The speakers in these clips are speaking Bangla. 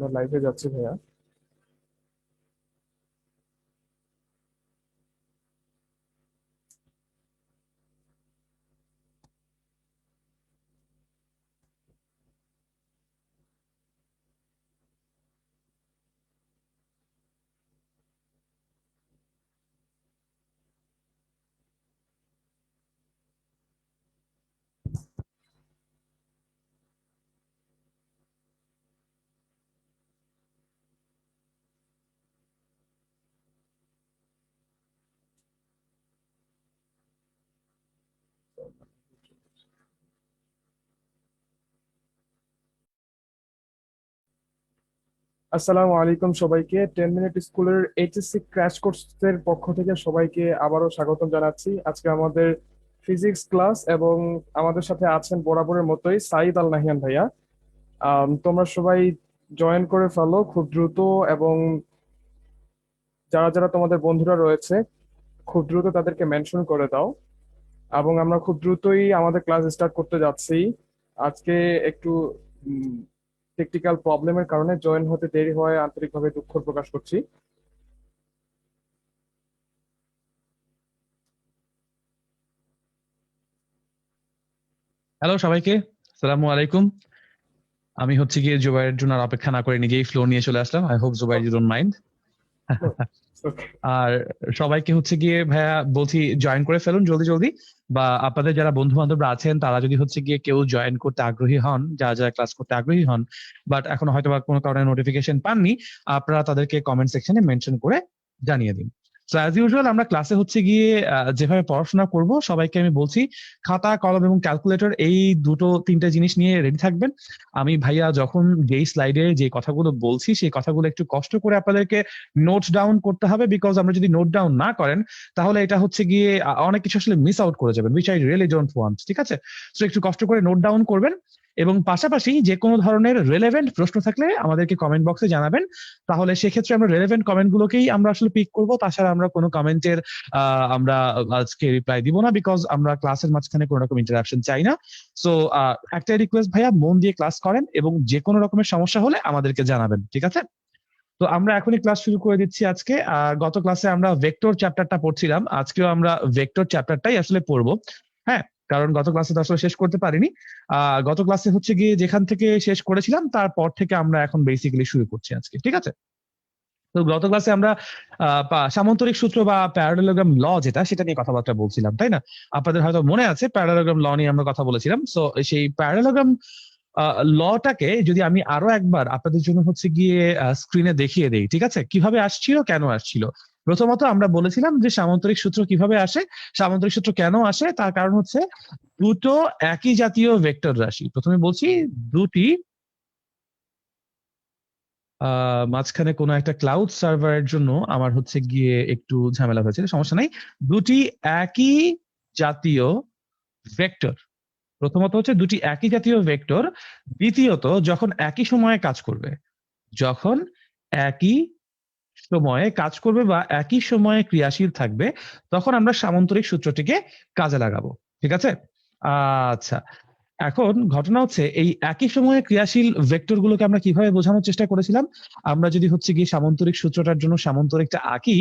আমরা লাইভে যাচ্ছি ভাইয়া। আসসালামু আলাইকুম সবাইকে। 10 মিনিট স্কুলের এইচএসসি ক্র্যাশ কোর্সের পক্ষ থেকে সবাইকে আবারও স্বাগতম জানাচ্ছি। আজকে আমাদের ফিজিক্স ক্লাস, এবং আমাদের সাথে আছেন বরাবরের মতোই সাইদ আল নাহিয়ান ভাইয়া। তোমরা সবাই জয়েন করে ফেলো খুব দ্রুত, এবং যারা যারা তোমাদের বন্ধুরা রয়েছে খুব দ্রুত তাদেরকে মেনশন করে দাও, এবং আমরা খুব দ্রুতই আমাদের ক্লাস স্টার্ট করতে যাচ্ছি। আজকে একটু টেকনিক্যাল প্রবলেমের কারণে জয়েন হতে দেরি হয়, আন্তরিকভাবে দুঃখ প্রকাশ করছি। হ্যালো সবাইকে, আসসালামু আলাইকুম। আমি হচ্ছে গিয়ে জুবাইরের জন্য আর অপেক্ষা না করে নিজেই ফ্লো নিয়ে চলে আসলাম। I hope Zubair you don't mind. Okay. আর সবাইকে হচ্ছে গিয়ে ভাইয়া বলছি জয়েন করে ফেলুন জলদি জলদি, বা আপনাদের যারা বন্ধু বান্ধবরা আছেন তারা যদি হচ্ছে গিয়ে কেউ জয়েন করতে আগ্রহী হন, যারা যারা ক্লাস করতে আগ্রহী হন বাট এখন হয়তো বা কোনো কারণে নোটিফিকেশন পাননি, আপনারা তাদেরকে কমেন্ট সেকশনে মেনশন করে জানিয়ে দিন। সো অ্যাজ ইউজুয়াল আমরা ক্লাসে হচ্ছে গিয়ে যেভাবে পড়াশোনা করব, সবাইকে আমি বলছি খাতা কলম এবং ক্যালকুলেটর এই দুটো তিনটে জিনিস নিয়ে রেডি থাকবেন। আমি ভাইয়া যখন যেই স্লাইডে যে কথাগুলো বলছি সেই কথাগুলো একটু কষ্ট করে আপনাদেরকে নোট ডাউন করতে হবে, বিকজ আমরা যদি নোট ডাউন না করেন তাহলে এটা হচ্ছে গিয়ে অনেক কিছু আসলে মিস আউট করে যাবেন, which I really don't want. ঠিক আছে, সো একটু কষ্ট করে নোট ডাউন করবেন, এবং পাশাপাশি যে কোনো ধরনের রেলেভেন্ট প্রশ্ন থাকলে আমাদেরকে কমেন্ট বক্সে জানাবেন। তাহলে সেক্ষেত্রে আমরা রেলেভেন্ট কমেন্ট গুলোকেই আমরা আসলে পিক করবো, তাছাড়া আমরা কোনো কমেন্টের আমরা আজকে রিপ্লাই দিব না, বিকজ আমরা ক্লাসের মাঝখানে কোনো রকম ইন্টারাপশন চাই না। সো একটা রিকোয়েস্ট ভাইয়া, মন দিয়ে ক্লাস করেন এবং যে কোনো রকমের সমস্যা হলে আমাদেরকে জানাবেন, ঠিক আছে? তো আমরা এখনই ক্লাস শুরু করে দিচ্ছি আজকে। গত ক্লাসে আমরা ভেক্টর চ্যাপ্টারটা পড়ছিলাম, আজকেও আমরা ভেক্টর চ্যাপ্টারটাই আসলে পড়বো। হ্যাঁ, কারণ গত ক্লাসে তো আসলে শেষ করতে পারিনি। গত ক্লাসে হচ্ছে গিয়ে যেখান থেকে শেষ করেছিলাম তারপর থেকে আমরা এখন বেসিক্যালি শুরু করছি আজকে, ঠিক আছে? তো গত ক্লাসে আমরা সামান্তরিক সূত্র বা প্যারালেলোগ্রাম ল যেটা, সেটা নিয়ে কথাবার্তা বলছিলাম, তাই না? আপনাদের হয়তো মনে আছে প্যারালেলোগ্রাম ল নিয়ে আমরা কথা বলেছিলাম। সো সেই প্যারালেলোগ্রাম লটাকে যদি আমি আরো একবার আপনাদের জন্য হচ্ছে গিয়ে স্ক্রিনে দেখিয়ে দেই, ঠিক আছে, কিভাবে আসছিল কেন আসছিল। প্রথমত আমরা বলেছিলাম যে সামান্তরিক সূত্র কিভাবে আসে, সামান্তরিক সূত্র কেন আসে, তার কারণ হচ্ছে দুটো একই জাতীয় ভেক্টর রাশি। প্রথমে বলছি দুটি মাঝখানে কোনো একটা ক্লাউড সার্ভারের জন্য আমার হচ্ছে গিয়ে একটু ঝামেলা হয়েছে, সমস্যা নাই। দুটি একই জাতীয় ভেক্টর, প্রথমত হচ্ছে দুটি একই জাতীয় ভেক্টর, দ্বিতীয়ত যখন একই সময়ে কাজ করবে, যখন একই সময়ে কাজ করবে বা একই সময়ে ক্রিয়াশীল থাকবে, তখন আমরা সামান্তরিক সূত্রটিকে কাজে লাগাবো, ঠিক আছে? আচ্ছা, এখন ঘটনা হচ্ছে এই একই সময়ে ক্রিয়াশীল ভেক্টর গুলোকে আমরা কিভাবে বোঝানোর চেষ্টা করেছিলাম। আমরা যদি হচ্ছে গিয়ে সামান্তরিক সূত্রটার জন্য সামান্তরিকটা আঁকি,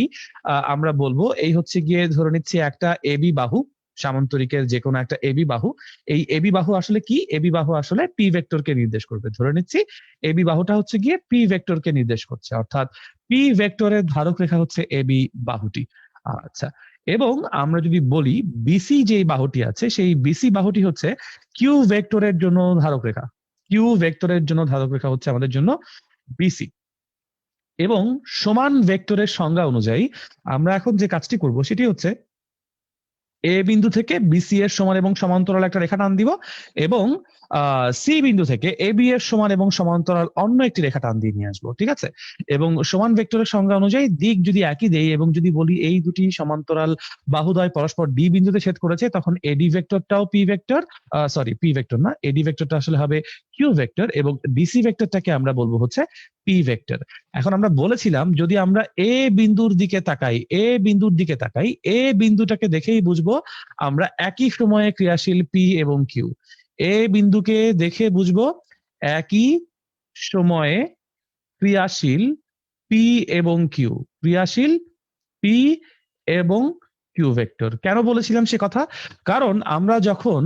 আমরা বলবো এই হচ্ছে গিয়ে ধরে নিচ্ছি একটা এবি বাহু, সামান্তরিকের যে কোনো একটা এবি বাহু। এই এবি বাহু আসলে কি? এবি বাহু আসলে পি ভেক্টরকে নির্দেশ করবে। ধরে নিচ্ছি এবি বাহুটা হচ্ছে গিয়ে পি ভেক্টরকে নির্দেশ করছে, অর্থাৎ পি ভেক্টরের ধারক রেখা হচ্ছে এবি বাহুটি। আচ্ছা, এবং আমরা যদি বলি বিসি যে বাহুটি আছে, সেই বিসি বাহুটি হচ্ছে কিউ ভেক্টরের জন্য ধারক রেখা। কিউ ভেক্টরের জন্য ধারক রেখা হচ্ছে আমাদের জন্য বিসি। এবং সমান ভেক্টরের সংজ্ঞা অনুযায়ী আমরা এখন যে কাজটি করব সেটি হচ্ছে এ বিন্দু থেকে বিসি এর সমান এবং সমান্তরাল একটা রেখা টান দিব, এবং সি বিন্দু থেকে এ বি এর সমান এবং সমান্তরাল অন্য একটি রেখা টান দিয়ে নিয়ে আসবো, ঠিক আছে? এবং সমান ভেক্টরের সংজ্ঞা অনুযায়ী দিক যদি একই দেই এবং যদি বলি এই দুটি সমান্তরাল বাহুদ্বয় পরস্পর ডি বিন্দুতে ছেদ করেছে, তখন এডি ভেক্টরটাও P vector, sorry P vector না, এডি ভেক্টরটা আসলে হবে কিউ ভেক্টর, এবং ডিসি ভেক্টরটাকে আমরা বলবো হচ্ছে পি ভেক্টর। এখন আমরা বলেছিলাম যদি আমরা এ বিন্দুর দিকে তাকাই, এ বিন্দুর দিকে তাকাই, এ বিন্দুটাকে দেখেই বুঝবো আমরা একই সময়ে ক্রিয়াশীল পি এবং কিউ। এ বিন্দুকে দেখে বুঝবো একই সময়ে ক্রিয়াশীল পি এবং কিউ, ক্রিয়াশীল পি এবং কিউ ভেক্টর। কেন বলেছিলাম সে কথা? কারণ আমরা যখন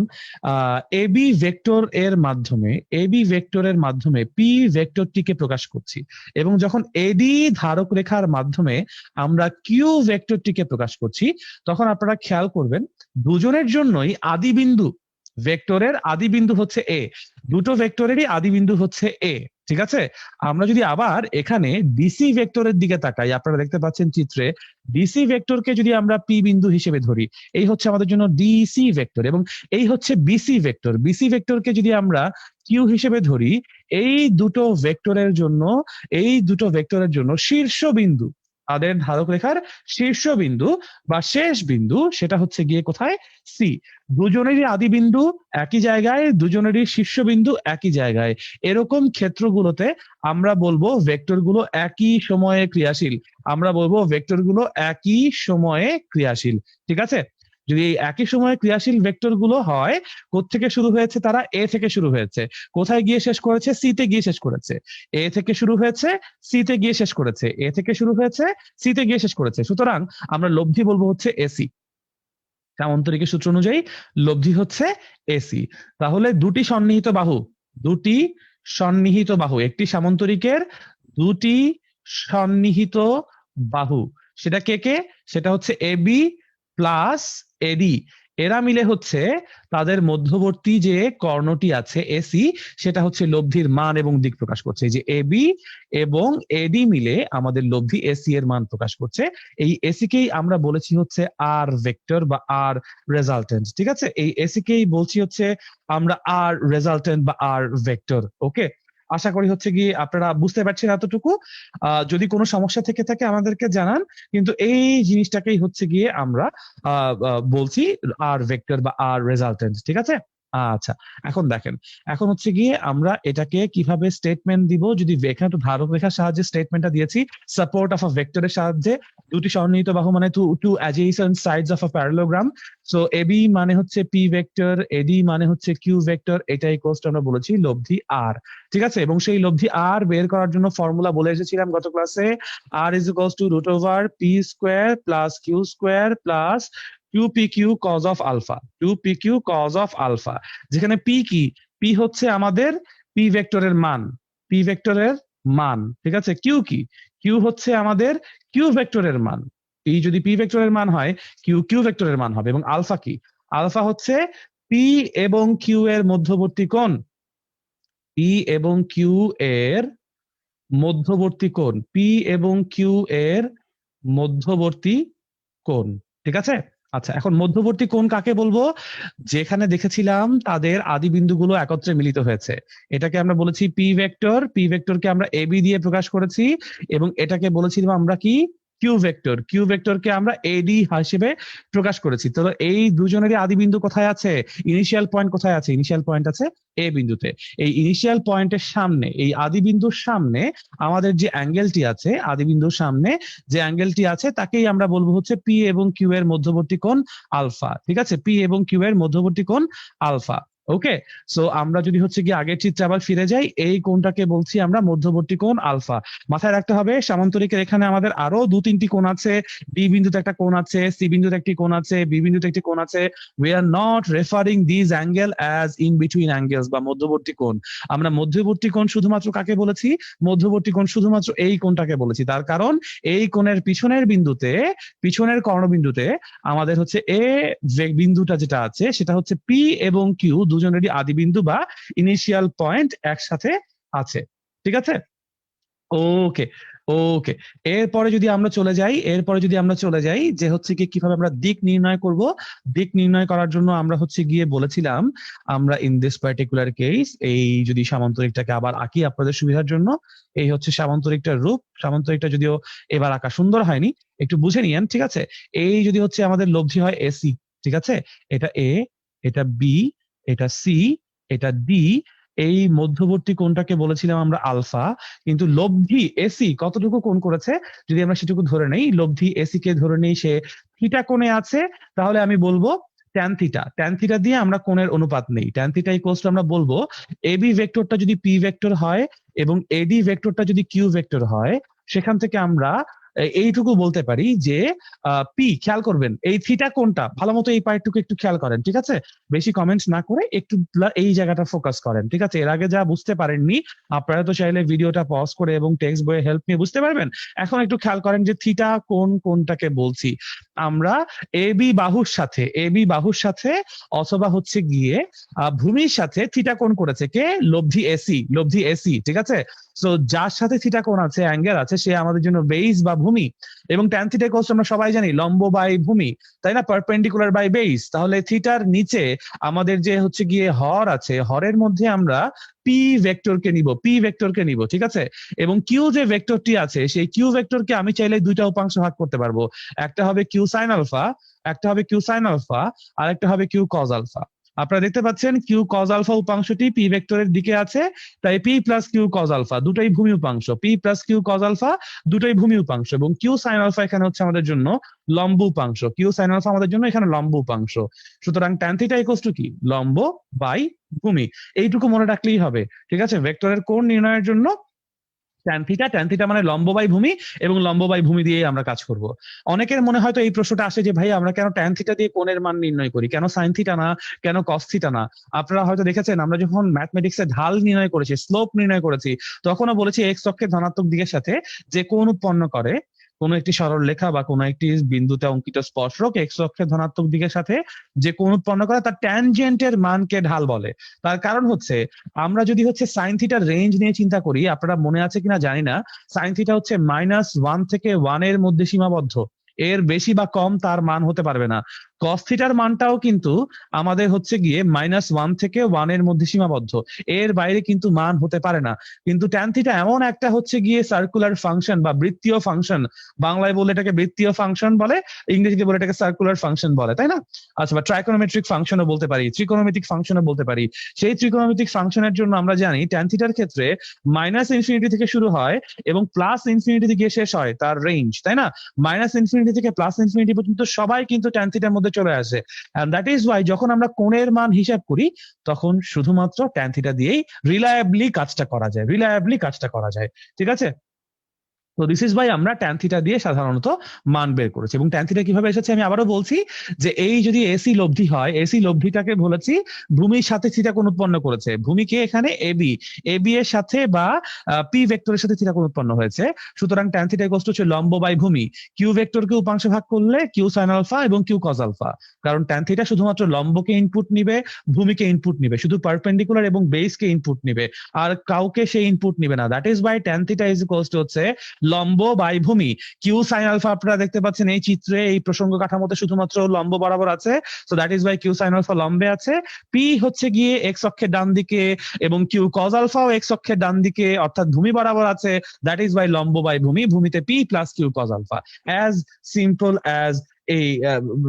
এবি ভেক্টর এর মাধ্যমে, এবি ভেক্টরের মাধ্যমে পি ভেক্টরটিকে প্রকাশ করছি, এবং যখন এডি ধারক রেখার মাধ্যমে আমরা কিউ ভেক্টরটিকে প্রকাশ করছি, তখন আপনারা খেয়াল করবেন দুজনের জন্যই আদি বিন্দু, ভেক্টরের আদি বিন্দু হচ্ছে এ, দুটো ভেক্টরেরই আদি বিন্দু হচ্ছে এ। ঠিক আছে? আমরা যদি আবার এখানে ডিসি ভেক্টরের দিকে তাকাই, আপনারা দেখতে পাচ্ছেন চিত্রে ডিসি ভেক্টরকে যদি আমরা পি বিন্দু হিসেবে ধরি, এই হচ্ছে আমাদের জন্য ডিসি ভেক্টর, এবং এই হচ্ছে বিসি ভেক্টর। বিসি ভেক্টরকে যদি আমরা কিউ হিসেবে ধরি, এই দুটো ভেক্টরের জন্য, এই দুটো ভেক্টরের জন্য শীর্ষ বিন্দু, তাদের ধারক রেখার শীর্ষ বিন্দু বা শেষ বিন্দু, সেটা হচ্ছে গিয়ে কোথায়? সি। দুজনেরই আদি বিন্দু একই জায়গায়, দুজনেরই শীর্ষবিন্দু একই জায়গায়, এরকম ক্ষেত্রগুলোতে আমরা বলবো ভেক্টরগুলো একই সময়ে ক্রিয়াশীল। আমরা বলবো ভেক্টরগুলো একই সময়ে ক্রিয়াশীল। ঠিক আছে? যদি এই একই সময়ে ক্রিয়াশীল ভেক্টরগুলো হয়, কোত্থেকে শুরু হয়েছে? তারা এ থেকে শুরু হয়েছে, কোথায় গিয়ে শেষ করেছে? সি তে গিয়ে শেষ করেছে। এ থেকে শুরু হয়েছে, সি তে গিয়ে শেষ করেছে, এ থেকে শুরু হয়েছে, সি তে গিয়ে শেষ করেছে। সুতরাং আমরা লব্ধি বলবো হচ্ছে এসি। সামন্তরিকের সূত্র অনুযায়ী লব্ধি হচ্ছে এসি। তাহলে দুটি সন্নিহিত বাহু, দুটি সন্নিহিত বাহু, একটি সামন্তরিকের দুটি সন্নিহিত বাহু, সেটা কে কে? সেটা হচ্ছে এবি প্লাস এডি। এরা মিলে হচ্ছে তাদের মধ্যবর্তী যে কর্ণটি আছে এসি, সেটা হচ্ছে লব্ধির মান এবং দিক প্রকাশ করছে। এই যে এবি এবং এডি মিলে আমাদের লব্ধি এসি এর মান প্রকাশ করছে। এই এসি কেই আমরা বলেছি হচ্ছে আর ভেক্টর বা আর রেজাল্টেন্ট। ঠিক আছে? এই এসি কেই বলছি হচ্ছে আমরা আর রেজাল্টেন্ট বা আর ভেক্টর। ওকে, আশা করি হচ্ছে গিয়ে আপনারা বুঝতে পারছেন এতটুকু। যদি কোনো সমস্যা থেকে থাকে আমাদেরকে জানান, কিন্তু এই জিনিসটাকেই হচ্ছে গিয়ে আমরা বলছি আর ভেক্টর বা আর রেজাল্টেন্ট। ঠিক আছে? আচ্ছা, এখন দেখেন, এখন হচ্ছে গিয়ে আমরা এটাকে কিভাবে স্টেটমেন্ট দিব। যদি এখানে তো ধারক রেখার সাহায্যে স্টেটমেন্টটা দিয়েছি, সাপোর্ট অফ আ ভেক্টরের সাহায্যে, দুটি সন্নিহিত বাহু মানে two adjacent sides of a parallelogram. So AB মানে হচ্ছে পি ভেক্টর, এডি মানে হচ্ছে কিউ ভেক্টর, এটা ইকুয়ালস টু আমরা বলেছি লব্ধি আর। ঠিক আছে? এবং সেই লব্ধি আর বের করার জন্য ফর্মুলা বলে এসেছিলাম গত ক্লাসে, R is equals to root over P square plus Q square plus 2pq cos of alpha, 2pq cos of alpha, যেখানে p কি? p হচ্ছে আমাদের p ভেক্টরের মান, p ভেক্টরের মান। ঠিক আছে? q কি? q হচ্ছে আমাদের q ভেক্টরের মান। p যদি p ভেক্টরের মান হয়, q q ভেক্টরের মান হবে। এবং আলফা কি? আলফা হচ্ছে p এবং q এর মধ্যবর্তী কোণ, p এবং q এর মধ্যবর্তী কোণ, p এবং q এর মধ্যবর্তী কোণ। ঠিক আছে? আচ্ছা, এখন মধ্যবর্তী কোণ কাকে বলবো? যেখানে দেখেছিলাম তাদের আদি বিন্দুগুলো একত্রে মিলিত হয়েছে, এটাকে আমরা বলেছি পি ভেক্টর। পি ভেক্টরকে আমরা এবি দিয়ে প্রকাশ করেছি, এবং এটাকে বলেছিলাম আমরা কি? Q vector. কিউ ভেক্টরকে আমরা এডি হিসেবে প্রকাশ করেছি। তো এই দুজনেরই আদি বিন্দু কোথায় আছে? ইনিশিয়াল পয়েন্ট কোথায় আছে? ইনিশিয়াল পয়েন্ট আছে এ বিন্দুতে। এই ইনিশিয়াল পয়েন্টের সামনে, এই আদি বিন্দুর সামনে আমাদের যে অ্যাঙ্গেলটি আছে, আদি বিন্দুর সামনে যে অ্যাঙ্গেলটি আছে, তাকেই আমরা বলবো হচ্ছে পি এবং কিউ এর মধ্যবর্তী কোণ আলফা। ঠিক আছে? পি এবং কিউ এর মধ্যবর্তী কোণ আলফা। ওকে, সো আমরা যদি হচ্ছে কি আগের চিত্রে আবার ফিরে যাই, এই কোণটাকে বলছি আমরা মধ্যবর্তী কোণ আলফা। মাথায় রাখতে হবে সামান্তরিকের এখানে আমাদের আরো দু তিনটি কোণ আছে। ডি বিন্দুতে একটা কোণ আছে, সি বিন্দুতে একটি কোণ আছে, বি বিন্দুতে একটি কোণ আছে। We are not referring this angle as in between angles বা মধ্যবর্তী কোণ। আমরা মধ্যবর্তী কোণ শুধুমাত্র কাকে বলেছি? মধ্যবর্তী কোণ শুধুমাত্র এই কোণটাকে বলেছি। তার কারণ এই কোণের পিছনের বিন্দুতে, পিছনের কর্ণবিন্দুতে আমাদের হচ্ছে এ বিন্দুটা যেটা আছে, সেটা হচ্ছে পি এবং কিউ দুজনেরই আদি বিন্দু বা ইনিশিয়াল পয়েন্ট একসাথে আছে। ঠিক আছে? ওকে, ওকে। এরপরে যদি আমরা চলে যাই, এরপরে যদি আমরা চলে যাই যে হচ্ছে কি কিভাবে আমরা দিক নির্ণয় করব। দিক নির্ণয় করার জন্য আমরা হচ্ছে গিয়ে বলেছিলাম, আমরা ইন দিস পার্টিকুলার কেস, এই যদি সামান্তরিকটাকে আবার আঁকি আপনাদের সুবিধার জন্য, এই হচ্ছে সামান্তরিকটার রূপ। সামান্তরিকটা যদিও এবার আঁকা সুন্দর হয়নি, একটু বুঝে নিয়েন। ঠিক আছে? এই যদি হচ্ছে আমাদের লব্ধি হয় এসি, ঠিক আছে, এটা এ, এটা বি, এটা সি, এটা ডি, এই মধ্যবর্তী কোণটাকে বলেছিলাম আমরা আলফা। কিন্তু লব্ধি এসি কতটুকু কোণ করেছে যদি আমরা সেটুকু ধরে নেই, লব্ধি এসি কে ধরে নেই সে থিটা কোণে আছে, তাহলে আমি বলবো ট্যান থিটা দিয়ে আমরা কোণের অনুপাত নেই। ট্যান থিটা ইকুয়ালস টু আমরা বলবো এবি ভেক্টরটা যদি পি ভেক্টর হয় এবং এডি ভেক্টরটা যদি কিউ ভেক্টর হয়, সেখান থেকে আমরা এইটুকু বলতে পারি যে পি, খেয়াল করবেন এই থিটা কোনটা, ভালো মতো এই পার্টটুকু একটু খেয়াল করেন, ঠিক আছে? বেশি কমেন্টস না করে একটু এই জায়গাটা ফোকাস করেন, ঠিক আছে? এর আগে যা বুঝতে পারেননি আপনারা তো চাইলে ভিডিওটা পজ করে এবং টেক্সট বইয়ে হেল্প নিয়ে বুঝতে পারবেন। এখন একটু খেয়াল করেন যে থিটা কোনটাকে বলছি আমরা। এবি বাহুর সাথে অথবা হচ্ছে গিয়ে ভূমির সাথে থিটা কোণ করেছে কে? লব্ধি এসি, ঠিক আছে? সো যার সাথে থিটা কোণ আছে, অ্যাঙ্গেল আছে, সে আমাদের জন্য বেস বা ভূমি। এবং ট্যান থিটা ইকুয়ালস আমরা সবাই জানি লম্ব বাই ভূমি, তাই না? Perpendicular by base. তাহলে থিটার নিচে আমাদের যে হচ্ছে গিয়ে হর আছে, হরের মধ্যে আমরা পি ভেক্টরকে নিব, ঠিক আছে? এবং কিউ যে ভেক্টরটি আছে, সেই কিউ ভেক্টরকে আমি চাইলে দুইটা উপাংশ ভাগ করতে পারবো। একটা হবে কিউ সাইন আলফা, আর একটা হবে কিউ কজ আলফা। আপনারা দেখতে পাচ্ছেন কিউ কজ আলফা উপাংশটি পি ভেক্টরের দিকে আছে, তাই p plus Q cos alpha দুটোই ভূমি উপাংশ, এবং কিউ সাইন আলফা এখানে হচ্ছে আমাদের জন্য লম্ব উপাংশ, এখানে লম্ব উপাংশ। সুতরাং ট্যান থিটা ইকুয়ালস টু কি? লম্ব বাই ভূমি। এইটুকু মনে রাখলেই হবে, ঠিক আছে? ভেক্টরের কোণ নির্ণয়ের জন্য ট্যান থিটা মানে লম্ব বাই ভূমি, এবং লম্ব বাই ভূমি দিয়ে আমরা কাজ করব। অনেকের মনে হয়তো এই প্রশ্নটা আসে যে ভাই আমরা কেন ট্যান থিটা দিয়ে কোণের মান নির্ণয় করি, কেন সাইন থিটা না, কেন কস থিটা না? আপনারা হয়তো দেখেছেন আমরা যখন ম্যাথমেটিক্সে ঢাল নির্ণয় করেছি, স্লোপ নির্ণয় করেছি, তখনও বলেছি এক্স অক্ষের ধনাত্মক দিকের সাথে যে কোণ উৎপন্ন করে কোন একটি সরল রেখা বা কোন একটি বিন্দুতে অঙ্কিত স্পর্শক এক্স অক্ষের ধনাত্মক দিকের সাথে যে কোণ উৎপন্ন করে তার ট্যানজেন্টের মানকে ঢাল বলে। তার কারণ হচ্ছে আমরা যদি হচ্ছে সাইন থিটার রেঞ্জ নিয়ে চিন্তা করি, আপনারা মনে আছে কিনা জানি না, সাইন থিটা হচ্ছে -1 থেকে 1 এর মধ্যে সীমাবদ্ধ, এর বেশি বা কম তার মান হতে পারবে না। কস থিটার মানটাও কিন্তু আমাদের হচ্ছে গিয়ে -1 থেকে 1 এর মধ্যে সীমাবদ্ধ, এর বাইরে কিন্তু মান হতে পারে না। কিন্তু ট্যান থিটা এমন একটা হচ্ছে গিয়ে সার্কুলার ফাংশন বা বৃত্তীয় ফাংশন, বাংলায় বলে এটাকে বৃত্তীয় ফাংশন বলে, ইংরেজিতে বলে এটাকে সার্কুলার ফাংশন বলে, তাই না? আচ্ছা, বা ট্রাইকোনোমেট্রিক ফাংশনও বলতে পারি, ত্রিকোণমিতিক ফাংশনও বলতে পারি। সেই ত্রিকোণমিতিক ফাংশনের জন্য আমরা জানি ট্যান থিটার ক্ষেত্রে -ইনফিনিটি থেকে শুরু হয় এবং +ইনফিনিটি গিয়ে শেষ হয় তার রেঞ্জ, তাই না? -ইনফিনিটি থেকে +ইনফিনিটি পর্যন্ত সবাই কিন্তু ট্যান থিটার মধ্যে চলে আসে। এন্ড দ্যাট ইজ ওয়াই যখন আমরা কোণের মান হিসাব করি তখন শুধুমাত্র ট্যান থিটা দিয়েই রিলায়েবলি কাজটা করা যায়, ঠিক আছে? তো দিস ইজ বাই আমরা ট্যান থিটা দিয়ে সাধারণত মান বের করেছি। এবং ট্যান থিটা কিভাবে এসেছে আমি আবারও বলছি যে এই যদি এসি লব্ধি হয়, এসি লব্ধিটাকে বলেছি ভূমির সাথে থিটা কোণ উৎপন্ন করেছে, ভূমিকে এখানে এবি এর সাথে বা পি ভেক্টরের সাথে থিটা কোণ উৎপন্ন হয়েছে। সুতরাং ট্যান থিটা ইকুয়ালস টু হচ্ছে লম্ব বাই ভূমি, কিউ ভেক্টরকে উপাংশ ভাগ করলে কিউ সাইন আলফা এবং কিউ কজ আলফা। কারণ ট্যান থিটা শুধুমাত্র লম্বকে ইনপুট নিবে, ভূমিকে ইনপুট নিবে, শুধু পারপেন্ডিকুলার এবং বেসকে ইনপুট নিবে, আর কাউকে সে ইনপুট নিবে না। That is by tan theta is equals to হচ্ছে লম্ব বাই ভূমি। কিউ সাইন আলফা আপনারা দেখতে পাচ্ছেন এই চিত্রে, এই প্রসঙ্গ কাঠামোতে শুধুমাত্র লম্ব বরাবর আছে, so that is by Q sine alpha লম্বে আছে, পি হচ্ছে গিয়ে এক্স অক্ষের ডান দিকে এবং কিউ কজ আলফাও এক্স অক্ষের ডান দিকে অর্থাৎ ভূমি বরাবর আছে, দ্যাট ইজ বাই লম্ব বাই ভূমি, ভূমিতে p plus Q cos alpha. As simple as এই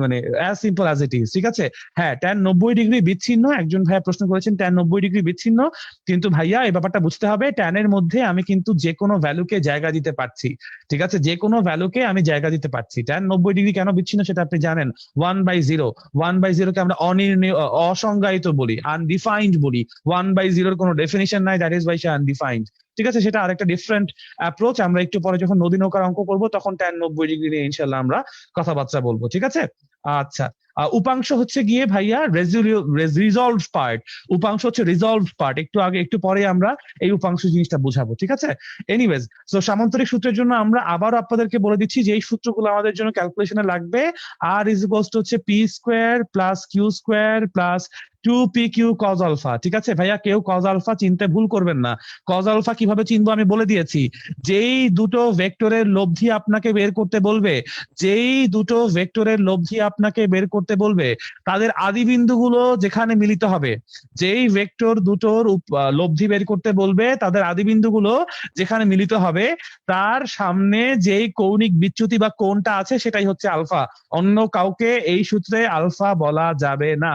মানে as simple as it is, ঠিক আছে? হ্যাঁ, ট্যান 90 ডিগ্রি বিচ্ছিন্ন, একজন ভাইয়া প্রশ্ন করেছেন ট্যান 90 ডিগ্রি বিচ্ছিন্ন, কিন্তু ভাইয়া এই ব্যাপারটা বুঝতে হবে, ট্যানের মধ্যে আমি কিন্তু যে কোনো ভ্যালুকে জায়গা দিতে পারছি, ঠিক আছে? যে কোনো ভ্যালুকে আমি জায়গা দিতে পারছি। ট্যান 90 ডিগ্রি কেন বিচ্ছিন্ন সেটা আপনি জানেন, 1/0 কে আমরা অসংজ্ঞায়িত বলি, আনডিফাইন্ড বলি, 1/0 কোনো ডেফিনিশন নাই, দ্যাট ইজ বাই সে আনডিফাইন্ড, ঠিক আছে? সেটা আরেকটা ডিফারেন্ট অ্যাপ্রোচ, আমরা একটু পরে যখন নদী নৌকার অঙ্ক করবো তখন ট্যান 90 ডিগ্রি নিয়ে ইনশাল্লাহ আমরা কথাবার্তা বলবো, ঠিক আছে? আচ্ছা, উপাংশ হচ্ছে গিয়ে ভাইয়া রিজলভ পার্ট, উপাংশ হচ্ছে রিজলভ পার্ট, একটু পরে আমরা এই উপাংশ জিনিসটা বুঝাবো, ঠিক আছে? এনিওয়েজ, সো সামান্তরিক সূত্রের জন্য আমরা আবারও আপনাদেরকে বলে দিচ্ছি যে এই সূত্রগুলো আমাদের জন্য ক্যালকুলেশনে লাগবে। আর ইজ ইকুয়ালস টু হচ্ছে p square plus Q square plus 2pq cos alpha, ঠিক আছে ভাইয়া? কেউ কজ আলফা চিনতে ভুল করবেন না। কজ আলফা কিভাবে চিনবো আমি বলে দিয়েছি, যেই দুটো ভেক্টরের লব্ধি আপনাকে বের করতে বলবে, তাদের আদি বিন্দুগুলো যেখানে মিলিত হবে, যেই ভেক্টর দুটোর লব্ধি বের করতে বলবে তাদের আদি বিন্দুগুলো যেখানে মিলিত হবে, তার সামনে যেই কৌণিক বিচ্যুতি বা কোণটা আছে সেটাই হচ্ছে আলফা, অন্য কাউকে এই সূত্রে আলফা বলা যাবে না।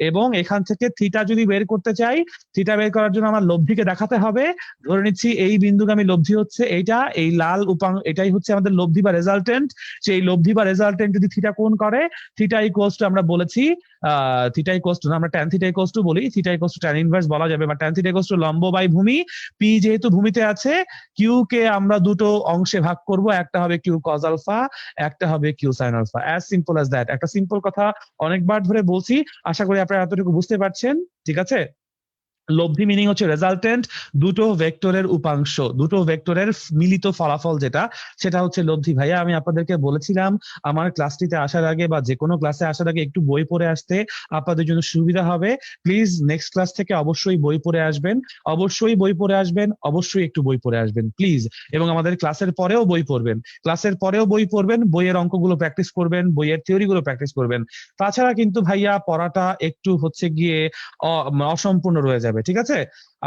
এবং এখান থেকে থিটা যদি বের করতে চাই, থিটা বের করার জন্য আমার লব্ধিকে দেখাতে হবে। ধরে নিচ্ছি এই বিন্দুগামী লব্ধি হচ্ছে এইটা, এই লাল এটাই হচ্ছে আমাদের লব্ধি বা রেজাল্টেন্ট। সেই লব্ধি বা রেজাল্টেন্ট যদি থিটা কোণ করে, থিটা ইকুয়ালস টু আমরা বলেছি থিটা ইকুয়ালস টু, আমরা ট্যান থিটা ইকুয়ালস টু বলি, theta equals to tan inverse বলা যাবে, বা ট্যান থিটা ইকুয়ালস টু লম্ব বাই ভূমি, পি যেহেতু ভূমিতে আছে, কিউ কে আমরা দুটো অংশে ভাগ করব, একটা হবে কিউ কজ আলফা, একটা হবে q sine alpha, as simple as that. একটা সিম্পল কথা অনেকবার ধরে বলছি, আশা করি আপনারা এতটুকু বুঝতে পারছেন, ঠিক আছে? লব্ধি মিনিং হচ্ছে রেজাল্টেন্ট, দুটো ভেক্টরের উপাংশ, দুটো ভেক্টরের মিলিত ফলাফল যেটা, সেটা হচ্ছে লব্ধি। ভাইয়া আমি আপনাদেরকে বলেছিলাম আমার ক্লাসটিতে আসার আগে বা যে কোনো ক্লাসে আসার আগে একটু বই পড়ে আসতে, আপনাদের জন্য সুবিধা হবে। প্লিজ নেক্সট ক্লাস থেকে অবশ্যই বই পড়ে আসবেন, অবশ্যই বই পড়ে আসবেন, অবশ্যই একটু বই পড়ে আসবেন প্লিজ। এবং আমাদের ক্লাসের পরেও বই পড়বেন, ক্লাসের পরেও বই পড়বেন, বইয়ের অঙ্কগুলো প্র্যাকটিস করবেন, বইয়ের থিওরিগুলো প্র্যাকটিস করবেন। তাছাড়া কিন্তু ভাইয়া পড়াটা একটু হচ্ছে গিয়ে অসম্পূর্ণ রয়ে যাবে, ঠিক আছে?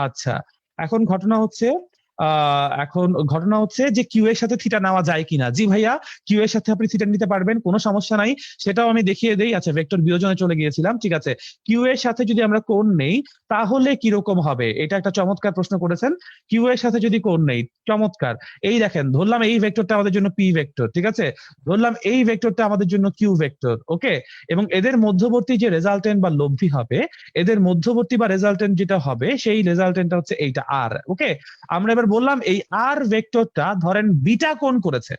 আচ্ছা, এখন ঘটনা হচ্ছে যে কিউ এর সাথে থিটা নেওয়া যায় কিনা। জি ভাইয়া, কিউ এর সাথে আপনি থিটা নিতে পারবেন, কোনো সমস্যা নাই, সেটাও আমি দেখিয়ে দেই। আচ্ছা, ভেক্টর বিয়োজনে চলে গিয়েছিলাম, ঠিক আছে। কিউ এর সাথে যদি আমরা কোণ নেই তাহলে কিরকম হবে, এটা একটা চমৎকার প্রশ্ন করেছেন। কিউ এর সাথে যদি কোণ নেই, চমৎকার। এই দেখেন, ধরলাম এই ভেক্টরটা আমাদের জন্য পি ভেক্টর, ঠিক আছে, ধরলাম এই ভেক্টরটা আমাদের জন্য কিউ ভেক্টর, ওকে। এবং এদের মধ্যবর্তী যে রেজাল্টেন্ট বা লব্ধি হবে, এদের মধ্যবর্তী বা রেজাল্টেন্ট যেটা হবে, সেই রেজাল্টেন্টটা হচ্ছে এইটা আর, ওকে। আমরা এবার বললাম এই আর ভেক্টরটা ধরেন বিটা কোণ করেছে,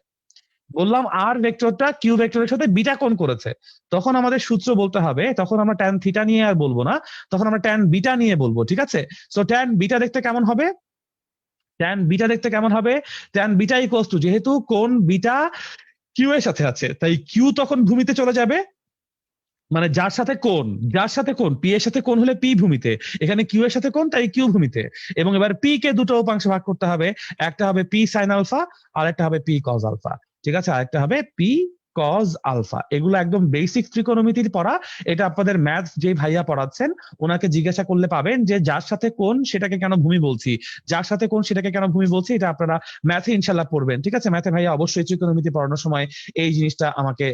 বললাম আর ভেক্টরটা কিউ ভেক্টরের সাথে বিটা কোণ করেছে, তখন আমাদের সূত্র বলতে হবে, তখন আমরা ট্যান থিটা নিয়ে আর বলবো না, তখন আমরা ট্যান বিটা নিয়ে বলবো, ঠিক আছে। সো ট্যান বিটা দেখতে কেমন হবে, ট্যান বিটা দেখতে কেমন হবে, ট্যান বিটা ইকুয়ালস টু, যেহেতু কোণ বিটা কিউ এর সাথে আছে, তাই কিউ তখন ভূমিতে চলে যাবে, মানে যার সাথে কোণ পি এর সাথে কোণ হলে পি ভূমিতে, এখানে কিউ এর সাথে কোণ, তাই কিউ ভূমিতে। এবং এবার পি কে দুটো উপাংশে ভাগ করতে হবে, একটা হবে পি সাইন আলফা, আর একটা হবে পি কজ আলফা, ঠিক আছে, আরেকটা হবে পি কজ আলফা। এগুলো একদম বেসিক ত্রিকোণমিতির পড়া, এটা আপনাদের ম্যাথ যে ভাইয়া পড়াচ্ছেন ওনাকে জিজ্ঞাসা করলে পাবেন যে যার সাথে কোণ সেটাকে কেন ভূমি বলছি, যার সাথে কোণ সেটাকে কেন ভূমি বলছি, এটা আপনারা ম্যাথে ইনশাল্লাহ পড়বেন, ঠিক আছে। ম্যাথে ভাইয়া অবশ্যই ত্রিকোণমিতি পড়ানোর সময় এই জিনিসটা আমাকে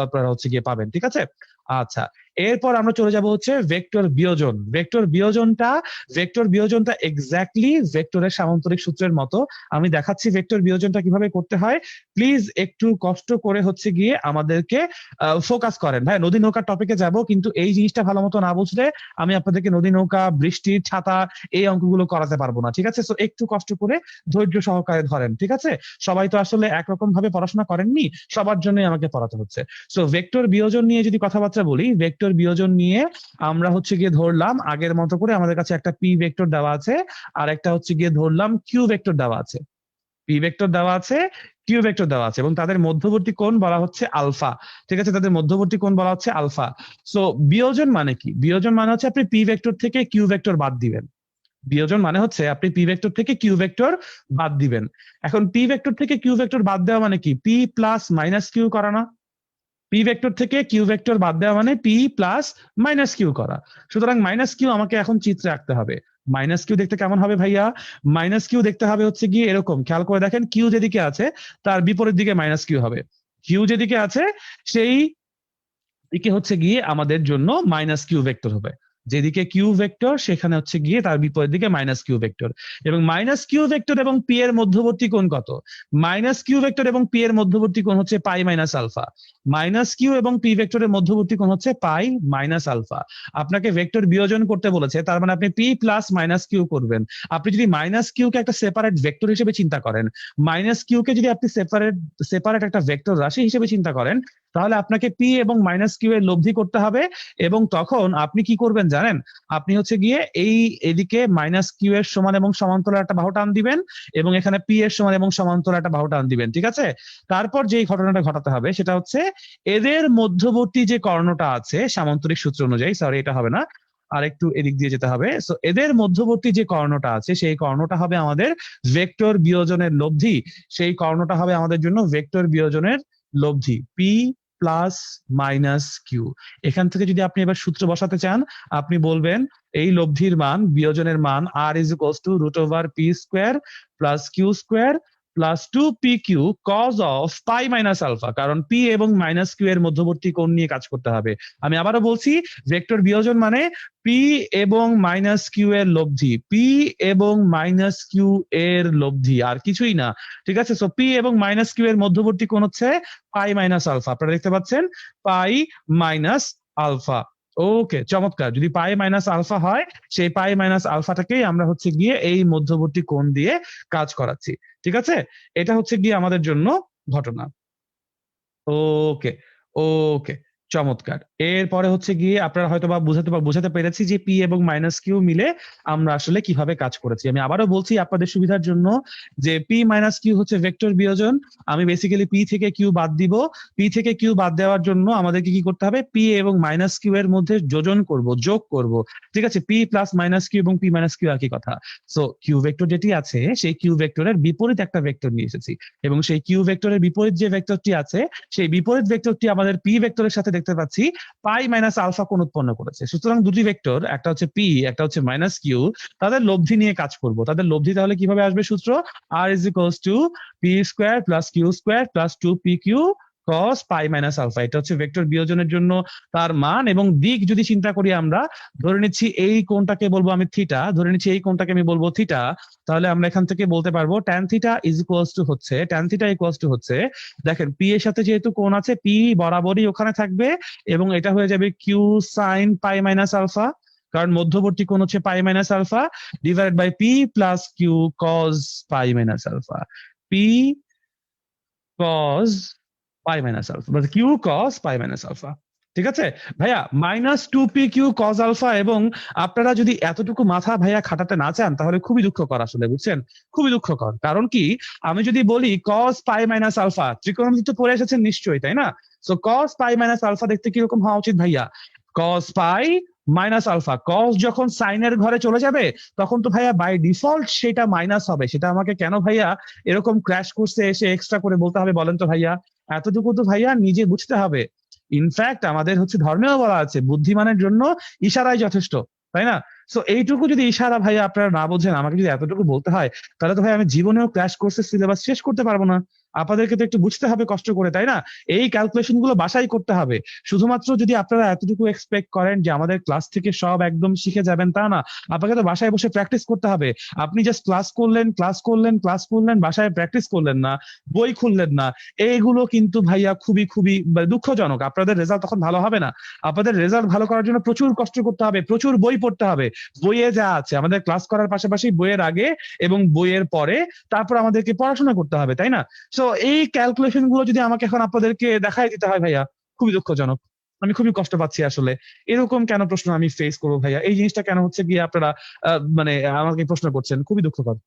আপনারা হচ্ছে গিয়ে পাবেন, ঠিক আছে। আচ্ছা, এরপর আমরা চলে যাব হচ্ছে ভেক্টর বিয়োজন। ভেক্টর বিয়োজনটা এক্স্যাক্টলি ভেক্টরের সামান্তরিক সূত্রের মতো। আমি দেখাচ্ছি ভেক্টর বিয়োজনটা কিভাবে করতে হয়, প্লিজ একটু কষ্ট করে হচ্ছে গিয়ে আমাদেরকে ফোকাস করেন। ভাই নদী নৌকার টপিকে যাব, কিন্তু এই জিনিসটা ভালো মতো না বুঝলে আমি আপনাদেরকে নদী নৌকা, বৃষ্টির ছাতা, এই অঙ্কগুলো করাতে পারবো না, ঠিক আছে। সো একটু কষ্ট করে ধৈর্য সহকারে ধরেন, ঠিক আছে। সবাই তো আসলে একরকম ভাবে পড়াশোনা করেননি, সবার জন্যই আমাকে পড়াতে হচ্ছে। সো ভেক্টর বিয়োজন নিয়ে যদি কথাবার্তা বলি, ভেক্টর বিয়োজন নিয়ে আমরা হচ্ছে গিয়ে ধরলাম আগের মতো করে আমাদের কাছে একটা পি ভেক্টর দেওয়া আছে, আর একটা হচ্ছে গিয়ে ধরলাম কিউ ভেক্টর দেওয়া আছে, পি ভেক্টর দেওয়া আছে, কিউ ভেক্টর দেওয়া আছে, এবং তাদের মধ্যবর্তী কোণ বলা হচ্ছে আলফা, ঠিক আছে, তাদের মধ্যবর্তী কোণ বলা হচ্ছে আলফা। সো বিয়োজন মানে কি, বিয়োজন মানে হচ্ছে আপনি পি ভেক্টর থেকে কিউ ভেক্টর বাদ দিবেন, বিয়োজন মানে হচ্ছে আপনি পি ভেক্টর থেকে কিউ ভেক্টর বাদ দিবেন। এখন পি ভেক্টর থেকে কিউ ভেক্টর বাদ দেওয়া মানে কি, পি প্লাস মাইনাস কিউ করা না, পি ভেক্টর থেকে কিউ ভেক্টর বাদ দেওয়া মানে পি প্লাস মাইনাস কিউ করা। সুতরাং মাইনাস কিউ আমাকে এখন চিত্রে আঁকতে হবে। মাইনাস কিউ দেখতে কেমন হবে ভাইয়া, মাইনাস কিউ দেখতে হবে হচ্ছে গিয়ে এরকম, খেয়াল করে দেখেন, কিউ যেদিকে আছে তার বিপরীত দিকে মাইনাস কিউ হবে, কিউ যেদিকে আছে সেই দিকে হচ্ছে গিয়ে আমাদের জন্য মাইনাস কিউ ভেক্টর হবে, যেদিকে কিউ ভেক্টর সেখানে হচ্ছে গিয়ে তার বিপরীত দিকে মাইনাস কিউ ভেক্টর। এবং মাইনাস কিউ ভেক্টর এবং পি এর মধ্যবর্তী কোণ কত, মাইনাস কিউ ভেক্টর এবং পি এর মধ্যবর্তী কোণ হচ্ছে pi minus alpha, minus Q এবং পি ভেক্টরের মধ্যবর্তী কোণ হচ্ছে পাই মাইনাস আলফা। আপনাকে ভেক্টর বিয়োজন করতে বলেছে, তার মানে আপনি পি প্লাস মাইনাস কিউ করবেন। আপনি যদি মাইনাস কিউ কে একটা সেপারেট ভেক্টর হিসেবে চিন্তা করেন, মাইনাস কিউ কে যদি আপনি সেপারেট একটা ভেক্টর রাশি হিসেবে চিন্তা করেন, তাহলে আপনাকে পি এবং মাইনাস কিউ এর লব্ধি করতে হবে। এবং তখন আপনি কি করবেন জানেন, আপনি হচ্ছে গিয়ে এদিকে মাইনাস কিউ এর সমান এবং সমান্তরাল একটা বাহু টান দিবেন, এবং এখানে পি এর সমান এবং সমান্তরাল একটা বাহু টান দিবেন, ঠিক আছে। তারপর যেই ঘটনাটা ঘটাতে হবে সেটা হচ্ছে এদের মধ্যবর্তী যে কর্ণটা আছে সামান্তরিক সূত্র অনুযায়ী, সরি এটা হবে না, আর একটু এদিক দিয়ে যেতে হবে। সো এদের মধ্যবর্তী যে কর্ণটা আছে সেই কর্ণটা হবে আমাদের ভেক্টর বিয়োজনের লব্ধি, সেই কর্ণটা হবে আমাদের জন্য ভেক্টর বিয়োজনের লব্ধি, পি প্লাস মাইনাস কিউ। এখান থেকে যদি আপনি এবার সূত্র বসাতে চান, আপনি বলবেন এই লব্ধির মান, বিয়োজনের মান, R is equals to root over P square plus Q square plus 2pq cos of pi minus alpha, কারণ পি এবং মাইনাস কিউ এর মধ্যবর্তী কোণ নিয়ে কাজ করতে হবে। আমি আবারও বলছি, ভেক্টর বিয়োজন মানে পি এবং মাইনাস কিউ এর লব্ধি, পি এবং মাইনাস কিউ এর লব্ধি, আর কিছুই না, ঠিক আছে। সো পি এবং মাইনাস কিউ এর মধ্যবর্তী কোণ হচ্ছে পাই মাইনাস আলফা, আপনারা দেখতে পাচ্ছেন পাই মাইনাস আলফা, ওকে, চমৎকার। যদি পাই মাইনাস আলফা হয়, সেই পাই মাইনাস আলফাটাকেই আমরা হচ্ছে গিয়ে এই মধ্যবর্তী কোণ দিয়ে কাজ করাচ্ছি। ঠিক আছে, এটা হচ্ছে গিয়ে আমাদের জন্য ঘটনা। ওকে, ওকে, চমৎকার। এরপরে হচ্ছে গিয়ে আপনারা হয়তো বা বুঝাতে পেরেছি যে পি এবং মাইনাস কিউ মিলে আমরা আসলে কিভাবে কাজ করেছি। আমি আবারও বলছি আপনাদের সুবিধার জন্য যে পি মাইনাস কিউ হচ্ছে ভেক্টর বিয়োজন। আমি বেসিক্যালি পি থেকে কিউ বাদ দিব। পি থেকে কিউ বাদ দেওয়ার জন্য আমাদেরকে কি করতে হবে? পি এবং মাইনাস কিউ এর মধ্যে যোজন করব, যোগ করব। ঠিক আছে, পি প্লাস মাইনাস কিউ এবং পি মাইনাস কিউ একই কথা। সো কিউ ভেক্টর যেটি আছে সেই কিউ ভেক্টরের বিপরীত একটা ভেক্টর নিয়ে এসেছি, এবং সেই কিউ ভেক্টরের বিপরীত যে ভেক্টরটি আছে সেই বিপরীত ভেক্টরটি আমাদের পি ভেক্টরের সাথে দেখতে পাচ্ছি পাই মাইনাস আলফা কোণ উৎপন্ন করেছে। সুতরাং দুটি ভেক্টর, একটা হচ্ছে পি, একটা হচ্ছে মাইনাস কিউ, তাদের লব্ধি নিয়ে কাজ করব। তাদের লব্ধি তাহলে কিভাবে আসবে? সূত্র R is equals to P square plus Q square plus 2pq cos pi minus alpha. এটা হচ্ছে ভেক্টর বিয়োজনের জন্য তার মান। এবং দিক যদি চিন্তা করি, আমরা ধরে নিচ্ছি এই কোণটাকে বলবো আমি থিটা, ধরে নিচ্ছি এই কোণটাকে আমি বলবো থিটা, তাহলে আমরা এখান থেকে বলতে পারবো tan theta is equals to হচ্ছে, ট্যান থিটা ইকুয়ালস টু হচ্ছে, দেখেন পি এর সাথে যেহেতু কোণ আছে, পি বরাবরই ওখানে থাকবে, এবং এটা হয়ে যাবে Q sine pi minus alpha, কারণ মধ্যবর্তী কোণ হচ্ছে pi minus alpha, divide by P plus Q cos pi minus alpha. P cos pi minus alpha, Q cos pi minus alpha. ঠিক আছে ভাইয়া, -2pq cos আলফা। এবং আপনারা যদি এতটুকু মাথা ভাইয়া খাটাতে না চান তাহলে খুবই দুঃখকর আসলে, বুঝছেন? খুবই দুঃখকর। কারণ কি, আমি যদি বলি cos পাই মাইনাস আলফা, ত্রিকোণমিতি তো পড়ে এসেছেন নিশ্চয়ই, তাই না? So cos pi minus alpha দেখতে কিরকম হওয়া উচিত ভাইয়া? cos pi minus alpha, cos যখন সাইনের ঘরে চলে যাবে তখন তো ভাইয়া বাই ডিফল্ট সেটা মাইনাস হবে। সেটা আমাকে কেন ভাইয়া এরকম ক্র্যাশ কোর্সে এসে এক্সট্রা করে বলতে হবে বলেন তো ভাইয়া? এতটুকু তো ভাইয়া নিজে বুঝতে হবে। ইনফ্যাক্ট আমাদের হচ্ছে ধর্মেও বলা আছে বুদ্ধিমানের জন্য ইশারাই যথেষ্ট, তাই না? সো এইটুকু যদি ইশারা ভাইয়া আপনারা না বোঝেন, আমাকে যদি এতটুকু বলতে হয়, তাহলে তো ভাই আমি জীবনেও ক্র্যাশ কোর্সের সিলেবাস শেষ করতে পারবো না। আপনাদেরকে তো একটু বুঝতে হবে কষ্ট করে, তাই না? এই ক্যালকুলেশন গুলো বাসায় করতে হবে। শুধুমাত্র যদি আপনারা এতটুকু এক্সপেক্ট করেন যে আমাদের ক্লাস থেকে সব একদম শিখে যাবেন, তা না। আপনাকে তো বাসায় বসে প্র্যাকটিস করতে হবে। আপনি জাস্ট ক্লাস করলেন, ক্লাস করলেন, ক্লাস করলেন, বাসায় প্র্যাকটিস করলেন না, বই খুললেন না, এইগুলো কিন্তু ভাইয়া খুবই খুবই দুঃখজনক। আপনাদের রেজাল্ট তখন ভালো হবে না। আপনাদের রেজাল্ট ভালো করার জন্য প্রচুর কষ্ট করতে হবে, প্রচুর বই পড়তে হবে। বইয়ে যা আছে, আমাদের ক্লাস করার পাশাপাশি বইয়ের আগে এবং বইয়ের পরে তারপর আমাদেরকে পড়াশোনা করতে হবে, তাই না? সো এই ক্যালকুলেশন গুলো যদি আমাকে এখন আপনাদেরকে দেখাই দিতে হয় ভাইয়া, খুবই দুঃখজনক। আমি খুবই কষ্ট পাচ্ছি আসলে। এরকম কেন প্রশ্ন আমি ফেস করবো ভাইয়া? এই জিনিসটা কেন হচ্ছে গিয়ে আপনারা মানে আমাকে প্রশ্ন করছেন? খুবই দুঃখকর।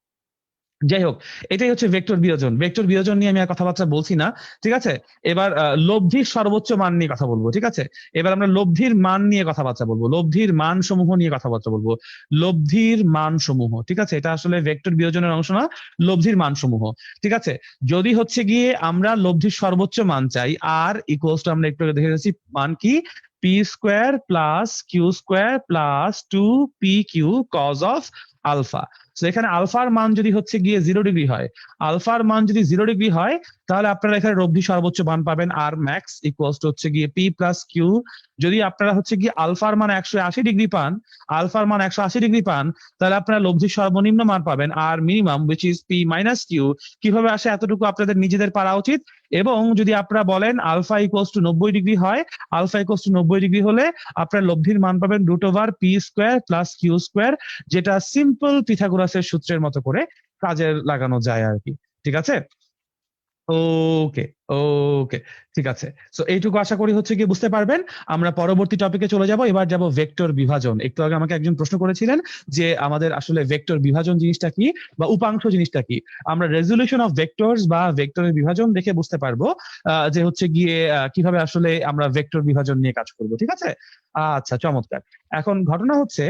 যাই হোক, এটাই হচ্ছে ভেক্টর বিয়োজন। ভেক্টর বিয়োজন নিয়ে আমি আর কথাবার্তা বলছি না, ঠিক আছে? এবার লব্ধির সর্বোচ্চ মান নিয়ে কথা বলবো, ঠিক আছে? এবার আমরা লব্ধির মান নিয়ে কথাবার্তা বলবো, লব্ধির মান সমূহ নিয়ে কথাবার্তা বলবো। লব্ধির মান সমূহ, ঠিক আছে? এটা আসলে ভেক্টর বিয়োজনের অংশ না, লব্ধির মান সমূহ, ঠিক আছে? যদি হচ্ছে গিয়ে আমরা লব্ধির সর্বোচ্চ মান চাই, আর ইকুয়ালস টু আমরা একটু আগে দেখে গেছি মান কি, p square plus Q square plus 2pq cos of alpha. তো এখানে আলফার মান যদি হচ্ছে গিয়ে 0 ডিগ্রি হয়, আলফার মান যদি 0 ডিগ্রি হয়, তাহলে আপনারা এখানে লব্ধি সর্বোচ্চ মান পাবেন আর ম্যাক্স ইকুয়ালস টু হচ্ছে গিয়ে পি প্লাস কিউ। যদি আপনারা হচ্ছে গিয়ে আলফার মান 180 ডিগ্রি পান, আলফার মান 180 ডিগ্রি পান, তাহলে আপনারা লব্ধির সর্বনিম্ন মান পাবেন R minimum, which is P minus Q. কিভাবে আসে এতটুকু আপনাদের নিজেদের পারা উচিত। এবং যদি আপনারা বলেন আলফা ইকুয়ালস টু 90 ডিগ্রি হয়, আলফা ইকুয়ালস টু 90 ডিগ্রি হলে আপনার লব্ধির মান পাবেন √p square plus Q square, যেটা সিম্পল পিথাগোরাসের সূত্রের মতো করে কাজে লাগানো যায় আর কি। ঠিক আছে? ওকে, ওকে, ঠিক আছে। সো এইটুকু আশা করি হচ্ছে কি বুঝতে পারবেন। আমরা পরবর্তী টপিকে চলে যাব। এবার যাব ভেক্টর বিভাজন। একটু আগে আমাকে একজন প্রশ্ন করেছিলেন যে আমাদের আসলে ভেক্টর বিভাজন জিনিসটা কি বা উপাংশ জিনিসটা কি। আমরা রেজলিউশন অফ ভেক্টরস বা ভেক্টরের বিভাজন দেখে বুঝতে পারবো যে হচ্ছে গিয়ে কিভাবে আসলে আমরা ভেক্টর বিভাজন নিয়ে কাজ করব, ঠিক আছে? আচ্ছা, চমৎকার। এখন ঘটনা হচ্ছে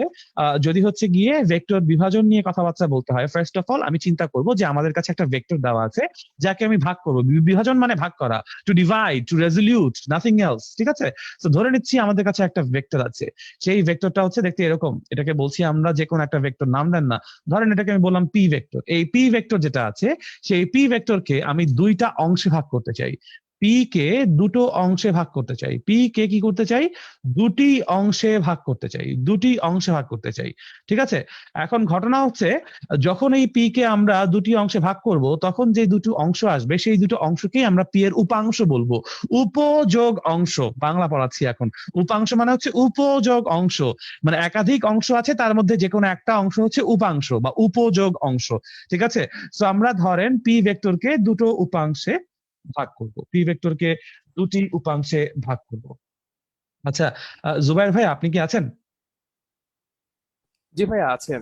যদি হচ্ছে গিয়ে ভেক্টর বিভাজন নিয়ে কথাবার্তা বলতে হয়, ফার্স্ট অফ অল আমি চিন্তা করব যে আমাদের কাছে একটা ভেক্টর দেওয়া আছে যাকে আমি ভাগ করবো। বিভাজন মানে ভাগ করা, to divide, to resolute, nothing else, ঠিক আছে? তো ধরে নিচ্ছি আমাদের কাছে একটা ভেক্টর আছে, সেই ভেক্টরটা হচ্ছে দেখতে এরকম। এটাকে বলছি আমরা যে কোনো একটা ভেক্টর, নাম দেন না, ধরেন এটাকে আমি বললাম পি ভেক্টর। এই পি ভেক্টর যেটা আছে, সেই পি ভেক্টরকে আমি দুইটা অংশে ভাগ করতে চাই। পি কে দুটো অংশে ভাগ করতে চাই, পি কে কি করতে চাই, দুটি অংশে ভাগ করতে চাই, দুটি অংশে ভাগ করতে চাই। ঠিক আছে, এখন ঘটনা হচ্ছে যখন এই পি কে আমরা দুটি অংশে ভাগ করব তখন যে দুটো অংশ আসবে সেই দুটো অংশকেই আমরা পি এর উপাংশ বলবো। উপযোগ অংশ, বাংলা পড়াচ্ছি এখন। উপাংশ মানে হচ্ছে উপযোগ অংশ, মানে একাধিক অংশ আছে তার মধ্যে যে কোনো একটা অংশ হচ্ছে উপাংশ বা উপযোগ অংশ। ঠিক আছে, তো আমরা ধরেন পি ভেক্টরকে দুটো উপাংশে ভাগ করব, পি ভেক্টরকে দুটি উপাংশে ভাগ করব। আচ্ছা, জুবাইর ভাই আপনি কি আছেন? জি ভাইয়া আছেন।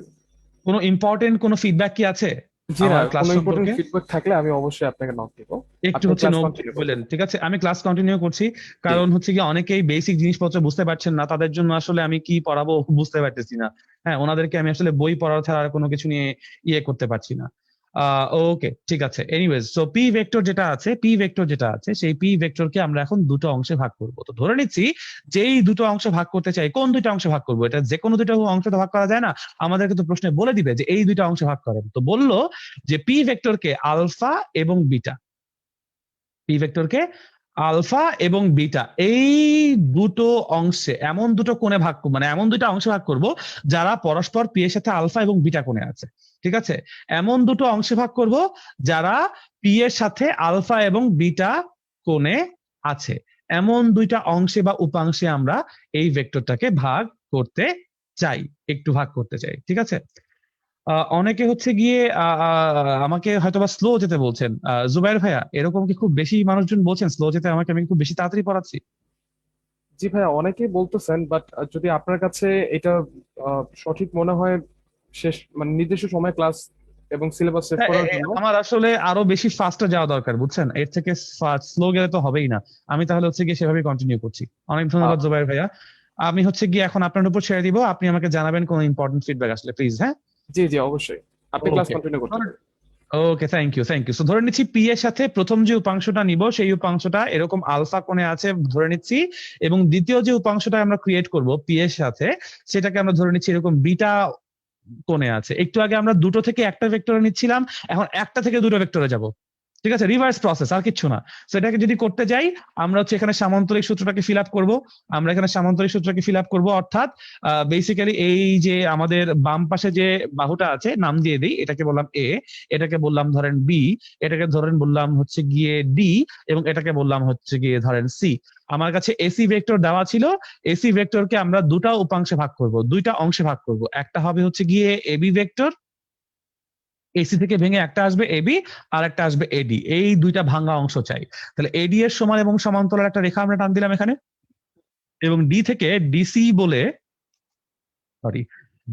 কোনো ইম্পর্টেন্ট কোনো ফিডব্যাক কি আছে জি না, আমার ক্লাস কোনো ইম্পর্টেন্ট সম্পর্কে? ফিডব্যাক থাকলে আমি অবশ্যই আপনাকে নক দিব। একটু আপনি হচ্ছে ক্লাস নো কন্টিনিউ করুন। বলেন, ঠিক আছে আমি ক্লাস কন্টিনিউ করছি। জি কারণ হচ্ছে কি অনেকেই বেসিক জিনিসপত্র বুঝতে পারছেন না, তাদের জন্য আসলে আমি কি পড়াবো বুঝতে পারতেছি না। হ্যাঁ, ওনাদেরকে আমি আসলে বই পড়া ছাড়া আর কোনো কিছু নিয়ে ইয়ে করতে পারছি না। ওকে ঠিক আছে, এনিওয়েজ সো পি ভেক্টর যেটা আছে, পি ভেক্টর যেটা আছে সেই পি ভেক্টরকে আমরা এখন দুটো অংশে ভাগ করব। তো ধরে নিচ্ছি যেই দুটো অংশে ভাগ করতে চাই, কোন দুটো অংশে ভাগ করবো, এটা যে কোনো দুটো অংশে তো ভাগ করা যায় না, আমাদেরকে তো প্রশ্নে বলে দিবে যে এই দুটো অংশে ভাগ করেন। তো বললো যে পি ভেক্টরকে আলফা এবং বিটা, পি ভেক্টরকে আলফা এবং বিটা এই দুটো অংশে এমন দুটো কোণে ভাগ মানে এমন দুটো অংশে ভাগ করব যারা পরস্পর পি এর সাথে আলফা এবং বিটা কোণে আছে। ঠিক আছে, এমন দুটো অংশে ভাগ করব যারা পি এর সাথে আলফা এবং বিটা কোণে আছে, এমন দুইটা অংশে বা উপাংশে আমরা এই ভেক্টরটাকে ভাগ করতে চাই, একটু ভাগ করতে চাই। ঠিক আছে, অনেকে হচ্ছে গিয়ে আমাকে হয়তোবা স্লো যেতে বলছেন। জুবাইর ভাইয়া এরকম কি খুব বেশি মানুষজন বলছেন স্লো যেতে আমাকে, আমি খুব বেশি তাড়াতাড়ি পড়াচ্ছি? জি ভাইয়া, অনেকেই বলতেছেন, বাট যদি আপনার কাছে এটা সঠিক মনে হয়, শেষ মানে নির্দিষ্ট সময় ক্লাস এবং সিলেবাস শেষ হ্যাঁ, করার জন্য। আমার আসলে আরো বেশি ফাস্টে যাওয়া দরকার বুঝছেন, এর থেকে স্লো গেলে তো হবেই না। আমি তাহলে হচ্ছে গিয়ে সেভাবে কন্টিনিউ করছি। অনেক ধন্যবাদ জুবাইর ভাইয়া। আমি হচ্ছে গিয়ে এখন আপনার উপর ছেড়ে দিব, আপনি আমাকে জানাবেন কোন ইম্পর্টেন্ট ফিডব্যাক আসলে প্লিজ। হ্যাঁ, জি জি অবশ্যই, আপনি ক্লাস ওকে কন্টিনিউ করতে পারেন। Okay, thank you thank you. So ধরে নিচ্ছি পি এর সাথে প্রথম যে উপাংশটা নিব সেই উপাংশটা এরকম আলফা কোণে আছে ধরে নিচ্ছি, এবং দ্বিতীয় যে উপাংশটা আমরা ক্রিয়েট করব পি এর সাথে সেটাকে আমরা ধরে নিচ্ছি এরকম বিটা কোণে আছে। একটু আগে আমরা দুটো থেকে একটা ভেক্টরে নিচ্ছিলাম, এখন একটা থেকে দুটো ভেক্টরে যাব। ঠিক আছে, রিভার্স প্রসেস, আর কিচ্ছু না। সেটাকে যদি করতে যাই আমরা হচ্ছে এখানে সামান্তরিক সূত্রটাকে ফিল আপ করবো, আমরা এখানে সামান্তরিক সূত্রকে ফিল আপ করবো, অর্থাৎ বেসিক্যালি এই যে আমাদের বাম পাশে যে বাহুটা আছে নাম দিয়ে দিই, এটাকে বললাম এ, এটাকে বললাম ধরেন বি, এটাকে ধরেন বললাম হচ্ছে গিয়ে ডি, এবং এটাকে বললাম হচ্ছে গিয়ে ধরেন সি। আমার কাছে এসি ভেক্টর দেওয়া ছিল, এসি ভেক্টরকে আমরা দুটা উপাংশে ভাগ করব, দুইটা অংশে ভাগ করব। একটা হবে হচ্ছে গিয়ে এবি ভেক্টর, এসি থেকে ভেঙে একটা আসবে এবি আর একটা আসবে এডি, এই দুইটা ভাঙা অংশ চাই। তাহলে এডি এর সমান এবং সমান্তরাল একটা রেখা আমরা টান দিলাম এখানে, এবং ডি থেকে ডিসি বলে, সরি,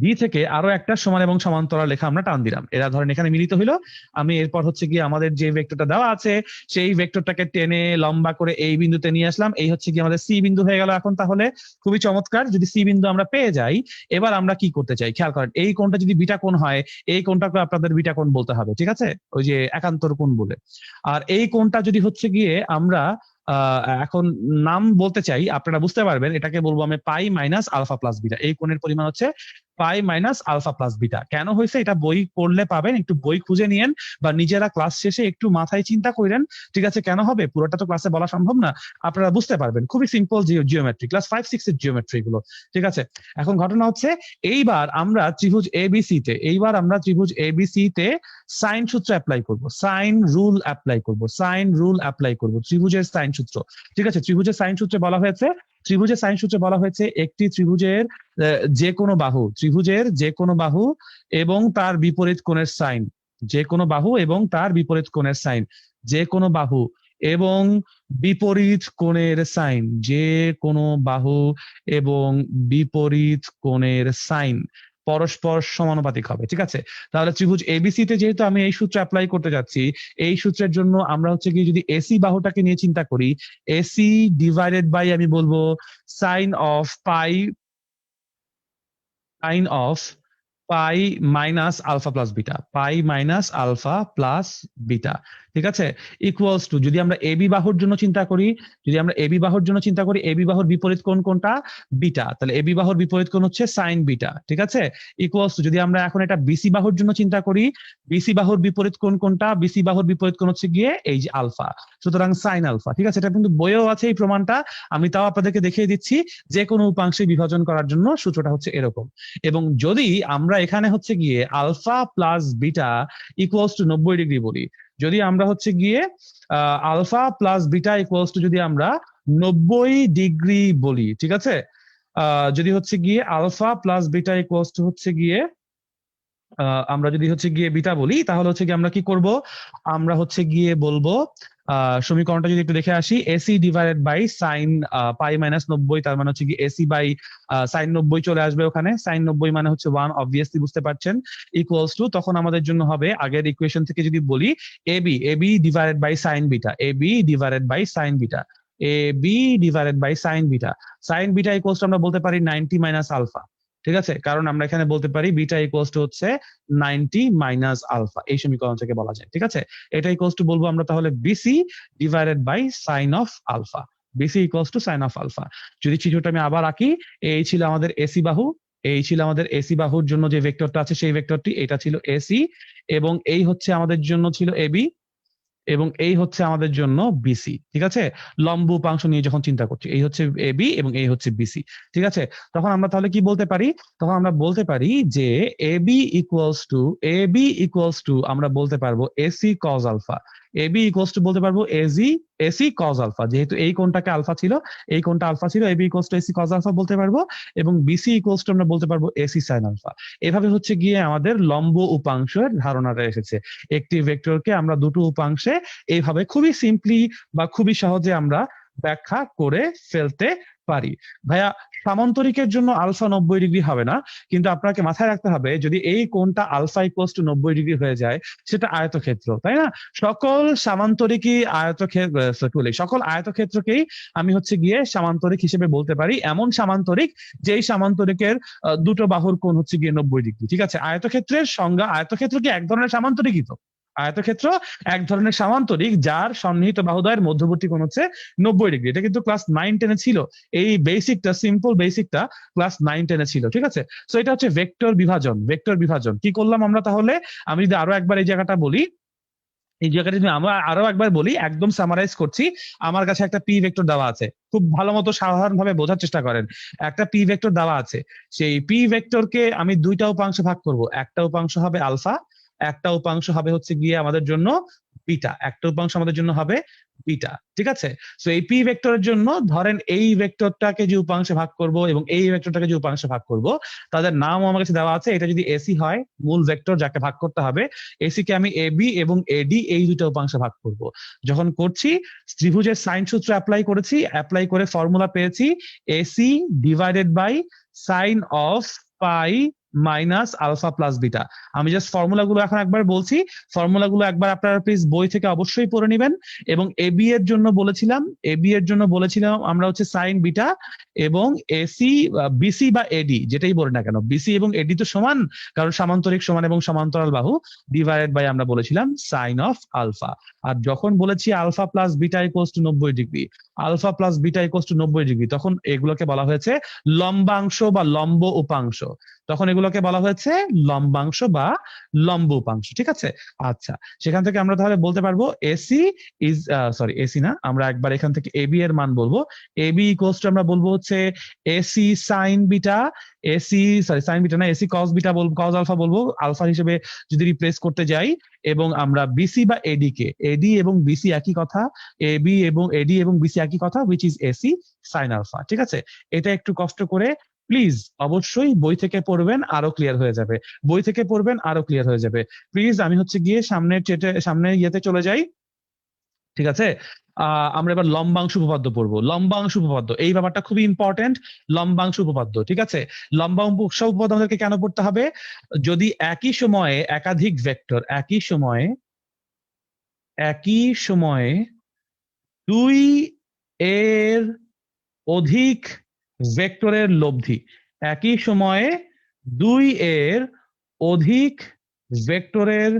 ডি থেকে আরো একটা সমান এবং সমান্তরাল রেখা আমরা টান দিলাম, এরা ধরেন এখানে মিলিত হইলো। আমি এরপর হচ্ছে গিয়ে আমাদের যে ভেক্টরটা দেওয়া আছে সেই ভেক্টরটাকে টেনে লম্বা করে এই বিন্দুতে নিয়ে আসলাম, এই হচ্ছে গিয়ে আমাদের সি বিন্দু হয়ে গেল এখন। তাহলে খুবই চমৎকার, যদি সি বিন্দু আমরা পেয়ে যাই, এবার আমরা কি করতে চাই খেয়াল করেন, এই কোণটা যদি বিটা কোণ হয় এই কোণটাকে আপনাদের বিটা কোণ বলতে হবে, ঠিক আছে, ওই যে একান্তর কোণ বলে। আর এই কোণটা যদি হচ্ছে গিয়ে আমরা এখন নাম বলতে চাই, আপনারা বুঝতে পারবেন, এটাকে বলবো আমি পাই মাইনাস আলফা প্লাস বিটা। এই কোণের পরিমাণ হচ্ছে pi minus alpha plus beta. কেন হয়েছে এটা বই পড়লে পাবেন, একটু বই খুঁজে নিয়েন বা নিজেরা ক্লাস শেষে একটু মাথায় চিন্তা করেন। ঠিক আছে, কেন হবে পুরোটা তো ক্লাসে বলা সম্ভব না, আপনারা বুঝতে পারবেন, খুবই সিম্পল জিওমেট্রি, ক্লাস 5-6 এর জিওমেট্রি গুলো। ঠিক আছে, এখন ঘটনা হচ্ছে এইবার আমরা ত্রিভুজ এবিসি তে, এইবার আমরা ত্রিভুজ এবিসি তে সাইন সূত্র অ্যাপ্লাই করব, সাইন রুল অ্যাপ্লাই করব, সাইন রুল অ্যাপ্লাই করব, ত্রিভুজের সাইন সূত্র। ঠিক আছে, ত্রিভুজের সাইন সূত্রে বলা হয়েছে, ত্রিভুজের সাইন সূত্রে বলা হয়েছে একটি ত্রিভুজের যে কোনো বাহু, ত্রিভুজের যে কোনো বাহু এবং তার বিপরীত কোণের সাইন, যে কোনো বাহু এবং তার বিপরীত কোণের সাইন, যে কোনো বাহু এবং বিপরীত কোণের সাইন, যে কোনো বাহু এবং বিপরীত কোণের সাইন পরস্পর সমানুপাতিক হবে। ঠিক আছে, তাহলে ত্রিভুজ এবিসি তে যেহেতু আমি এই সূত্র অ্যাপ্লাই করতে যাচ্ছি, এই সূত্রের জন্য আমরা হচ্ছে কি যদি এসি বাহুটাকে নিয়ে চিন্তা করি, এসি ডিভাইডেড বাই আমি বলবো sine of pi, sine of pi minus alpha plus beta, pi minus alpha plus beta, ঠিক আছে, ইকুয়ালস টু, যদি আমরা এবি বাহুর জন্য চিন্তা করি, যদি আমরা এবি বাহুর জন্য চিন্তা করি, এবি বাহুর বিপরীত কোণ কোনটা? বিটা, তাহলে এবি বাহুর বিপরীত কোণ হচ্ছে সাইন বিটা, ঠিক আছে, ইকুয়ালস টু, যদি আমরা এখন এটা বিসি বাহুর জন্য চিন্তা করি, বিসি বাহুর বিপরীত কোণ কোনটা? বিসি বাহুর বিপরীত কোণ হচ্ছে গিয়ে এই যে আলফা, সুতরাং সাইন আলফা, ঠিক আছে, এটা কিন্তু বইয়েও আছে এই প্রমাণটা, আমি তাও আপনাদেরকে দেখিয়ে দিচ্ছি, যে কোনো উপাংশে বিভাজন করার জন্য সূত্রটা হচ্ছে এরকম। এবং যদি আমরা এখানে হচ্ছে গিয়ে alpha plus beta equals to 90 degree বলি, যদি আমরা হচ্ছে গিয়ে alpha plus beta equals to যদি আমরা 90 ডিগ্রি বলি, ঠিক আছে, যদি হচ্ছে গিয়ে alpha plus beta equals to হচ্ছে গিয়ে আমরা যদি হচ্ছে গিয়ে বিটা বলি, তাহলে হচ্ছে গিয়ে আমরা কি করব? আমরা হচ্ছে গিয়ে বলবো সমীকরণটা যদি একটু দেখে আসি, AC divided by sine pi minus 90, তার মানে হচ্ছে কি এসি বাই সাইন 90 চলে আসবে ওখানে, সাইন 90 মানে হচ্ছে 1, অবভিয়াসলি বুঝতে পারছেন, ইকুয়ালস টু, তখন আমাদের জন্য হবে আগের ইকুয়েশন থেকে যদি বলি AB divided by sine beta, AB divided by sine beta, AB divided by sine beta, sine beta equals to আমরা বলতে পারি 90 মাইনাস আলফা, ঠিক আছে, কারণ আমরা এখানে বলতে পারি বিটা ইকুয়ালস টু হচ্ছে 90 মাইনাস আলফা, এই সমীকরণ থেকে বলা যায়, ঠিক আছে, এটা ইকুয়ালস টু বলবো আমরা তাহলে BC divided by sine of alpha, BC equals to sine of alpha. যদি চিত্রটা আমি আবার আঁকি, এই ছিল আমাদের এসি বাহু, এই ছিল আমাদের এসি বাহুর জন্য যে ভেক্টরটা আছে সেই ভেক্টরটি, এটা ছিল এসি, এবং এই হচ্ছে আমাদের জন্য ছিল এবি, এবং এই হচ্ছে আমাদের জন্য বিসি, ঠিক আছে, লম্ব উপাংশ নিয়ে যখন চিন্তা করছি, এই হচ্ছে এবি এবং এই হচ্ছে বিসি, ঠিক আছে, তখন আমরা তাহলে কি বলতে পারি? তখন আমরা বলতে পারি যে এবি ইকুয়ালস টু আমরা বলতে পারবো AC cos alpha, AB equals to বলতে পারবো এসি কজ আলফা, যেহেতু এই কোণটাকে আলফা ছিল, এই কোণটা আলফা ছিল, AB equals to AC cos alpha বলতে পারবো, এবং বিসি ইকুয়ালস টু আমরা বলতে পারবো এসি সাইন আলফা। এভাবে হচ্ছে গিয়ে আমাদের লম্ব উপাংশের ধারণাটা এসেছে, একটি ভেক্টরকে আমরা দুটো উপাংশে এইভাবে খুবই সিম্পলি বা খুবই সহজে আমরা ব্যাখ্যা করে ফেলতে পারি। ভাইয়া, সামান্তরিকের জন্য আলফা 90 ডিগ্রি হবে না, কিন্তু আপনাকে মাথায় রাখতে হবে যদি এই কোণটা আলফা ইকুয়ালস টু 90 ডিগ্রি হয়ে যায়, সেটা আয়তক্ষেত্র, তাই না? সকল সামান্তরিকই সকল আয়তক্ষেত্রকেই আমি হচ্ছে গিয়ে সামান্তরিক হিসেবে বলতে পারি, এমন সামান্তরিক যেই সামান্তরিকের দুটো বাহুর কোণ হচ্ছে গিয়ে 90 ডিগ্রি, ঠিক আছে, আয়তক্ষেত্রের সংজ্ঞা, আয়তক্ষেত্র কি এক ধরনের সামান্তরিকই? তো আয়তক্ষেত্র এক ধরনের সামান্তরিক যার সন্নিহিত বাহুদ্বয়ের মধ্যবর্তী কোণ হচ্ছে 90 ডিগ্রি, এটা কিন্তু ক্লাস 9-10-এ ছিল, এই বেসিকটা, সিম্পল বেসিকটা ক্লাস 9-10-এ ছিল, ঠিক আছে, সো এটা হচ্ছে ভেক্টর বিভাজন। ভেক্টর বিভাজন কি করলাম আমরা তাহলে? আমি যদি আরো একবার এই জায়গাটা বলি, এই জায়গাটা যদি আমরা আরো একবার বলি, একদম সামারাইজ করছি, আমার কাছে একটা পি ভেক্টর দেওয়া আছে, খুব ভালো মতো সাধারণভাবে বোঝার চেষ্টা করেন, একটা পি ভেক্টর দেওয়া আছে, সেই পি ভেক্টরকে আমি দুইটা উপাংশ ভাগ করব, একটা উপাংশ হবে আলফা, একটা উপাংশ হবে হচ্ছে গিয়ে আমাদের জন্য বিটা, একটা উপাংশ আমাদের জন্য হবে বিটা, ঠিক আছে, সো এই পি ভেক্টরের জন্য ধরেন এই ভেক্টরটাকে যে উপাংশে ভাগ করব এবং এই ভেক্টরটাকে যে উপাংশে ভাগ করব, তাদের নামও আমার কাছে দেওয়া আছে, এটা যদি এসি হয় মূল ভেক্টর যাকে ভাগ করতে হবে, এসি কে আমি এবি এবং এডি এই দুটো উপাংশে ভাগ করব, যখন করছি ত্রিভুজের সাইন সূত্র অ্যাপ্লাই করেছি, অ্যাপ্লাই করে ফর্মুলা পেয়েছি AC divided by sine of pi minus alpha plus beta. আমি জাস্ট ফর্মুলাগুলো এখন একবার বলছি, ফর্মুলাগুলো একবার আপনারা প্লিজ বই থেকে অবশ্যই পড়ে নেবেন। এবং এবি এর জন্য বলেছিলাম আমরা হচ্ছে সাইন বিটা, এবং এসি বিসি বা এডি যেটাই বলি না কেন, বিসি এবং এডি তো সমান, কারণ সামান্তরিক সমান এবং সমান্তরাল বাহু, ডিভাইডেড বাই আমরা বলেছিলাম সাইন অফ আলফা। আর যখন বলেছি alpha plus beta equals to 90 degree, alpha plus beta equals to 90 degree, তখন এগুলোকে বলা হয়েছে লম্বাংশ বা লম্ব উপাংশ, তখন এগুলোকে বলা হয়েছে লম্বাংশ বা লম্ব উপাংশ, ঠিক আছে। আচ্ছা, সেখান থেকে আমরা তাহলে বলতে পারবো এসি ইজ এসি না, আমরা একবার এখান থেকে এবি এর মান বলবো, এবি ইকুয়ালস টু আমরা বলবো হচ্ছে AC sign beta, sine beta না, এসি কস বিটা বলবো, কস আলফা বলবো, আলফা হিসেবে যদি রিপ্লেস করতে যাই, এবং আমরা বিসি বা এডি কে, এডি এবং বিসি একই কথা, এবি এবং এডি এবং বিসি একই কথা, which is AC sine alpha, ঠিক আছে। এটা একটু কষ্ট করে প্লিজ অবশ্যই বই থেকে পড়বেন, আরো ক্লিয়ার হয়ে যাবে, বই থেকে পড়বেন আরো ক্লিয়ার হয়ে যাবে। প্লিজ আমি হচ্ছে গিয়ে সামনের ইয়েতে চলে যাই, ঠিক আছে। আমরা এবার লম্বাংশ উপপাদ্য পড়বো। লম্বাংশ উপপাদ্য এই ব্যাপারটা খুবই ইম্পর্টেন্ট, লম্বাংশ উপপাদ্য, ঠিক আছে। লম্বাংশ উপপাদ্য আমাদেরকে কেন পড়তে হবে? যদি একই সময়ে একাধিক ভেক্টর, একই সময়ে দুই এর অধিক ভেক্টরের লব্ধি, একই সময়ে দুই এর অধিক ভেক্টরের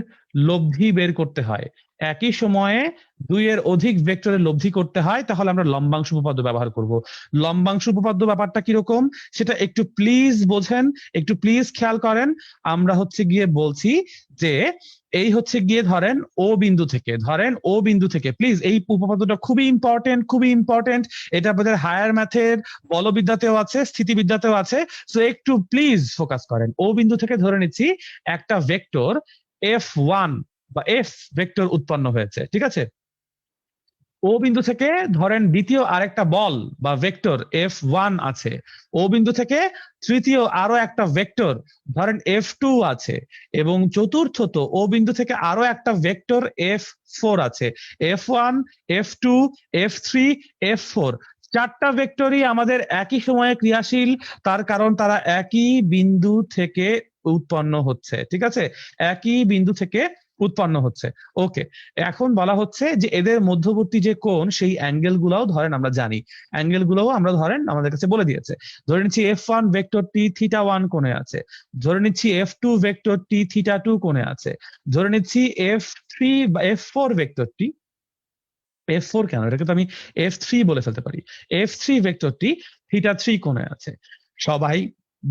লব্ধি বের করতে হয়, একই সময়ে 2 এর অধিক ভেক্টরের লব্ধি করতে হয়, তাহলে আমরা লম্বাংশ উপপাদ্য ব্যবহার করব। লম্বাংশ উপপাদ্য ব্যাপারটা কিরকম সেটা একটু প্লিজ বোঝেন, একটু প্লিজ খেয়াল করেন। আমরা হচ্ছে গিয়ে বলছি যে এই হচ্ছে গিয়ে ধরেন ও বিন্দু থেকে প্লিজ এই উপপাদ্যটা খুবই ইম্পর্টেন্ট, খুবই ইম্পর্টেন্ট। এটা আমাদের হায়ার ম্যাথের বলবিদ্যাতেও আছে, স্থিতিবিদ্যাতেও আছে। সো একটু প্লিজ ফোকাস করেন। ও বিন্দু থেকে ধরে নিচ্ছি একটা ভেক্টর F1 বা এফ ভেক্টর উৎপন্ন হয়েছে, ঠিক আছে। ও বিন্দু থেকে ধরেন দ্বিতীয় আরেকটা বল বা ভেক্টর F1 আছে। ও বিন্দু থেকে তৃতীয় আরো একটা ভেক্টর ধরেন F2 আছে, এবং চতুর্থত ও বিন্দু থেকে আরো একটা ভেক্টর F4 আছে। F1, F2, F3, F4 চারটা ভেক্টরই আমাদের একই সময়ে ক্রিয়াশীল, তার কারণ তারা একই বিন্দু থেকে উৎপন্ন হচ্ছে, ঠিক আছে, একই বিন্দু থেকে উৎপন্ন হচ্ছে। ওকে, এখন বলা হচ্ছে যে এদের মধ্যবর্তী যে কোণ সেই অ্যাঙ্গেল গুলাও ধরেন আমরা জানি, অ্যাঙ্গেল গুলাও আমরা ধরেন আমাদের কাছে বলে দিয়েছে। ধরে নিচ্ছি F1 ভেক্টরটি θ1 কোণে আছে, ধরে নিচ্ছি F2 ভেক্টরটি θ2 কোণে আছে, ধরে নিচ্ছি F3 বা F4 ভেক্টরটি, F4 কেন, এটাকে তো আমি F3 বলে ফেলতে পারি, F3 ভেক্টরটি θ3 কোণে আছে। সবাই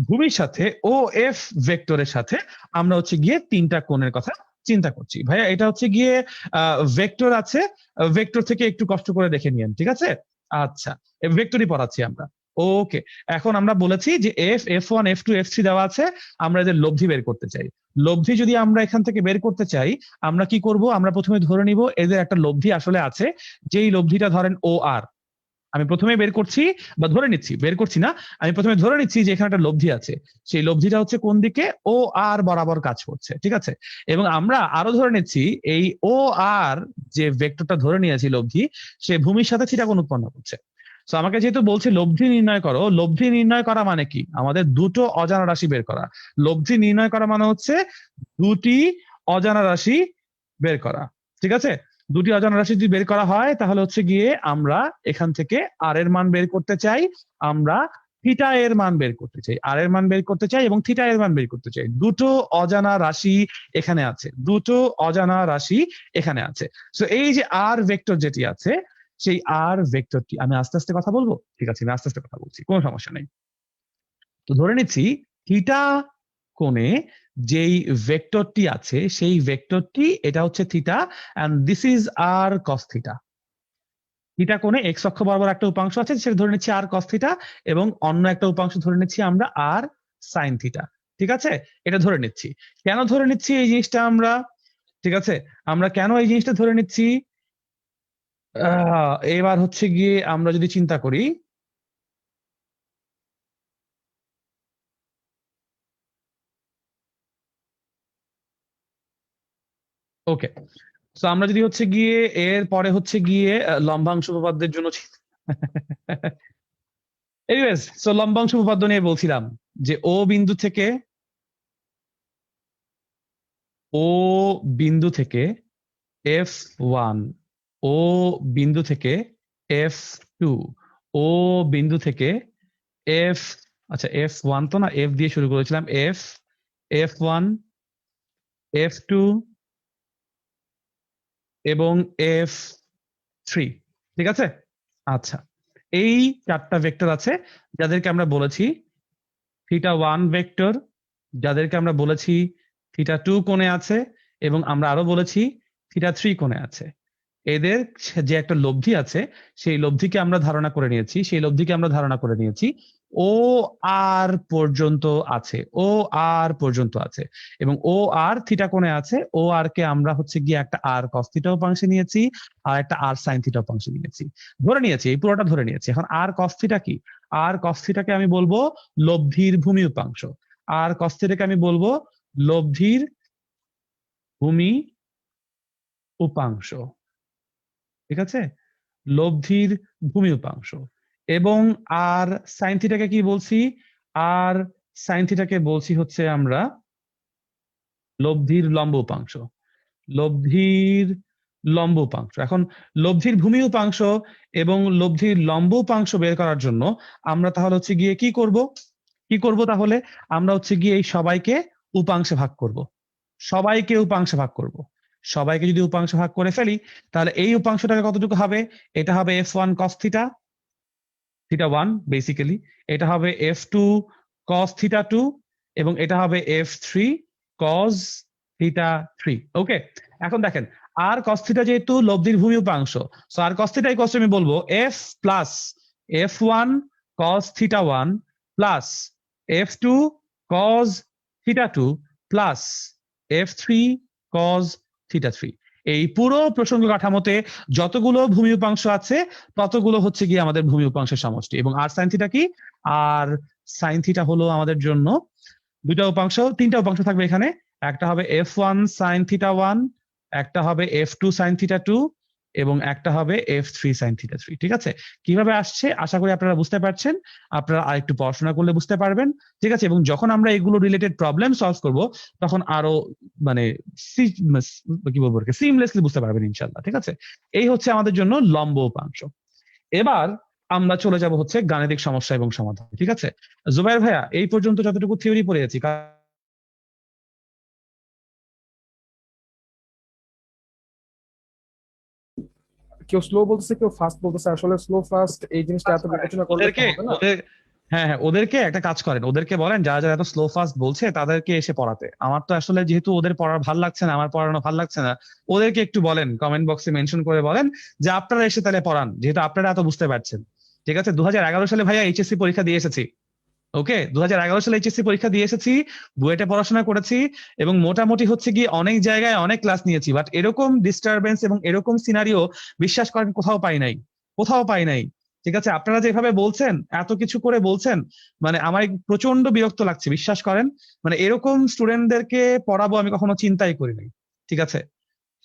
ভূমির সাথে ও এফ ভেক্টরের সাথে আমরা হচ্ছে গিয়ে তিনটা কোণের কথা চিন্তা করছি। ভাইয়া এটা হচ্ছে গিয়ে ভেক্টর আছে, ভেক্টর থেকে একটু কষ্ট করে দেখে নিয়েন, ঠিক আছে। আচ্ছা, ভেক্টরই পড়াচ্ছি আমরা। ওকে, এখন আমরা বলেছি যে F1, F2, F3 দেওয়া আছে, আমরা এদের লব্ধি বের করতে চাই। লব্ধি যদি আমরা এখান থেকে বের করতে চাই, আমরা কি করব, আমরা প্রথমে ধরে নিব এদের একটা লব্ধি আসলে আছে, যেই লব্ধিটা ধরেন ও আর। আমি প্রথমে বের করছি বা ধরে নিচ্ছি, বের করছি না, আমি প্রথমে ধরে নিচ্ছি যে এখানে একটা লব্ধি আছে, সেই লব্ধিটা হচ্ছে কোন দিকে, ও আর বরাবর কাজ করছে, ঠিক আছে। এবং আমরা আরো ধরে নিচ্ছি এই ও আর যে ভেক্টরটা ধরে নিয়েছি লব্ধি, সে ভূমির সাথে থিটা কোণ উৎপন্ন করছে। তো আমাকে যেহেতু বলছে লব্ধি নির্ণয় করো, লব্ধি নির্ণয় করা মানে কি, আমাদের দুটো অজানা রাশি বের করা। লব্ধি নির্ণয় করা মানে হচ্ছে দুটি অজানা রাশি বের করা, ঠিক আছে। দুটি অজানা রাশি যদি বের করা হয়, তাহলে হচ্ছে গিয়ে আমরা এখান থেকে আর এর মান বের করতে চাই, আমরা থিটা এর মান বের করতে চাই, আর এর মান বের করতে চাই এবং থিটা এর মান বের করতে চাই। দুটো অজানা রাশি এখানে আছে, দুটো অজানা রাশি এখানে আছে। সো এই যে আর ভেক্টর যেটি আছে, সেই আর ভেক্টরটি, আমি আস্তে আস্তে কথা বলবো, ঠিক আছে, আমি আস্তে আস্তে কথা বলছি, কোনো সমস্যা নেই। তো ধরে নিচ্ছি থিটা কোণে যেই ভেক্টরটি আছে, সেই ভেক্টরটি এটা হচ্ছে theta, and this is R cos theta. Theta কোণে এক্স অক্ষ বরাবর একটা উপাংশ আছে, সেটা ধরে নিচ্ছি আর কস থিটা, এবং অন্য একটা উপাংশ ধরে নিচ্ছি আমরা আর সাইন থিটা, ঠিক আছে। এটা ধরে নিচ্ছি, কেন ধরে নিচ্ছি এই জিনিসটা আমরা, ঠিক আছে, আমরা কেন এই জিনিসটা ধরে নিচ্ছি, এবার হচ্ছে গিয়ে আমরা যদি চিন্তা করি, ওকে, তো আমরা যদি হচ্ছে গিয়ে এর পরে হচ্ছে গিয়ে লম্বাংশ উপপাদ্যের জন্য এনিওয়েজ, সো লম্বাংশ উপপাদ্য নিয়ে বলছিলাম যে ও বিন্দু থেকে F1, ও বিন্দু থেকে F2, ও বিন্দু থেকে F, আচ্ছা F1 তো না, F দিয়ে শুরু করেছিলাম, F1, F2 এবং F3, ঠিক আছে। আচ্ছা, এই চারটা ভেক্টর আছে যাদেরকে আমরা বলেছি θ1 ভেক্টর, যাদেরকে আমরা বলেছি θ2 কোণে আছে, এবং আমরা আরো বলেছি θ3 কোণে আছে। এদের যে একটা লব্ধি আছে, সেই লব্ধিকে আমরা ধারণা করে নিয়েছি, সেই লব্ধিকে আমরা ধারণা করে নিয়েছি ও আর পর্যন্ত আছে, ও আর পর্যন্ত আছে, এবং ও আর থিটা কোণে আছে। ও আর কে আমরা হচ্ছে গিয়ে একটা আর কস থিটা উপাংশে নিয়েছি, আর একটা আর সাইন থিটা উপাংশে নিয়েছি, ধরে নিয়েছি, এই পুরোটা ধরে নিয়েছি। এখন আর কস থিটা কি, আর কস থিটাকে আমি বলবো লব্ধির ভূমি উপাংশ, আর কস থিটাকে আমি বলবো লব্ধির ভূমি উপাংশ, ঠিক আছে, লব্ধির ভূমি উপাংশ। এবং আর সাইন থিটাকে কি বলছি, আর সাইন থিটাকে বলছি হচ্ছে আমরা লব্ধির লম্ব উপাংশ, লব্ধির লম্ব উপাংশ। এখন লব্ধির ভূমি উপাংশ এবং লব্ধির লম্ব উপাংশ বের করার জন্য আমরা তাহলে হচ্ছে গিয়ে কি করব, তাহলে আমরা হচ্ছে গিয়ে এই সবাইকে উপাংশে ভাগ করব, সবাইকে উপাংশে ভাগ করব। সবাইকে যদি উপাংশে ভাগ করে ফেলি তাহলে এই উপাংশটাকে কতটুকু হবে? এটা হবে f1 cos theta, theta 1 basically, এটা হবে f2 cos থিটা 2 এবং এটা হবে f3 cos থিটা 3। ওকে, এখন দেখেন আর cos থিটা যেহেতু লব্ধির ভূমি উপাংশ, সো আর cos থিটা ইকুয়ালস আমি বলবো f plus f1 cos theta 1 plus f2 cos theta 2 plus f3 cos theta 3। এই পুরো প্রসঙ্গ কাঠামোতে যতগুলো ভূমি উপাংশ আছে ততগুলো হচ্ছে গিয়ে আমাদের ভূমি উপাংশের সমষ্টি। এবং আর সাইন থিটা কি? আর সাইন থিটা হলো আমাদের জন্য দুইটা উপাংশ, তিনটা উপাংশ থাকবে এখানে। একটা হবে f1 sin থিটা 1, একটা হবে f2 sin থিটা 2 এবং একটা হবে f3 sin থিটা 3। ঠিক আছে, কিভাবে আসছে আশা করি আপনারা বুঝতে পারছেন। আপনারা আরেকটু পড়াশোনা করলে বুঝতে পারবেন। ঠিক আছে, এবং যখন আমরা এগুলো রিলেটেড প্রবলেম সলভ করব তখন আরো মানে কি বলবো সিমলেসলি বুঝতে পারবেন ইনশাল্লাহ। ঠিক আছে, এই হচ্ছে আমাদের জন্য লম্ব উপাংশ। এবার আমরা চলে যাব হচ্ছে গাণিতিক সমস্যা এবং সমাধান। ঠিক আছে, জুবাইর ভাইয়া এই পর্যন্ত যতটুকু থিওরি পড়েছি, কেউ স্লো বলতেছে, কেউ ফাস্ট বলতেছে। আসলে স্লো ফাস্ট এই জিনিসটা এত বিবেচনা করলে তো ওদেরকে হবে না। হ্যাঁ হ্যাঁ, ওদেরকে একটা কাজ করেন, ওদেরকে বলেন যারা যারা এত স্লো ফাস্ট বলছে তাদেরকে এসে পড়াতে। আমার তো আসলে যেহেতু ওদের পড়া ভাল লাগছে না, আমার পড়ানো ভাল লাগছে না, ওদেরকে একটু বলেন, কমেন্ট বক্সে মেনশন করে বলেন যে আপনারা এসে তাহলে পড়ান, যেহেতু আপনারা এত বুঝতে পারছেন। ঠিক আছে, 2011 সালে ভাইয়া এইচএসসি পরীক্ষা দিয়ে এসেছি। ওকে, 2011 সালে এইচএসসি পরীক্ষা দিয়ে এসেছি, বুয়েটে পড়াশোনা করেছি এবং মোটামুটি হচ্ছে কি অনেক জায়গায় অনেক ক্লাস নিয়েছি, বাট এরকম ডিস্টারবেন্স এবং এরকম সিনারিও বিশ্বাস করেন কোথাও পাই নাই, কোথাও পাই নাই। ঠিক আছে, আপনারা যেভাবে বলছেন, এত কিছু করে বলছেন, মানে আমার প্রচন্ড বিরক্ত লাগছে বিশ্বাস করেন। মানে এরকম স্টুডেন্টদেরকে পড়াবো আমি কখনো চিন্তাই করি নাই। ঠিক আছে,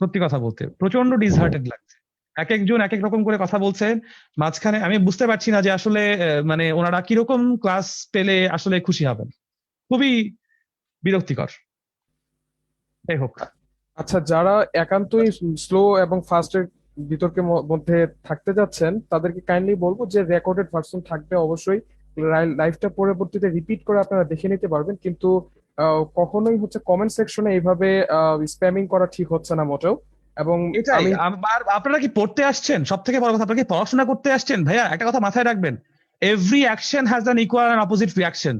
সত্যি কথা বলতে প্রচন্ড ডিসহার্টেড লাগছে। এক একজন এক এক রকম করে কথা বলছেন, মাঝখানে আমি বুঝতে পারছি না যে আসলে মানে ওনারা কিরকম ক্লাস পেলে আসলে খুশি হবেন। খুবই বিরক্তিকর। যাই হোক, আচ্ছা, যারা একান্তই স্লো এবং ফাস্টের বিতর্কের মধ্যে থাকতে যাচ্ছেন তাদেরকে কাইন্ডলি বলবো যে রেকর্ডেড ভার্সন থাকবে অবশ্যই। লাইভটা পরবর্তীতে রিপিট করে আপনারা দেখে নিতে পারবেন, কিন্তু কখনোই হচ্ছে কমেন্ট সেকশনে এইভাবে স্প্যামিং করা ঠিক হচ্ছে না মোটেও। এবং এটাই আমি আপনারা কি পড়তে আসছেন? সব থেকে বড় কথা, আপনারা কি পড়াশোনা করতে আসছেন? ভাইয়া একটা কথা মাথায় রাখবেন, every action has an equal and opposite reaction.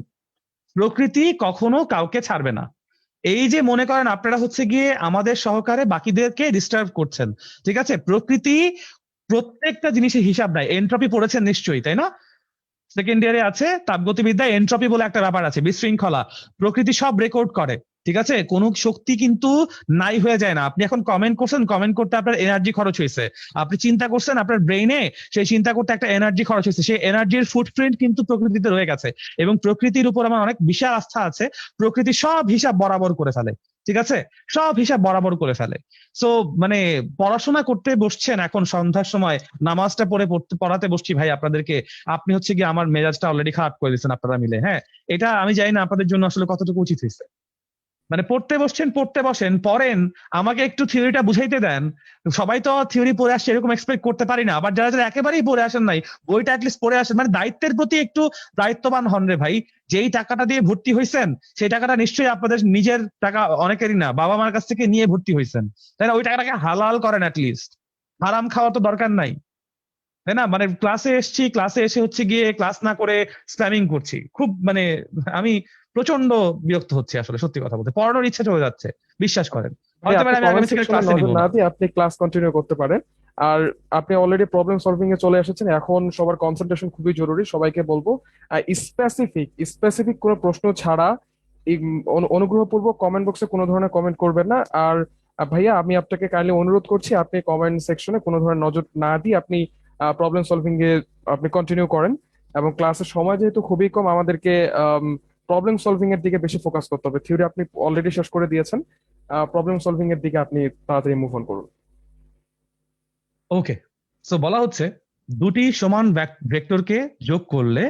প্রকৃতি কখনো কাউকে ছাড়বে না। এই যে মনে করেন আপনারা হচ্ছে গিয়ে আমাদের সহকারে বাকিদেরকে ডিস্টার্ব করছেন। ঠিক আছে, প্রকৃতি প্রত্যেকটা জিনিসের হিসাব নেয়। এনট্রপি পড়েছেন নিশ্চয়ই, তাই না? সেকেন্ড ইয়ারে আছে তাপগতিবিদ্যায় এনট্রপি বলে একটা ব্যাপার আছে, বিশৃঙ্খলা। প্রকৃতি সব রেকর্ড করে। ঠিক আছে, কোন শক্তি কিন্তু নাই হয়ে যায় না। আপনি এখন কমেন্ট করছেন, কমেন্ট করতে আপনার এনার্জি খরচ হয়েছে। আপনি চিন্তা করছেন, আপনার ব্রেইনে সেই চিন্তা করতে একটা এনার্জি খরচ হয়েছে। সেই এনার্জির ফুটপ্রিন্ট কিন্তু প্রকৃতিতে রয়ে গেছে এবং প্রকৃতির উপর আমার অনেক বিশাল আস্থা আছে। প্রকৃতি সব হিসাব বরাবর করে ফেলে। ঠিক আছে, সব হিসাব বরাবর করে ফেলে। সো মানে পড়াশোনা করতে বসছেন এখন সন্ধ্যার সময়, নামাজটা পড়ে পড়াতে বসছি ভাই আপনাদেরকে, আপনি হচ্ছে কি আমার মেজাজটা অলরেডি খারাপ করে দিচ্ছেন আপনারা মিলে। হ্যাঁ, এটা আমি জানি না আপনাদের জন্য আসলে কতটুকু উচিত হয়েছে। মানে পড়তে বসছেন, পড়তে বসেন, পড়েন, আমাকে একটু থিওরিটা বুঝাইতে দেন। সবাই তো থিওরি পড়ে আসছে এরকম এক্সপেক্ট করতে পারি না। আবার যারা যারা একেবারেই পড়ে আসেন নাই, বইটা অ্যাটলিস্ট পড়ে আসেন। মানে দায়িত্বের প্রতি একটু দায়িত্ববান হন রে ভাই। যেই টাকাটা দিয়ে ভর্তি হয়েছেন সেই টাকাটা নিশ্চয়ই আপনাদের নিজের টাকা, অনেকেরই না, বাবা মার কাছ থেকে নিয়ে ভর্তি হয়েছেন, তাই না? ওই টাকাটাকে হালাল করেন অ্যাটলিস্ট। হারাম খাওয়া তো দরকার নাই, তাই না? মানে ক্লাসে এসছি, ক্লাসে এসে হচ্ছে গিয়ে ক্লাস না করে স্প্যামিং করছি। খুব মানে আমি প্রচন্ড বিরক্ত হচ্ছে আসলে, সত্যি কথা বলতে পড়ানোর ইচ্ছা চলে যাচ্ছে, বিশ্বাস করেন। হয়তো আপনি আমি কমেন্ট আগামী থেকে সেকশনে ক্লাসে নজর নিব না না। দিয়ে আপনি ক্লাস কন্টিনিউ করতে পারেন। আর আপনি অলরেডি প্রবলেম সলভিং এ চলে এসেছেন, এখন সবার কনসেন্ট্রেশন খুবই জরুরি। সবাইকে বলবো স্পেসিফিক স্পেসিফিক কোনো প্রশ্ন ছাড়া অনুগ্রহপূর্বক কমেন্ট বক্সে কোনো ধরনের কমেন্ট করবেন না। আর ভাইয়া, আমি আপনাকে কাইন্ডলি অনুরোধ করছি আপনি কমেন্ট সেকশনে কোনো ধরনের নজর না দিয়ে আপনি প্রবলেম সলভিং এ আপনি কন্টিনিউ করেন। এবং ক্লাসের সময় যেহেতু খুবই কম, আমাদেরকে প্রবলেম সলভিং এর দিকে বেশি ফোকাস করতে হবে। থিওরি আপনি অলরেডি শেষ করে দিয়েছেন, প্রবলেম সলভিং এর দিকে আপনি তাড়াতাড়ি মুভ অন করুন। ওকে, সো বলা হচ্ছে দুটি সমান ভেক্টরকে যোগ করলে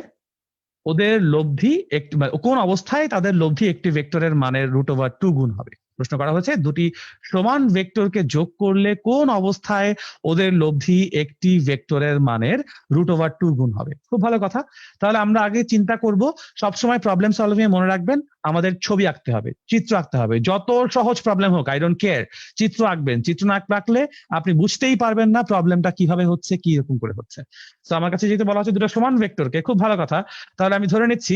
ওদের লব্ধি একটি, কোন অবস্থায় তাদের লব্ধি একটি ভেক্টরের মানের √2 গুণ হবে। প্রশ্ন করা হয়েছে দুটি সমান ভেক্টরকে যোগ করলে কোন অবস্থায় ওদের লব্ধি একটি ভেক্টরের মানের √2 গুণ হবে। খুব ভালো কথা। তাহলে আমরা আগে চিন্তা করব, সবসময় প্রবলেম সলভিং এ মনে রাখবেন আমাদের ছবি আঁকতে হবে, চিত্র আঁকতে হবে, যত সহজ প্রবলেম হোক, আই ডোন্ট কেয়ার, চিত্র আঁকবেন। চিত্র না রাখলে আপনি বুঝতেই পারবেন না প্রবলেমটা কিভাবে হচ্ছে, কি রকম করে হচ্ছে। তো আমার কাছে যেহেতু বলা হচ্ছে দুটো সমান ভেক্টরকে, খুব ভালো কথা, তাহলে আমি ধরে নিচ্ছি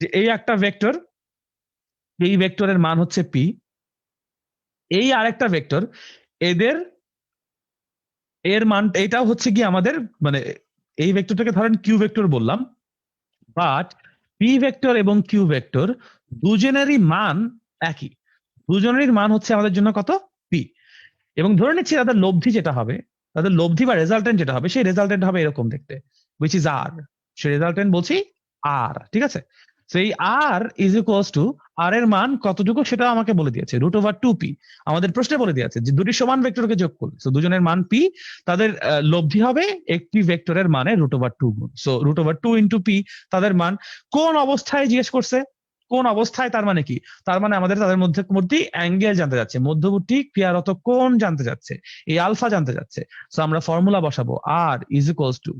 যে এই একটা ভেক্টর, এই ভেক্টরের মান হচ্ছে পি, এই আরেকটা ভেক্টর, এদের এর মান এটাও হচ্ছে কি আমাদের, মানে এই ভেক্টরটাকে ধরেন কিউ ভেক্টর বললাম, বাট পি ভেক্টর এবং কিউ ভেক্টর দুজনেরই মান একই, দুজনেরই মান হচ্ছে আমাদের জন্য কত, পি। এবং ধরে নিচ্ছি তাদের লব্ধি যেটা হবে, তাদের লব্ধি বা রেজাল্টেন্ট যেটা হবে, সেই রেজাল্টেন্ট হবে এরকম দেখতে, উইচ ইজ আর। সেই রেজাল্টেন্ট বলছি আর, ঠিক আছে। সেই আর ইজ ইকুয়ালস টু, আর এর মান কতটুকু সেটা আমাকে বলে দিয়েছে, √2p। আমাদের প্রশ্নে বলে দিয়েছে যে দুটি সমান ভেক্টরকে যোগ করলে, তো দুজনের মান পি, তাদের লব্ধি হবে একটি ভেক্টরের মানে √2 গুণ। সো √2 ইন্টু পি তাদের মান। কোন অবস্থায় জিজ্ঞেস করছে, কোন অবস্থায়, তার মানে কি, তার মানে আমাদের তাদের মধ্যে অ্যাঙ্গেল জানতে যাচ্ছে, মধ্যবর্তী ক্রিয়ারত কোণ জানতে যাচ্ছে, এই আলফা জানতে যাচ্ছে। তো আমরা ফর্মুলা বসাবো, R is equals to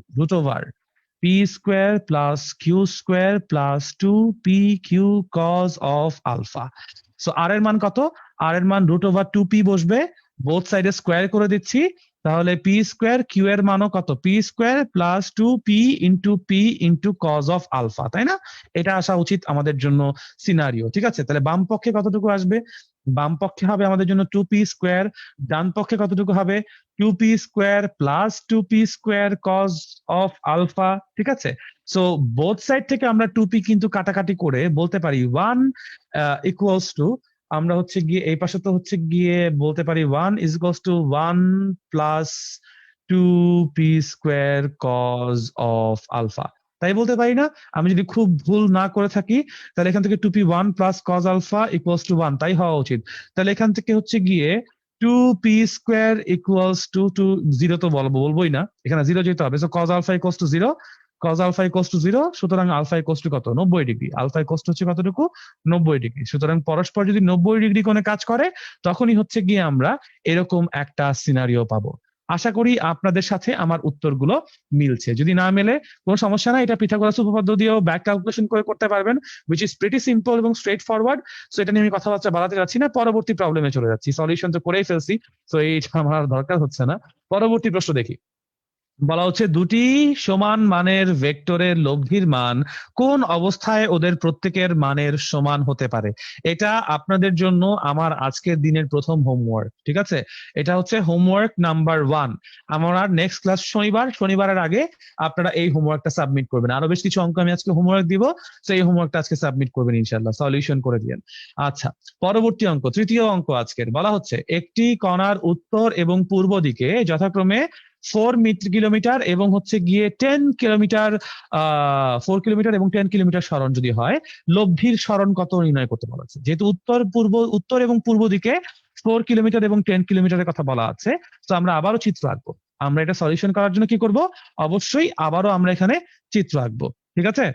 √p square plus Q square plus 2pq cos of alpha. So R এর মান কত, আর এর মান √2p বসবে, বোথ সাইডে স্কোয়ার করে দিচ্ছি, তাহলে পি স্কোয়ার, কিউ এর মানও কত, p square plus 2p cos of alpha, তাই না? এটা আসা উচিত আমাদের জন্য সিনারিও, ঠিক আছে। তাহলে বাম পক্ষে কতটুকু আসবে, বাম পক্ষে হবে আমাদের জন্য 2p স্কোয়ার, ডান পক্ষে কতটুকু হবে 2p square plus 2p square cos of alpha, ঠিক আছে। সো বোথ সাইড থেকে আমরা 2p কিন্তু কাটাকাটি করে বলতে পারি 1 ইকুয়ালস টু, আমরা হচ্ছে গিয়ে এই পাশে তো হচ্ছে গিয়ে বলতে পারি 1 is equals to 1 plus 2p square cos of alpha, তাই বলতে পারি না? আমি যদি খুব ভুল না করে থাকি, তাহলে এখান থেকে 2p 1 plus cos alpha equals to 1, তাই হওয়া উচিত। তাহলে এখান থেকে হচ্ছে গিয়ে 2p স্কোয়ার ইকুয়ালস টু 0 তো বলবোই না, এখানে 0 যেতে হবে। So cos alpha equals to 0, cos alpha equals to 0, সুতরাং আলফা ইকুয়ালস টু কত, 90 ডিগ্রি। আলফা ইকুয়ালস টু হচ্ছে কতটুকু, 90 ডিগ্রি। সুতরাং পরস্পর যদি 90 ডিগ্রি কোণে কাজ করে, তখনই হচ্ছে গিয়ে আমরা এরকম একটা সিনারিও পাবো। আশা করি আপনাদের সাথে আমার উত্তরগুলো মিলছে। যদি না মেলে কোনো সমস্যা নাই, এটা পিথাগোরাস উপপাদ্য দিয়েও ব্যাক ক্যালকুলেশন করে করতে পারবেন, উইচ ইজ প্রিটি সিম্পল এবং স্ট্রেট ফরওয়ার্ড। সো এটা নিয়ে আমি কথাবার্তা বাড়াতে যাচ্ছি না, পরবর্তী প্রবলেমে চলে যাচ্ছি। সলিউশন তো করেই ফেলছি, তো এইটা আমার দরকার হচ্ছে না। পরবর্তী প্রশ্ন দেখি। বলা হচ্ছে দুটি সমান মানের ভেক্টরের লব্ধির মান কোন অবস্থায় ওদের প্রত্যেকের মানের সমান হতে পারে। এটা আপনাদের জন্য আমার আজকের দিনের প্রথম হোমওয়ার্ক, ঠিক আছে। এটা হচ্ছে হোমওয়ার্ক নাম্বার 1। আমার নেক্সট ক্লাস শনিবারের আগে আপনারা এই হোমওয়ার্কটা সাবমিট করবেন। আরো বেশ কিছু অঙ্ক আমি আজকে হোমওয়ার্ক দিব, তো এই হোমওয়ার্কটা আজকে সাবমিট করবেন ইনশাল্লাহ, সলিউশন করে দিবেন। আচ্ছা, পরবর্তী অঙ্ক, তৃতীয় অঙ্ক আজকের। বলা হচ্ছে একটি কণার উত্তর এবং পূর্ব দিকে যথাক্রমে 4 কিলোমিটার এবং হচ্ছে গিয়ে 10 কিলোমিটার, 4 কিলোমিটার এবং 10 কিলোমিটার সরণ যদি হয়, লব্ধির সরণ কত নির্ণয় করতে বলা আছে। যেহেতু উত্তর এবং পূর্ব দিকে 4 কিলোমিটার এবং 10 কিলোমিটারের কথা বলা আছে, তো আমরা আবারও চিত্র আঁকবো। আমরা এটা সলিউশন করার জন্য কি করব, অবশ্যই আবারও আমরা এখানে চিত্র আঁকবো, ঠিক আছে।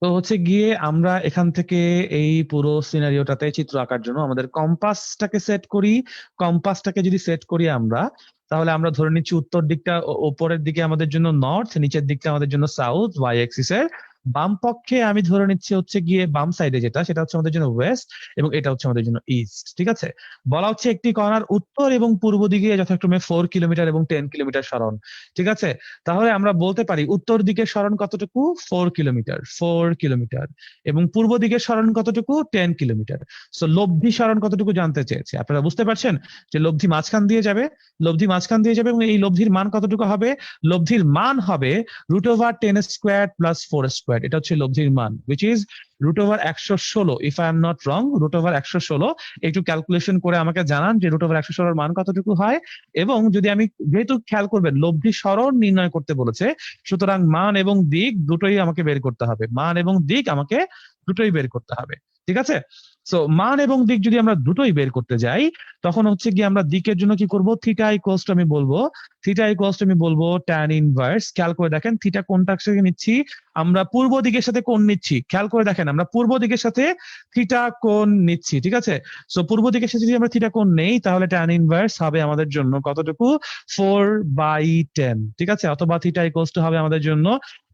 তো হচ্ছে গিয়ে আমরা এখান থেকে এই পুরো সিনারিওটাতে চিত্র আঁকার জন্য আমাদের কম্পাসটাকে সেট করি। কম্পাসটাকে যদি সেট করি আমরা, তাহলে আমরা ধরে নিচ্ছি উত্তর দিকটা উপরের দিকে আমাদের জন্য নর্থ, নিচের দিকটা আমাদের জন্য সাউথ, ওয়াই অ্যাক্সিস এর বাম পক্ষে আমি ধরে নিচ্ছি হচ্ছে গিয়ে বাম সাইডে যেটা, সেটা হচ্ছে আমাদের জন্য ওয়েস্ট এবং এটা হচ্ছে আমাদের জন্য ইস্ট, ঠিক আছে। বলা হচ্ছে একটি কণার উত্তর এবং পূর্ব দিকে যথাক্রমে 4 কিলোমিটার এবং 10 কিলোমিটার সরণ, ঠিক আছে। তাহলে আমরা বলতে পারি উত্তর দিকের সরণ কতটুকু, 4 কিলোমিটার এবং পূর্ব দিকের সরণ কতটুকু, 10 কিলোমিটার। সো লব্ধি সরণ কতটুকু জানতে চেয়েছে। আপনারা বুঝতে পারছেন যে লব্ধি মাঝখান দিয়ে যাবে, এবং এই লব্ধির মান কতটুকু হবে, লব্ধির মান হবে √10 স্কোয়ার প্লাস 4 স্কোয়ার। এটা হচ্ছে লব্ধির মান, which is √116, if I am not wrong, √116। একটু ক্যালকুলেশন করে আমাকে জানান যে √116 এর মান কতটুকু হয়। এবং যদি আমি, যেহেতু খেয়াল করবেন লব্ধি সরণ নির্ণয় করতে বলেছে, সুতরাং মান এবং দিক দুটোই আমাকে বের করতে হবে, মান এবং দিক আমাকে দুটোই বের করতে হবে, ঠিক আছে। সো মান এবং দিক যদি আমরা দুটোই বের করতে যাই, তখন হচ্ছে গিয়ে আমরা দিকের জন্য কি করব, থিটা ইকুয়ালস টু আমি বলবো ট্যান ইনভার্স। খেয়াল করে দেখেন থিটা কোনটা সাথে নিচ্ছি, আমরা পূর্ব দিকের সাথে কোণ নিচ্ছি। খেয়াল করে দেখেন আমরা পূর্ব দিকের সাথে থিটা কোণ নিচ্ছি, ঠিক আছে। সো পূর্ব দিকের সাথে যদি আমরা থিটা কোণ নেই, তাহলে ট্যান ইনভার্স হবে আমাদের জন্য কতটুকু, 4/10, ঠিক আছে। অথবা থিটা ইকুয়ালস টু হবে আমাদের জন্য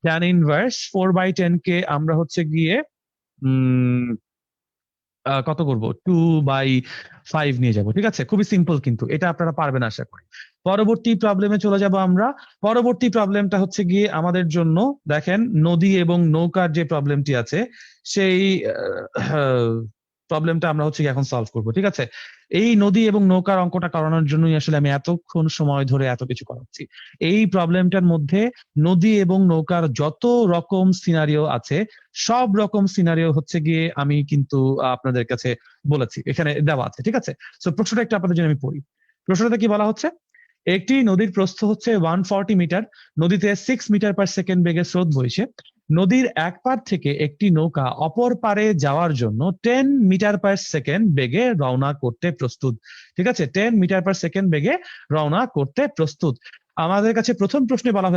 ট্যান ইনভার্স 4/10 কে আমরা হচ্ছে গিয়ে কত করব, 2/5 নিয়ে যাব, ঠিক আছে। খুবই সিম্পল, কিন্তু এটা আপনারা পারবেন আশা করি। পরবর্তী প্রবলেমে চলে যাব আমরা। পরবর্তী প্রবলেমটা হচ্ছে গিয়ে আমাদের জন্য, দেখেন নদী এবং নৌকার যে প্রবলেমটি আছে, সেই প্রবলেমটা আমরা হচ্ছে গিয়ে এখন সলভ করব, ঠিক আছে। এই নদী এবং নৌকার অঙ্কটা করানোর জন্যই আসলে আমি এতক্ষণ সময় ধরে এত কিছু করাচ্ছি। এই প্রবলেমটার মধ্যে নদী এবং নৌকার যত রকম সিনারিও আছে, সব রকম সিনারিও হচ্ছে গিয়ে আমি কিন্তু আপনাদের কাছে বলেছি, এখানে দেওয়া আছে, ঠিক আছে। তো প্রশ্নটা একটু আপনাদের জন্য আমি পড়ি। প্রশ্নটাতে কি বলা হচ্ছে, একটি নদীর প্রস্থ হচ্ছে 140 মিটার, নদীতে 6 মিটার পার সেকেন্ড বেগে স্রোত বইছে। নদীর এক পার থেকে একটি নৌকা অপর পারে যাওয়ার জন্য 10 মিটার পার সেকেন্ড বেগে রওনা করতে প্রস্তুত, ঠিক আছে। 10 মিটার পার সেকেন্ড বেগে রওনা করতে প্রস্তুত। আমাদের কাছে প্রথম প্রশ্নে বলা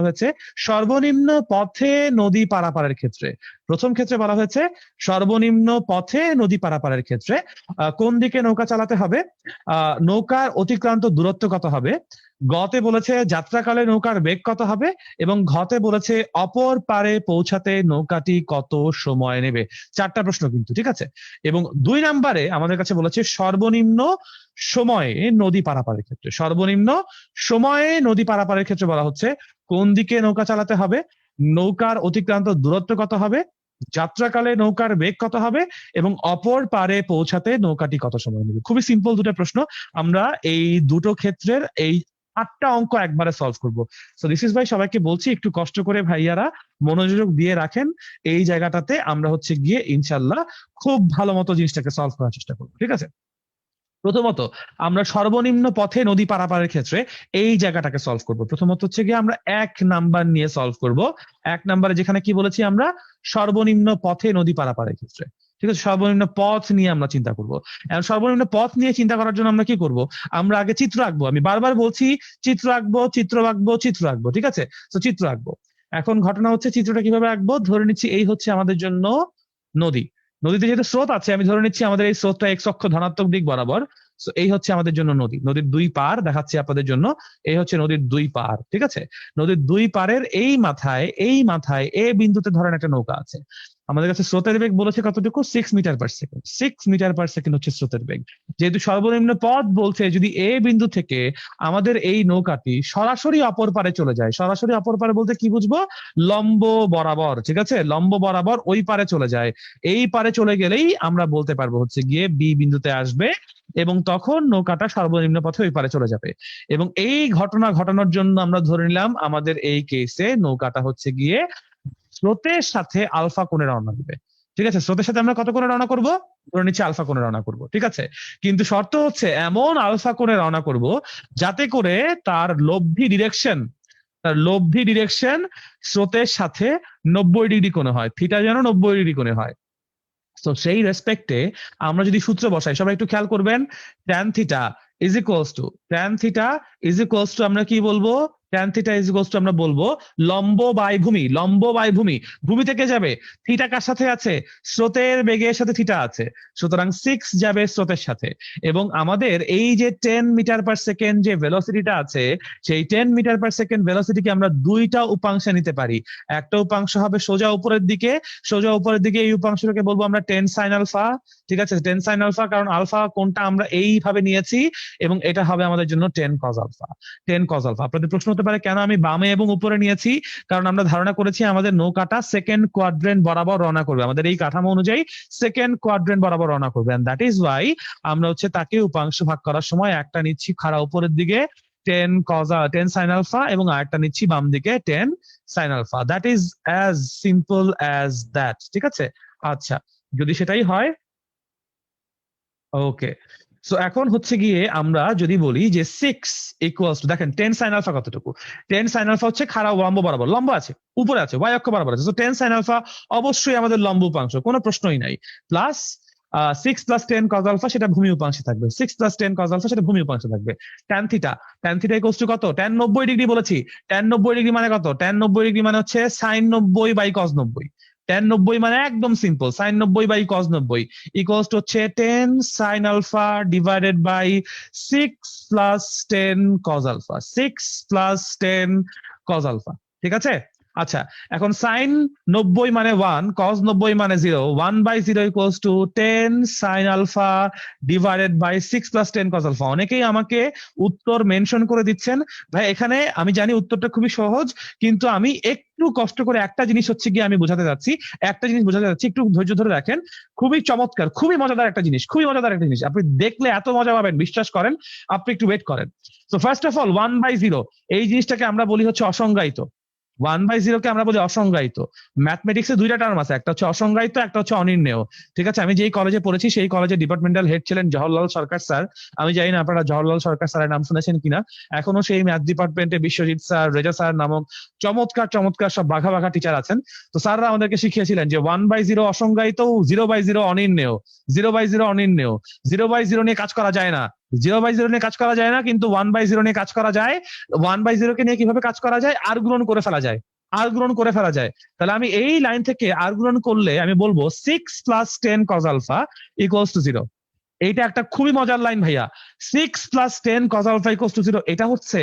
হয়েছে সর্বনিম্ন পথে নদী পারাপারের ক্ষেত্রে, প্রথম ক্ষেত্রে বলা হয়েছে সর্বনিম্ন পথে নদী পারাপারের ক্ষেত্রে কোন দিকে নৌকা চালাতে হবে, নৌকার অতিক্রান্ত দূরত্ব কত হবে, গতে বলেছে যাত্রাকালে নৌকার বেগ কত হবে, এবং ঘতে বলেছে অপর পারে পৌঁছাতে নৌকাটি কত সময় নেবে। 4টা প্রশ্ন কিন্তু, ঠিক আছে। এবং 2 নম্বরে আমাদের কাছে বলেছে সর্বনিম্ন সময়ে নদী পারাপারের ক্ষেত্রে, সর্বনিম্ন সময়ে নদী পারাপারের ক্ষেত্রে বলা হচ্ছে কোন দিকে নৌকা চালাতে হবে, নৌকার অতিক্রান্ত দূরত্ব কত হবে, যাত্রাকালে নৌকার বেগ কত হবে, এবং অপর পারে পৌঁছাতে নৌকাটি কত সময় নেবে। খুবই সিম্পল দুটো প্রশ্ন, আমরা এই দুটো ক্ষেত্রের এই 8টা অঙ্ক একবারে সলভ করবো। সো দিস ইজ ভাই, সবাইকে বলছি একটু কষ্ট করে ভাইয়ারা মনোযোগ দিয়ে রাখেন, এই জায়গাটাতে আমরা হচ্ছে গিয়ে ইনশাল্লাহ খুব ভালো মতো জিনিসটাকে সলভ করার চেষ্টা করবো, ঠিক আছে। প্রথমত আমরা সর্বনিম্ন পথে নদী পারাপারের ক্ষেত্রে এই জায়গাটাকে সলভ করব। প্রথমত হচ্ছে গিয়ে আমরা 1 নাম্বার নিয়ে সলভ করব। 1 নাম্বারে যেখানে কি বলেছি আমরা, সর্বনিম্ন পথে নদী পারাপারের ক্ষেত্রে, ঠিক আছে। সর্বনিম্ন পথ নিয়ে আমরা চিন্তা করব। এখন সর্বনিম্ন পথ নিয়ে চিন্তা করার জন্য আমরা কি করব, আমরা আগে চিত্র আঁকবো। আমি বারবার বলছি চিত্র আঁকবো, ঠিক আছে। তো চিত্র আঁকবো। এখন ঘটনা হচ্ছে চিত্রটা কিভাবে আঁকবো, ধরে নিচ্ছি এই হচ্ছে আমাদের জন্য নদী। নদীতে যেহেতু স্রোত আছে, আমি ধরে নিচ্ছি আমাদের এই স্রোতটা এক্স অক্ষ ধনাত্মক দিক বরাবর। তো এই হচ্ছে আমাদের জন্য নদী, নদীর 2 পার দেখাচ্ছি আপনাদের জন্য, এই হচ্ছে নদীর 2 পার, ঠিক আছে। নদীর 2 পারের এই মাথায় এ বিন্দুতে ধরেন একটা নৌকা আছে। আমাদের কাছে স্রোতের বেগ বলেছে কতটুকু, 6 metre per second. 6 metre per second হচ্ছে স্রোতের বেগ। যেহেতু সর্বনিম্ন পথ বলছে, যদি এ বিন্দু থেকে আমাদের এই নৌকাটি সরাসরি অপর পারে চলে যায়, সরাসরি অপর পারে বলতে কি বুঝবো, লম্ব বরাবর, ঠিক আছে, লম্ব বরাবর ওই পারে চলে যায়। এই পারে চলে গেলেই আমরা বলতে পারবো হচ্ছে গিয়ে বি বিন্দুতে আসবে, এবং তখন নৌকাটা সর্বনিম্ন পথে ওই পারে চলে যাবে। এবং এই ঘটনা ঘটানোর জন্য আমরা ধরে নিলাম আমাদের এই কেসে নৌকাটা হচ্ছে গিয়ে স্রোতের সাথে আলফা কোণে রওনা দিবে, ঠিক আছে। স্রোতের সাথে আমরা কত কোণে রওনা করব, ধরে নিচ্ছি আলফা কোণে রওনা করব, ঠিক আছে। কিন্তু শর্ত হচ্ছে এমন আলফা কোণে রওনা করব যাতে করে তার লব্ধি ডিরেকশন স্রোতের সাথে 90 ডিগ্রি কোণে হয়, থিটা যেন 90 ডিগ্রি কোণে হয়। তো সেই রেসপেক্টে আমরা যদি সূত্র বসাই, সবাই একটু খেয়াল করবেন, tan theta is equals to আমরা কি বলবো, tan theta is equals to আমরা বলবো লম্ব বাই ভূমি, ভূমি থেকে যাবে, থিটা কার সাথে আছে, স্রোতের বেগের সাথে থিটা আছে, সুতরাং 6 যাবে স্রোতের সাথে। এবং আমাদের এই যে 10 মিটার পার সেকেন্ড যে ভেলোসিটিটা আছে, সেই 10 মিটার পার সেকেন্ড ভেলোসিটিকে আমরা 2টা উপাংশে নিতে পারি। একটা উপাংশ হবে সোজা উপরের দিকে, এই উপাংশটাকে বলবো আমরা 10 sin আলফা, ঠিক আছে। 10 sin আলফা, কারণ আলফা কোনটা আমরা এইভাবে নিয়েছি, এবং এটা হবে আমাদের জন্য 10 cos আলফা। আপনাদের প্রশ্ন হতে পারে কেন আমি বামে এবং উপরে নিয়েছি, কারণ আমরা ধারণা করেছি আমাদের নৌকাটা সেকেন্ড কোয়াড্রেন্ট বরাবর রওনা করবে, আমাদের এই কাঠামো অনুযায়ী সেকেন্ড কোয়াড্রেন্ট বরাবর রওনা করবে, এন্ড দ্যাট ইজ ওয়াই আমরা হচ্ছে তাকে উপাংশ ভাগ করার সময় একটা নিচ্ছি খাড়া উপরের দিকে 10 sin আলফা, এবং আরেকটা নিচ্ছি বাম দিকে 10 sin alpha. That is as simple as that, ঠিক আছে। আচ্ছা, যদি সেটাই হয়, ওকে। সো এখন হচ্ছে গিয়ে আমরা যদি বলি যে 6 ইকুয়ালস টু, দেখেন 10 sin আলফা কতটুকু, 10 sin আলফা হচ্ছে খাড়া লম্ব বরাবর, লম্ব আছে উপরে আছে, y অক্ষ বরাবর আছে, সো 10 sin আলফা অবশ্যই আমাদের লম্ব উপাংশ, কোনো প্রশ্নই নাই, প্লাস 6 প্লাস 10 কজ আলফা সেটা ভূমি উপাংশে থাকবে, 6 প্লাস 10 কজ আলফা সেটা ভূমি উপাংশে থাকবে। Tan theta, tan theta equals to কত? ট্যান 90 ডিগ্রি বলেছি। ট্যান 90 ডিগ্রি মানে কত? ট্যান 90 ডিগ্রি মানে হচ্ছে সাইন 90 বাই কজ 90। ট্যান 90 মানে একদম simple, sine 90 by cos 90 equals to হচ্ছে 10 sine alpha divided by 6 plus 10 cos alpha, 6 plus 10 cos alpha. ঠিক আছে? আচ্ছা, এখন সাইন 90 মানে 1, কজ 90 মানে 0, 1/0 equals to 10 sine alpha divided by 6 plus 10 cos alpha. অনেকেই আমাকে উত্তর মেনশন করে দিচ্ছেন। ভাই এখানে আমি জানি উত্তরটা খুবই সহজ, কিন্তু আমি একটু কষ্ট করে একটা জিনিস হচ্ছে গিয়ে আমি বোঝাতে যাচ্ছি, একটা জিনিস বোঝাতে যাচ্ছি, একটু ধৈর্য ধরে রাখেন। খুবই চমৎকার, খুবই মজাদার একটা জিনিস, খুবই মজাদার একটা জিনিস, আপনি দেখলে এত মজা পাবেন, বিশ্বাস করেন। আপনি একটু ওয়েট করেন। তো ফার্স্ট অফ অল 1/0 এই জিনিসটাকে আমরা বলি হচ্ছে অসংজ্ঞায়িত। 1/0 কে আমরা বলি অসংজ্ঞায়িত। ম্যাথমেটিক্সে দুইটা টার্ম আছে, একটা হচ্ছে অসংজ্ঞায়িত, একটা হচ্ছে অনির্ণেয়। ঠিক আছে? আমি যেই কলেজে পড়েছি সেই কলেজে ডিপার্টমেন্টাল হেড ছিলেন জওহরলাল সরকার স্যার। আমি জানি না আপনারা জওহরলাল সরকার স্যারের নাম শুনেছেন কিনা। এখনো সেই ম্যাথ ডিপার্টমেন্টে বিশ্বজিৎ স্যার, রেজা স্যার নামক চমৎকার চমৎকার সব বাঘা বাঘা টিচার আছেন। তো স্যাররা আমাদেরকে শিখিয়েছিলেন যে 1/0 অসংজ্ঞায়িত, 0/0 অনির্ণেয়, 0/0 অনির্ণেয়। 0/0 নিয়ে কাজ করা যায় না, 0/0 নিয়ে কাজ করা যায় না, কিন্তু 1/0 নিয়ে কাজ করা যায়। 1/0 কে নিয়ে কিভাবে কাজ করা যায়? আর গ্রহণ করে ফেলা যায়, আর গ্রহণ করে ফেলা যায়। তাহলে আমি এই লাইন থেকে আর গ্রহণ করলে আমি বলবো 6 plus 10 cos alpha equals to 0। এইটা একটা খুবই মজার লাইন ভাইয়া। 6 plus 10 cos alpha equals to 0, এটা হচ্ছে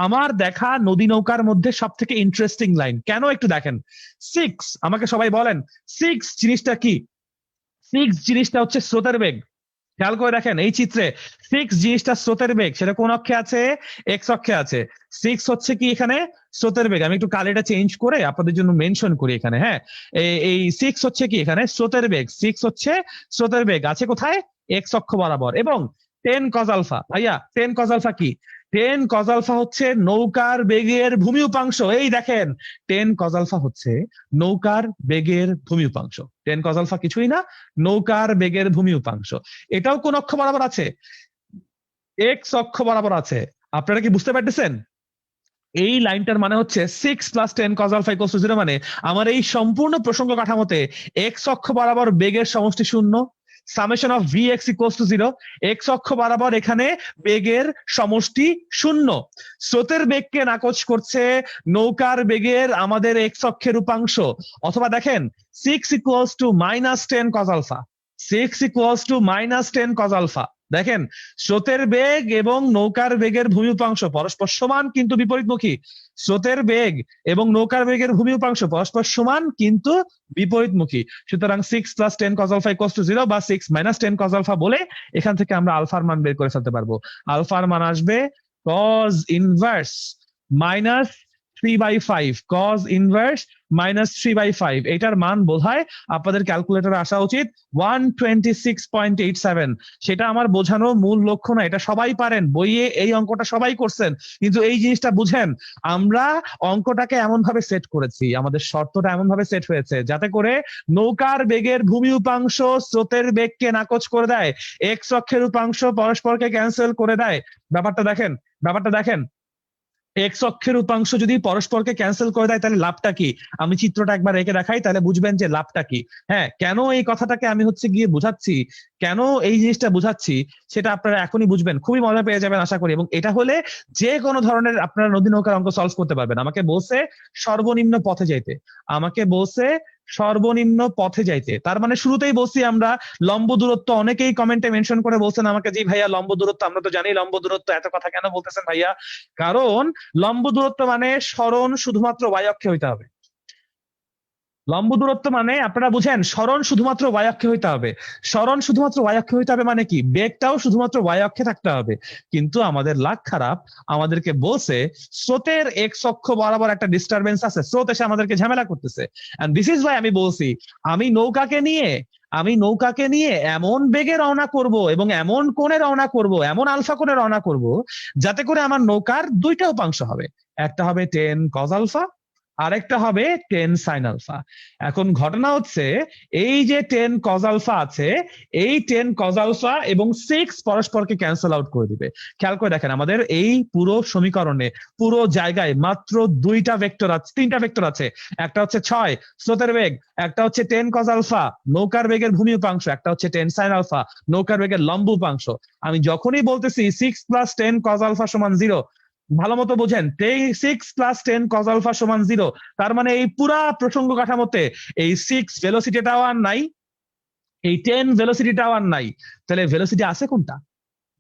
আমার দেখা নদী নৌকার মধ্যে সব থেকে ইন্টারেস্টিং লাইন। কেন একটু দেখেন। 6, আমাকে সবাই বলেন 6 জিনিসটা কি? 6 জিনিসটা হচ্ছে স্রোতের বেগ। খেয়াল করে দেখেন এই চিত্রে 6 জিনিসটা স্রোতের বেগ, সেটা কোন অক্ষে আছে? এক্স অক্ষে আছে। 6 হচ্ছে কি এখানে? স্রোতের বেগ। আমি একটু কালিটা চেঞ্জ করে আপনাদের জন্য মেনশন করি এখানে। হ্যাঁ, এই 6 হচ্ছে কি এখানে? স্রোতের বেগ। 6 হচ্ছে স্রোতের বেগ, আছে কোথায়? এক্স অক্ষ বরাবর। এবং 10 কজ আলফা, ভাইয়া 10 কজ আলফা কি? 10 কজ আলফা হচ্ছে নৌকার বেগের ভূমি উপাংশ। এই দেখেন 10 কজ আলফা হচ্ছে নৌকার বেগের ভূমি উপাংশ। 10 কজ আলফা কিছুই না, নৌকার বেগের ভূমি উপাংশ। এটাও কোন অক্ষ বরাবর আছে? এক্স অক্ষ বরাবর আছে। আপনারা কি বুঝতে পারতেছেন? এই লাইনটার মানে হচ্ছে 6 plus 10 cos alpha equals to 0, মানে আমার এই সম্পূর্ণ প্রসঙ্গ কাঠামোতে এক্স অক্ষ বরাবর বেগের সমষ্টি 0, summation of V x equals to 0। X অক্ষ বরাবর এখানে বেগের সমষ্টি 0। স্রোতের বেগকে নাকচ করছে নৌকার বেগের আমাদের এক্স অক্ষের উপাংশ। অথবা দেখেন 6 equals to minus 10 cos alpha, 6 equals to minus 10 cos alpha. দেখেন স্রোতের বেগ এবং নৌকার বেগের ভূমি উপাংশ পরস্পর সমান কিন্তু বিপরীতমুখী। স্রোতের বেগ এবং নৌকার বেগের ভূমি উপাংশ পরস্পর সমান কিন্তু বিপরীতমুখী। সুতরাং 6 plus 10 cos alpha equals to 0 বা 6 মাইনাস 10 কজ আলফা বলে এখান থেকে আমরা আলফার মান বের করে ফেলতে পারবো। আলফার মান আসবে cos inverse minus 3/5, cos inverse minus 3/5। এটার মান বোধহয় আপনাদের ক্যালকুলেটরে আসা উচিত 126.87। সেটা আমার বোঝানো মূল লক্ষ্য না, এটা সবাই পারেন, বইয়ে এই অঙ্কটা সবাই করছেন। কিন্তু এই জিনিসটা বুঝেন, আমরা অঙ্কটাকে এমন ভাবে সেট করেছি, আমাদের শর্তটা এমন ভাবে সেট হয়েছে যাতে করে নৌকার বেগের ভূমি উপাংশ স্রোতের বেগকে নাকচ করে দেয়, এক্স অক্ষের উপাংশ পরস্পরকে ক্যান্সেল করে দেয়। ব্যাপারটা দেখেন, ব্যাপারটা দেখেন। এক্স অক্ষের উপাংশ যদি পরস্পরকে ক্যান্সেল করে দেয় তাহলে লাভটা কি? আমি চিত্রটা একবার এঁকে দেখাই, তাহলে বুঝবেন যে লাভটা কি। হ্যাঁ, কেন এই কথাটাকে আমি হচ্ছে গিয়ে বুঝাচ্ছি, কেন এই জিনিসটা বুঝাচ্ছি, সেটা আপনারা এখনই বুঝবেন, খুবই মজা পেয়ে যাবেন আশা করি। এবং এটা হলে যে কোনো ধরনের আপনারা নদী নৌকার অঙ্ক সলভ করতে পারবেন। আমাকে বলছে সর্বনিম্ন পথে যাইতে, আমাকে বলছে সর্বনিম্ন পথে যাইতে, তার মানে শুরুতেই বলছি আমরা লম্ব দূরত্ব। অনেকেই কমেন্টে মেনশন করে বলছেন আমাকে, জি ভাইয়া লম্ব দূরত্ব, আমরা তো জানি লম্ব দূরত্ব, এত কথা কেন বলতেছেন ভাইয়া? কারণ লম্ব দূরত্ব মানে সরণ শুধুমাত্র y অক্ষে হইতে হবে। লম্ব দূরত্ব মানে আপনারা বুঝেন সরণ শুধুমাত্র y অক্ষে হইতে হবে। সরণ শুধুমাত্র y অক্ষে হইতে হবে মানে কি? বেগটাও শুধুমাত্র y অক্ষে থাকতে হবে। কিন্তু আমাদের লাক খারাপ, আমাদেরকে বলছে স্রোতের এক্স অক্ষ বরাবর একটা ডিস্টারবেন্স আছে, স্রোত এসে আমাদেরকে ঝামেলা করতেছে। এন্ড দিস ইজ ওয়াই আমি বলছি আমি নৌকাকে নিয়ে এমন বেগে রওনা করব এবং এমন কোণে রওনা করব, এমন আলফা কোণে রওনা করব যাতে করে আমার নৌকার দুইটা উপাংশ হবে। একটা হবে 10 কজ আলফা, আরেকটা হবে 10 সাইন আলফা। এখন ঘটনা হচ্ছে এই যে 10 কজ আলফা আছে, এই 10 কজ আলফা এবং 6 পরস্পরকে ক্যান্সেল আউট করে দিবে। খেয়াল করে দেখেন আমাদের এই পুরো সমীকরণে পুরো জায়গায় মাত্র দুইটা ভেক্টর আছে, তিনটা ভেক্টর আছে। একটা হচ্ছে 6 স্রোতের বেগ, একটা হচ্ছে 10 কজ আলফা নৌকার বেগের ভূমি উপাংশ, একটা হচ্ছে 10 সাইন আলফা নৌকার বেগের লম্ব উপাংশ। আমি যখনই বলতেছি 6 প্লাস 10 কজ আলফা সমান 0, ভালো মতো বোঝেন 6 প্লাস 10 কজ আলফা সমান 0, তার মানে এই পুরা প্রসঙ্গ কাঠামোতে এই 6 ভেলোসিটিটাও আর নাই, এই 10 ভেলোসিটিটাও আর নাই। তাহলে ভেলোসিটি আছে কোনটা?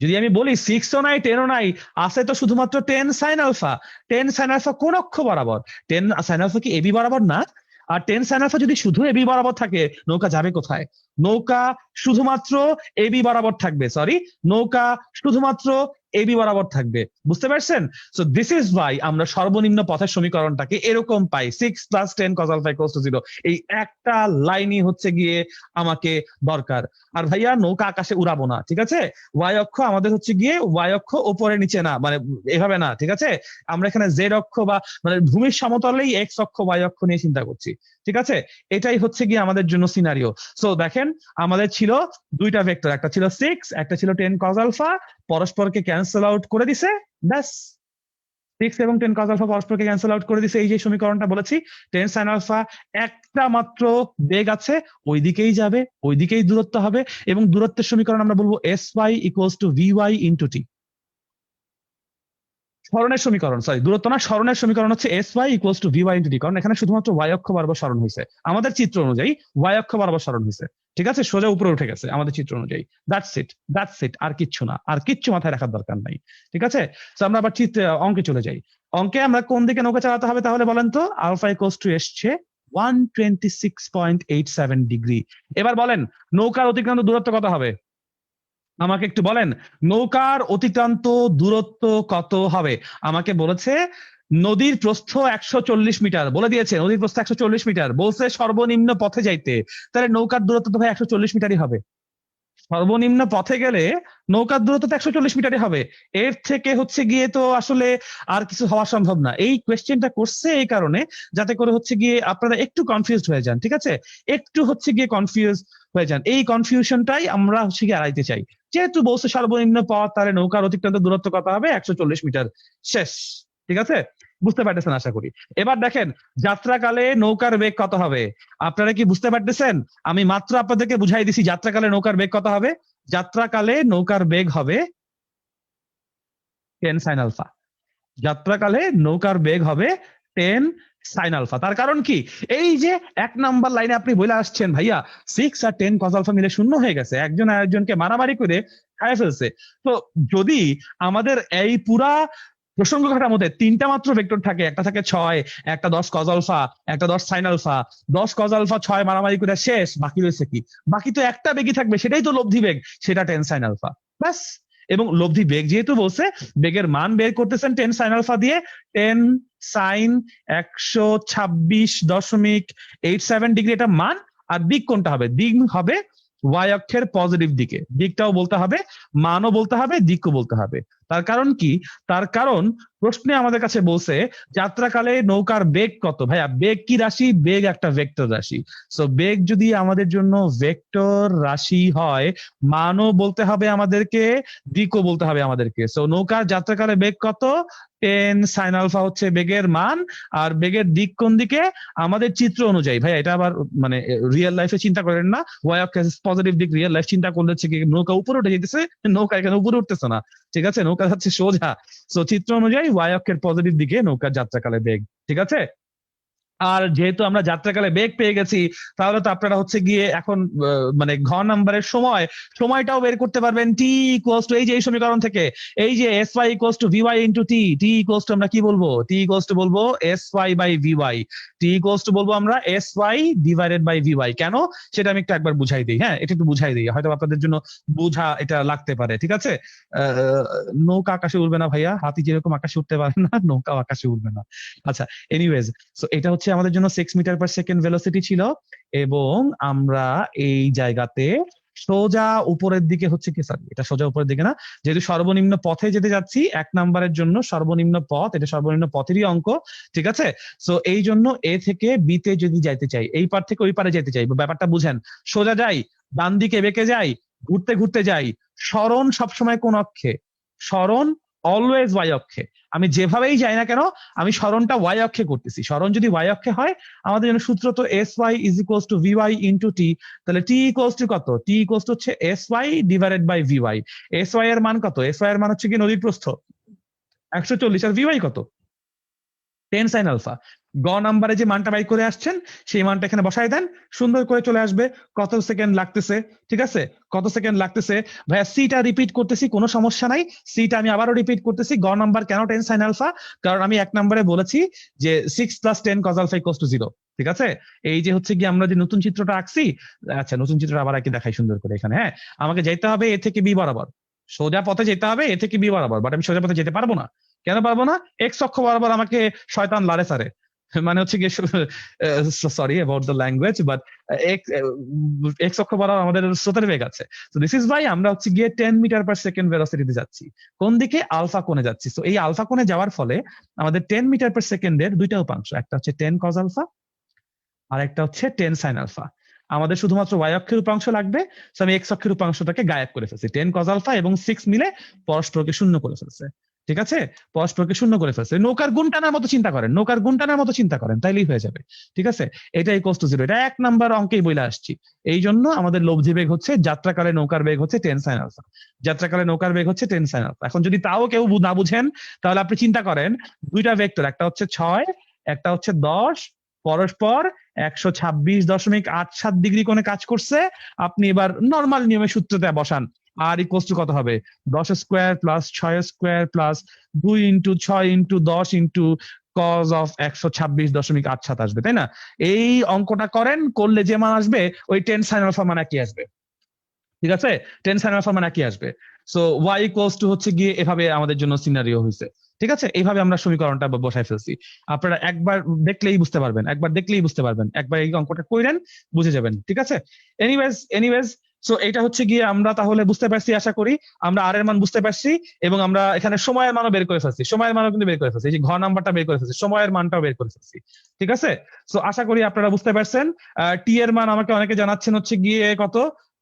যদি আমি বলি 6ও নাই 10ও নাই, আছে তো শুধুমাত্র 10 সাইন আলফা। 10 সাইন আলফা কোন অক্ষ বরাবর? 10 সাইন আলফা কি এবি বরাবর না? আর 10 সাইন আলফা যদি শুধু এবি বরাবর থাকে, নৌকা যাবে কোথায়? নৌকা শুধুমাত্র এবি বরাবর থাকবে, সরি, নৌকা শুধুমাত্র এবি বরাবর থাকবে। বুঝতে পারছেন? সো দিস ইজ ওয়াই আমরা সর্বনিম্ন পথের সমীকরণটাকে এরকম পাই, 6 plus 10 cos alpha equals to 0। এই একটা লাইনই হচ্ছে গিয়ে আমাকে দরকার। আর ভাইয়া নৌকা আকাশে উড়াবো না, ঠিক আছে? ওয়াই অক্ষ আমাদের হচ্ছে গিয়ে ওয়াই অক্ষ উপরে নিচে না, মানে এভাবে না, ঠিক আছে? আমরা এখানে জেড অক্ষ বা মানে ভূমির সমতলেই এক্স অক্ষ ওয়াই অক্ষ নিয়ে চিন্তা করছি, ঠিক আছে? এটাই হচ্ছে গিয়ে আমাদের জন্য সিনারিও। সো দেখেন আমাদের ছিল দুইটা ভেক্টর, একটা ছিল 6, একটা ছিল 10 কজ আলফা, পরস্পরকে ক্যান্সেল আউট করে দিছে, ব্যাস। 6 এবং 10 কজ আলফা পরস্পরকে ক্যান্সেল আউট করে দিছে, এই যে সমীকরণটা বলেছি 10 সাইন আলফা, একটা মাত্র বেগ আছে, ওই দিকেই যাবে, ওই দিকেই দূরত্ব হবে, এবং দূরত্বের সমীকরণ আমরা বলবো sy equals to vy into T. সরণের সমীকরণ, সরি দূরত্ব না, সরণের সমীকরণ হচ্ছে sy equals to vy into T, কারণ এখানে শুধুমাত্র y অক্ষ বরাবর সরণ হয়েছে, আমাদের চিত্র অনুযায়ী y অক্ষ বরাবর সরণ হয়েছে, ঠিক আছে? সোজা উপরে উঠে গেছে আমাদের চিত্র অনুযায়ী। দ্যাটস ইট, আর কিচ্ছু না, আর কিচ্ছু মাথায় রাখার দরকার নাই, ঠিক আছে? তো আমরা আবার চিত্রে অঙ্কে চলে যাই। অঙ্কে আমরা কোন দিকে নৌকা চালাতে হবে তাহলে বলেন তো? আলফা ইকুয়ালস টু এসছে 126.87 ডিগ্রি। এবার বলেন নৌকার অতিক্রান্ত দূরত্ব কত হবে? আমাকে একটু বলেন নৌকার অতিক্রান্ত দূরত্ব কত হবে? আমাকে বলেছে নদীর প্রস্থ 140 মিটার, বলে দিয়েছে নদীর প্রস্থ 140 মিটার, বলছে সর্বনিম্ন পথে যাইতে, তাহলে নৌকার দূরত্ব তো ভাই 140 মিটারই হবে। সর্বনিম্ন পথে গেলে নৌকার দূরত্ব তো 140 মিটারই হবে, এর থেকে হচ্ছে গিয়ে তো আসলে আর কিছু হওয়া সম্ভব না। এই কোয়েশ্চেনটা করছে এই কারণে যাতে করে হচ্ছে গিয়ে আপনারা একটু কনফিউজড হয়ে যান, ঠিক আছে? একটু হচ্ছে গিয়ে কনফিউজ হয়ে যান, এই কনফিউশনটাই আমরা হচ্ছে গিয়ে এড়াইতে চাই। যেহেতু বলছে সর্বনিম্ন পথ, তাহলে নৌকার অতিক্রান্ত দূরত্ব কত হবে? 140 মিটার, শেষ, ঠিক আছে? বুঝতে পারতেছেন আশা করি। এবার দেখেন যাত্রাকালে নৌকার বেগ কত হবে, আপনারা কি বুঝতে পারতেছেন? আমি মাত্র আপনাদেরকে বুঝাই দিছি যাত্রাকালে নৌকার বেগ কত হবে। যাত্রাকালে নৌকার বেগ হবে 10 সাইন আলফা। যাত্রাকালে নৌকার বেগ হবে 10 সাইন আলফা। তার কারণ কি? এই যে 1 নাম্বার লাইনে আপনি বলে আসছেন ভাইয়া 6 আর 10 কজ আলফা মিলে 0 হয়ে গেছে, একজন আরেকজনকে মারামারি করে খায় ফেলছে। তো যদি আমাদের এই পুরা প্রসঙ্গ কাঠামোতে তিনটা মাত্র ভেক্টর থাকে, একটা থাকে 6, একটা 10 কজ আলফা, একটা 10 সাইন আলফা, 10 কজ আলফা 6 মারামারি করে শেষ, বাকি রয়েছে কি? বাকি তো একটা বেগই থাকবে, সেটাই তো লব্ধি বেগ, সেটা 10 সাইন আলফা, ব্যাস। এবং লব্ধি বেগ যেহেতু বলছে, বেগের মান বের করতেছেন 10 সাইন আলফা দিয়ে, 10 সাইন 126.87 ডিগ্রি এটা মান। আর দিক কোনটা হবে? দিক হবে ওয়াই অক্ষের পজিটিভ দিকে, দিকটাও বলতে হবে, মানও বলতে হবে, দিকও বলতে হবে। তার কারণ কি? তার কারণ প্রশ্নে আমাদের কাছে বলছে যাত্রাকালে নৌকার বেগ কত। ভাইয়া বেগ কি রাশি? বেগ একটা ভেক্টর রাশি। সো বেগ যদি আমাদের জন্য ভেক্টর রাশি হয়, মানও বলতে হবে আমাদেরকে, দিকও বলতে হবে আমাদেরকে। সো নৌকার যাত্রাকালে বেগ কত? 10 সাইন আলফা হচ্ছে বেগের মান, আর বেগের দিক কোন দিকে? আমাদের চিত্র অনুযায়ী। ভাই এটা আবার মানে রিয়েল লাইফে চিন্তা করেন না, ওয়াই অক্ষ পজিটিভ দিক, রিয়েল লাইফ চিন্তা করলে হচ্ছে কি নৌকা উপরে উঠে যেতেছে, নৌকা এখানে উপরে উঠতেছে না, ঠিক আছে? নৌকা যাচ্ছে সোজা। সো চিত্র অনুযায়ী ওয়াই অক্ষের পজিটিভ দিকে নৌকার যাত্রাকালে বেগ, ঠিক আছে? আর যেহেতু আমরা যাত্রাকালে বেগ পেয়ে গেছি, তাহলে তো আপনারা হচ্ছে গিয়ে এখন মানে ঘ নাম্বারের সময়টাও বের করতে পারবেন। টি ইকুয়ালস টু এই যে এই সমীকরণ থেকে, এই যে s Y equals to v y into t, t equals to আমরা কি বলবো? টি ইকুয়ালস টু বলবো s y by v y, t equals to বলবো আমরা s Y divided by v y. কেন সেটা আমি একটু একবার বুঝাই দিই, হ্যাঁ এটা একটু বুঝাই দিই, হয়তো আপনাদের জন্য বুঝা এটা লাগতে পারে, ঠিক আছে? নৌকা আকাশে উড়বে না ভাইয়া, হাতি যেরকম আকাশে উঠতে পারে না, নৌকাও আকাশে উঠবে না। আচ্ছা, এনিওয়েজ, সো এটা হচ্ছে আমাদের জন্য 6 মিটার পার সেকেন্ড ভেলোসিটি ছিল, এবং আমরা এই জায়গাতে সোজা উপরের দিকে হচ্ছে কি, সরি এটা সোজা উপরের দিকে না, যেহেতু সর্বনিম্ন পথে যেতে যাচ্ছি 1 নম্বরের জন্য সর্বনিম্ন পথ, এটা সর্বনিম্ন পথেরই অঙ্ক, ঠিক আছে। সো এই জন্য এ থেকে বি তে যদি যাইতে চাই, এই পার থেকে ওই পারে যেতে চাই, ব্যাপারটা বুঝেন, সোজা যাই, ডান দিকে বেঁকে যাই, ঘুরতে ঘুরতে যাই, সরণ সবসময় কোন অক্ষে? সরণ অলওয়েজ ওয়াই অক্ষে। আমি যেভাবেই যাই না কেন, আমি সরণটা ওয়াই অক্ষে করতেছি। সরণ যদি ওয়াই অক্ষে হয়, আমাদের জন্য সূত্র তো S Y is equals to V Y into T. তাহলে টি ইকুয়ালস টু কত? টি ইকুয়ালস টু হচ্ছে S Y divided by V Y. S Y এর মান কত? এস ওয়াই এর মান হচ্ছে কি নদীর প্রস্থ 140, আর ভি ওয়াই কত? 10 সাইন আলফা। গ নাম্বারে যে মানটা বাই করে আসছেন সেই মানটা এখানে বসাই দেন, সুন্দর করে চলে আসবে। কত সেকেন্ড লাগতেছে? ঠিক আছে, কত সেকেন্ড লাগতেছে? ভাইয়া সিটা রিপিট করতেছি, কোনো সমস্যা নাই। সিটা আমি আবারও রিপিট করতেছি। গ নাম্বার কেন 10 সাইন আলফা? কারণ আমি 1 নম্বরে বলেছি যে 6 + 10 cos আলফা ইকুয়ালস টু 0। ঠিক আছে, এই যে হচ্ছে কি আমরা যে নতুন চিত্রটা আঁকছি, আচ্ছা নতুন চিত্রটা আবার আঁকি দেখাই সুন্দর করে এখানে। হ্যাঁ, আমাকে যেতে হবে এ থেকে বি বরাবর, সোজা পথে যেতে হবে এ থেকে বি বরাবর, বাট আমি সোজা পথে যেতে পারবো না। কেন পারবো না? এক্স অক্ষ বরাবর আমাকে শয়তান লারে সারে, মানে হচ্ছে গিয়ে, sorry about the language, but x অক্ষ বরাবর আমাদের স্রোতের বেগ আছে। তো দিস ইজ ভাই আমরা হচ্ছে গিয়ে 10 মিটার পার সেকেন্ড ভেলোসিটিতে যাচ্ছি। কোন দিকে? আলফা কোণে যাচ্ছি। তো এই আলফা কোণে যাওয়ার ফলে আমাদের 10 মিটার পার সেকেন্ডের দুইটা উপাংশ, একটা হচ্ছে 10 cos আলফা আর একটা হচ্ছে 10 সাইন আলফা। আমাদের শুধুমাত্র ওয়াই অক্ষের উপাংশ লাগবে, তো আমি এক্স অক্ষের উপাংশটাকে গায়েব করে ফেলছি। 10 cos আলফা এবং 6 মিলে পরস্পরকে শূন্য করে ফেলছে। ঠিক আছে, পরস্পরকে শূন্য করে ফেলছে। নৌকার গুণ টানার মতো চিন্তা করেন, নৌকার গুণ টানার মতো চিন্তা করেন, তাইলেই হয়ে যাবে। ঠিক আছে, এটা ইকুয়ালস টু 0। এটা 1 নম্বর অঙ্কেই বলে আসছি। এই জন্য আমাদের লব্ধি বেগ হচ্ছে, যাত্রাকালে নৌকার বেগ হচ্ছে 10 সাইন আলফা। যাত্রাকালে নৌকার বেগ হচ্ছে 10 সাইন আলফা। এখন যদি তাও কেউ না বুঝেন, তাহলে আপনি চিন্তা করেন দুইটা ভেক্টর, একটা হচ্ছে 6, একটা হচ্ছে 10, পরস্পর 126.87 ডিগ্রি কোণে কাজ করছে। আপনি এবার নর্মাল নিয়মে সূত্রটা বসান, আর ইকুয়ালস টু কত হবে? 10 square plus 6 square plus 2 into 6 into 10 into cos of 126.87 আসবে, তাই না? এই অঙ্কটা করেন, করলে যে মান আসবে ওই 10 সাইন আলফা মান একই আসবে। ঠিক আছে, 10 সাইন আলফা মান একই আসবে। সো ওয়াই ইকুয়ালস টু হচ্ছে গিয়ে এভাবে আমাদের জন্য সিনারিও হয়েছে। ঠিক আছে, এইভাবে আমরা সমীকরণটা বসাই ফেলছি। আপনারা একবার দেখলেই বুঝতে পারবেন, একবার দেখলেই বুঝতে পারবেন, একবার এই অঙ্কটা কইরেন বুঝে যাবেন। ঠিক আছে, এনিওয়েজ সো এটা হচ্ছে গিয়ে আমরা তাহলে বুঝতে পারছি, আশা করি আমরা আর এর মান বুঝতে পারছি, এবং আমরা এখানে সময়ের মানও বের করে ফেলছি। সময়ের মানও কিন্তু বের করে ফেলছি, এই যে ঘ নাম্বারটা বের করে ফেলছি, সময়ের মানটাও বের করে ফেলছি। ঠিক আছে, সো আশা করি আপনারা বুঝতে পারছেন। টি এর মান আমাকে অনেকে জানাচ্ছেন হচ্ছে গিয়ে কত,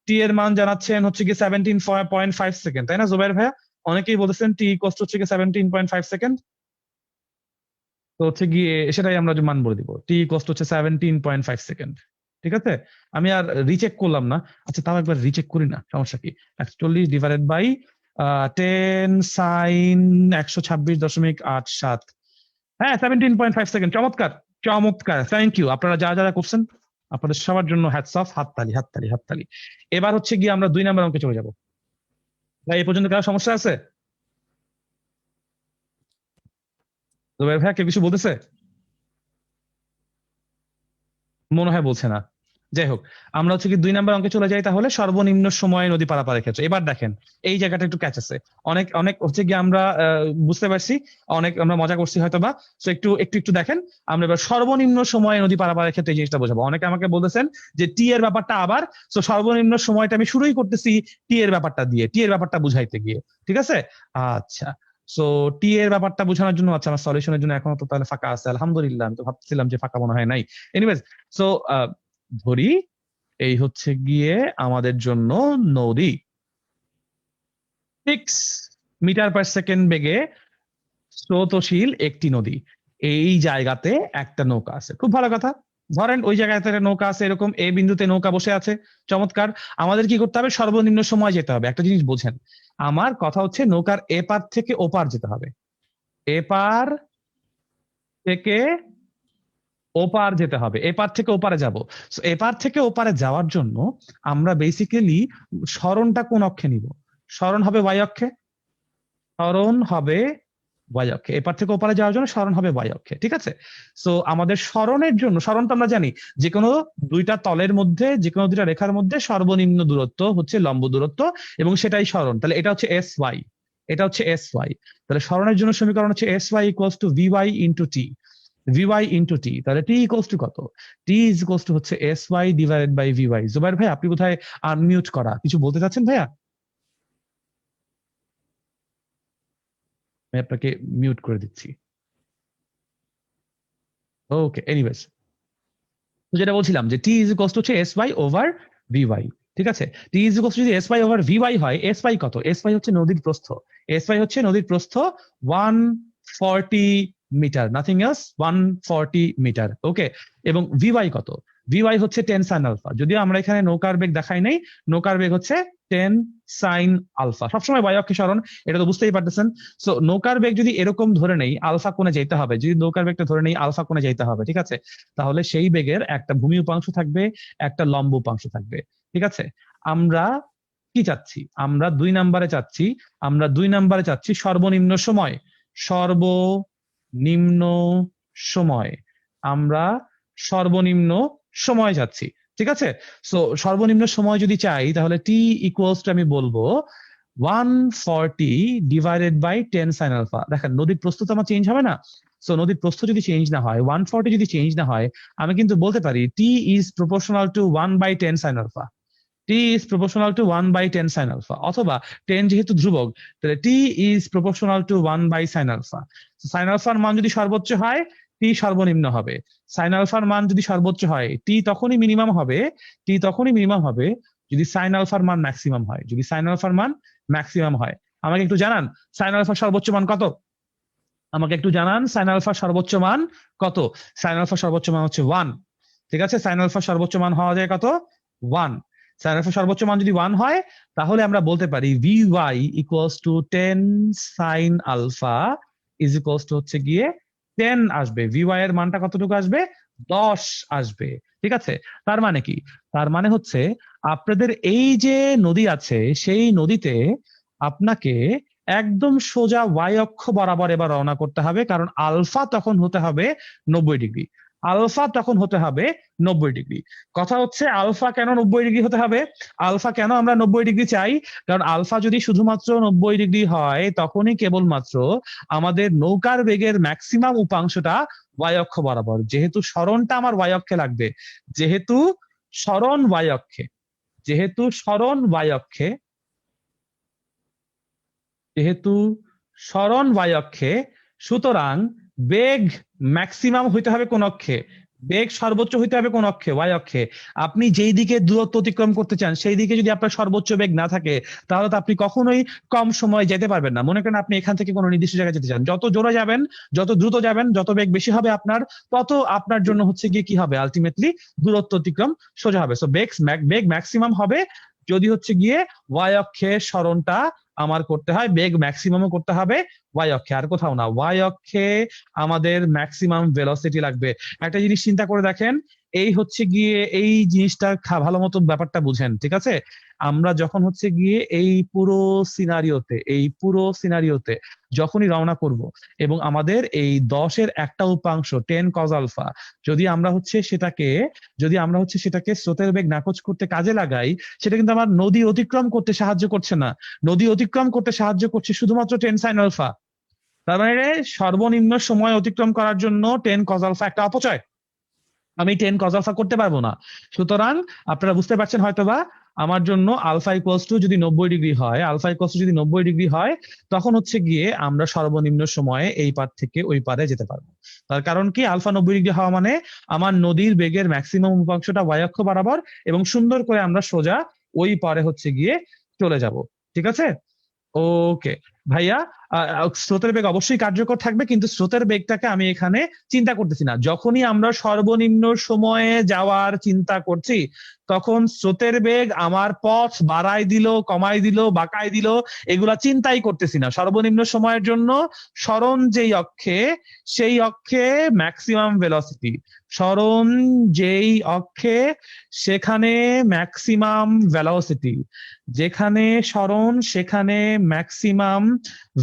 টি এর মান জানাচ্ছেন হচ্ছে গিয়ে 17.5 সেকেন্ড, তাই না জুবাইর ভাইয়া? অনেকেই বলতেছেন টি ইকুয়ালস হচ্ছে গিয়ে 17.5 সেকেন্ড। তো হচ্ছে গিয়ে সেটাই আমরা যে মান বলে দিব, টি ইকুয়ালস হচ্ছে 17.5 সেকেন্ড। ঠিক আছে, আমি আর রিচেক করলাম না। আচ্ছা তাও একবার রিচেক করি না, সমস্যা কি? 140 ডিভাইডেড বাই 10 সাইন 126.87। হ্যাঁ, 17.5 সেকেন্ড। চমৎকার, চমৎকার, থ্যাংক ইউ। আপনারা যারা যারা করছেন আপনাদের সবার জন্য হ্যাটস অফ, হাততালি হাততালি হাততালি। এবার হচ্ছে গিয়ে আমরা 2 নম্বর অঙ্কে চলে যাব। ভাই এই পর্যন্ত কারো সমস্যা আছে? জুবাইর ভাইয়া কেউ কিছু বলতেছে? মনে হয় বলছে না। যাই হোক, আমরা হচ্ছে কি 2 নম্বর অঙ্কে চলে যাই তাহলে, সর্বনিম্ন সময়ে নদী পারাপারের ক্ষেত্রে। এবার দেখেন এই জায়গাটা একটু ক্যাচ আছে, অনেক অনেক হচ্ছে কি আমরা বুঝতে পারছি, অনেক আমরা মজা করছি হয়তো বা। তো একটু একটু একটু দেখেন, আমরা এবার সর্বনিম্ন সময়ে নদী পারাপারের ক্ষেত্রে এই জিনিসটা বোঝাবো। অনেকে আমাকে বলতেছেন যে টি এর ব্যাপারটা আবার, তো সর্বনিম্ন সময়টা আমি শুরুই করতেছি টি এর ব্যাপারটা দিয়ে, টি এর ব্যাপারটা বুঝাইতে গিয়ে। ঠিক আছে, আচ্ছা। সো টি এর ব্যাপারটা বোঝানোর জন্য, আচ্ছা আমার সলিউশনের জন্য এখনো তো তাহলে ফাঁকা আছে, আলহামদুলিল্লাহ। আমি তো ভাবছিলাম যে ফাঁকা মনে হয় নাই। এনিওয়েজ, সো ধরি এই হচ্ছে গিয়ে আমাদের জন্য নদী 6 মিটার পার সেকেন্ড বেগে স্রোতশীল একটি নদী। এই জায়গাতে একটা নৌকা আছে, খুব ভালো কথা। ধরেন ওই জায়গাতে একটা নৌকা আছে, এরকম এ বিন্দুতে নৌকা বসে আছে, চমৎকার। আমাদের কি করতে হবে? সর্বনিম্ন সময় যেতে হবে। একটা জিনিস বোঝেন, আমার কথা হচ্ছে নৌকার এপার থেকে ওপার যেতে হবে, এপার থেকে ওপার যেতে হবে, এপার থেকে ওপারে যাব। এপার থেকে ওপারে যাওয়ার জন্য আমরা বেসিক্যালি সরণটা কোন অক্ষে নিব? সরণ হবে ওয়াই অক্ষে, সরণ হবে ওয়াই অক্ষে। এপার থেকে ওপারে যাওয়ার জন্য সরণ হবে ওয়াই অক্ষে। ঠিক আছে, সো আমাদের সরণের জন্য, সরণ তো আমরা জানি যে কোনো দুইটা তলের মধ্যে, যে কোনো দুইটা রেখার মধ্যে সর্বনিম্ন দূরত্ব হচ্ছে লম্ব দূরত্ব, এবং সেটাই সরণ। তাহলে এটা হচ্ছে এস ওয়াই, এটা হচ্ছে এস ওয়াই। তাহলে সরণের জন্য সমীকরণ হচ্ছে S Y equals to V Y into T. VY into T, তাহলে টি ইকুয়ালস টু কত? টি ইজ ইকুয়ালস টু হচ্ছে S Y divided by VY. Zubair ভাই আপনি কোথায় আনমিউট করা, কিছু বলতে চাচ্ছেন ভাইয়া? আমি আপনাকে মিউট করে দিচ্ছি। ওকে, এনিওয়েজ, তো যেটা বলছিলাম যে টি ইজ ইকুয়ালস টু হচ্ছে এস ওয়াই ওভার ভিওয়াই। ঠিক আছে, টি ইজ ইকুয়ালস টু যদি এস ওয়াই ওভার ভিওয়াই হয়, এস ওয়াই কত? এস ওয়াই হচ্ছে নদীর প্রস্থ, এস ওয়াই হচ্ছে নদীর প্রস্থ 140 মিটার, নাথিং এলস, 140 মিটার। ওকে, এবং ভিওয়াই কত? ভিওয়াই হচ্ছে 10 সাইন আলফা, যদিও আমরা এখানে নৌকার বেগ দেখাই নাই, নৌকার বেগ হচ্ছে 10 সাইন আলফা, সবসময় বাই অক্ষে সরণ, এটা তো বুঝতেই পারতেছেন। সো নৌকার বেগ যদি এরকম ধরে নেই আলফা কোণে যেতে হবে, যদি নৌকার বেগটা ধরে নেই আলফা কোণে যেতে হবে, ঠিক আছে, তাহলে সেই বেগের একটা ভূমি উপাংশ থাকবে, একটা লম্ব উপাংশ থাকবে। ঠিক আছে, আমরা কি চাচ্ছি? আমরা 2 নম্বরে চাচ্ছি, আমরা 2 নম্বরে চাচ্ছি সর্বনিম্ন সময়, সর্বনিম্ন সময়, আমরা সর্বনিম্ন সময় চাচ্ছি। ঠিক আছে, সো সর্বনিম্ন সময় যদি চাই তাহলে টি ইকুয়ালস টু আমি বলবো 140 ডিভাইডেড বাই 10 সাইন আলফা। দেখেন নদীর প্রস্থ তো আমার চেঞ্জ হবে না, সো নদীর প্রস্থ যদি চেঞ্জ না হয়, 140 যদি চেঞ্জ না হয়, আমি কিন্তু বলতে পারি T is proportional to 1/10 sine alpha, T is proportional to 1/10 sine alpha, অথবা 10 যেহেতু ধ্রুবক তাহলে T is proportional to 1 sine alpha. Sine আলফার মান যদি সর্বোচ্চ হয় টি সর্বনিম্ন হবে, সাইন আলফার মান যদি সর্বোচ্চ হয় টি তখনই মিনিমাম হবে, টি তখনই মিনিমাম হবে যদি সাইন আলফার মান ম্যাক্সিমাম হয়, যদি সাইন আলফার মান ম্যাক্সিমাম হয়। আমাকে একটু জানান সাইন আলফার সর্বোচ্চ মান কত? আমাকে একটু জানান সাইন আলফার সর্বোচ্চ মান কত? সাইন আলফার সর্বোচ্চ মান হচ্ছে 1। ঠিক আছে, সাইন আলফার সর্বোচ্চ মান হওয়া যায় কত? 1। সাইন আলফার সর্বোচ্চ মান যদি 1 হয় তাহলে আমরা বলতে পারি v y equals to 10 sine alpha is equals to হচ্ছে গিয়ে 10 আসবে, ভিওয়াই এর মানটা কতটুকু আসবে? 10 আসবে। ঠিক আছে, তার মানে কি? তার মানে হচ্ছে আপনাদের এই যে নদী আছে সেই নদীতে আপনাকে একদম সোজা ওয়াই অক্ষ বরাবর এবার রওনা করতে হবে, কারণ আলফা তখন হতে হবে 90 ডিগ্রি, আলফা তখন হতে হবে 90 ডিগ্রি। কথা হচ্ছে আলফা কেন 90 ডিগ্রি হতে হবে? আলফা কেন আমরা 90 ডিগ্রি চাই? কারণ আলফা যদি শুধুমাত্র 90 ডিগ্রি হয় তখনই কেবলমাত্র আমাদের নৌকার বেগের ম্যাক্সিমাম উপাংশটা ওয়াই অক্ষ বরাবর, যেহেতু সরণটা আমার ওয়াই অক্ষে লাগবে, যেহেতু সরণ ওয়াই অক্ষে, যেহেতু সরণ ওয়াই অক্ষে, যেহেতু সরণ ওয়াই অক্ষে, সুতরাং বেগ ম্যাক্সিমাম হইতে হবে কোন অক্ষে? বেগ সর্বোচ্চ হইতে হবে কোন অক্ষে? ওয়াই অক্ষে। আপনি যেই দিকে দূরত্ব অতিক্রম করতে চান সেই দিকে যদি আপনার সর্বোচ্চ বেগ না থাকে তাহলে তো আপনি কখনোই কম সময়ে যেতে পারবেন না। মনে করেন আপনি এখান থেকে কোনো নির্দিষ্ট জায়গায় যেতে চান, যত জোরে যাবেন, যত দ্রুত যাবেন, যত বেগ বেশি হবে আপনার, তত আপনার জন্য হচ্ছে গিয়ে কি হবে? আলটিমেটলি দূরত্ব অতিক্রম সোজা হবে। সো বেগ ম্যাক্সিমাম হবে যদি হচ্ছে গিয়ে ওয়াই অক্ষে সরণটা আমার করতে হয়, বেগ ম্যাক্সিমামও করতে হবে ওয়াই অক্ষে, আর কোথাও না। ওয়াই অক্ষে আমাদের ম্যাক্সিমাম ভেলোসিটি লাগবে। একটা জিনিস চিন্তা করে দেখেন, এই হচ্ছে গিয়ে এই জিনিসটা ভালো মতো ব্যাপারটা বুঝেন। ঠিক আছে, আমরা যখন হচ্ছে গিয়ে এই পুরো সিনারিওতে যখনই রওনা করব এবং আমাদের এই 10-এর একটা উপাংশ 10 কজ আলফা যদি আমরা হচ্ছে সেটাকে স্রোতের বেগ নাকচ করতে কাজে লাগাই, সেটা কিন্তু আমার নদী অতিক্রম করতে সাহায্য করছে না, নদী অতিক্রম করতে সাহায্য করছে শুধুমাত্র 10 সাইন আলফা। তার মানে সর্বনিম্ন সময় অতিক্রম করার জন্য 10 কজ আলফা একটা অপচয়, আমি 10 কজ আলফা করতে পারবো না। সুতরাং আপনারা বুঝতে পারছেন হয়তোবা আমার জন্য আলফা ইকুয়ালস টু যদি 90 ডিগ্রি হয়, আলফা ইকুয়ালস টু যদি 90 ডিগ্রি হয় তখন হচ্ছে গিয়ে আমরা সর্বনিম্ন সময়ে এই পার থেকে ওই পারে যেতে পারবো। তার কারণ কি? আলফা 90 ডিগ্রি হওয়া মানে আমার নদীর বেগের ম্যাক্সিমাম উপাংশটা ওয়াই অক্ষ বরাবর এবং সুন্দর করে আমরা সোজা ওই পারে হচ্ছে গিয়ে চলে যাব। ঠিক আছে, ওকে ভাইয়া, স্রোতের বেগ অবশ্যই কার্যকর থাকবে, কিন্তু স্রোতের বেগটাকে আমি এখানে চিন্তা করতেছি না। যখনই আমরা সর্বনিম্ন সময়ে যাওয়ার চিন্তা করছি তখন স্রোতের বেগ আমার পথ বাড়াই দিল, কমাই দিল, বাঁকাই দিল, এগুলা চিন্তাই করতেছি না। সর্বনিম্ন সময়ের জন্য সরণ যেই অক্ষে সেই অক্ষে ম্যাক্সিমাম ভেলোসিটি, সরণ যেই অক্ষে সেখানে ম্যাক্সিমাম ভেলোসিটি, যেখানে সরণ সেখানে ম্যাক্সিমাম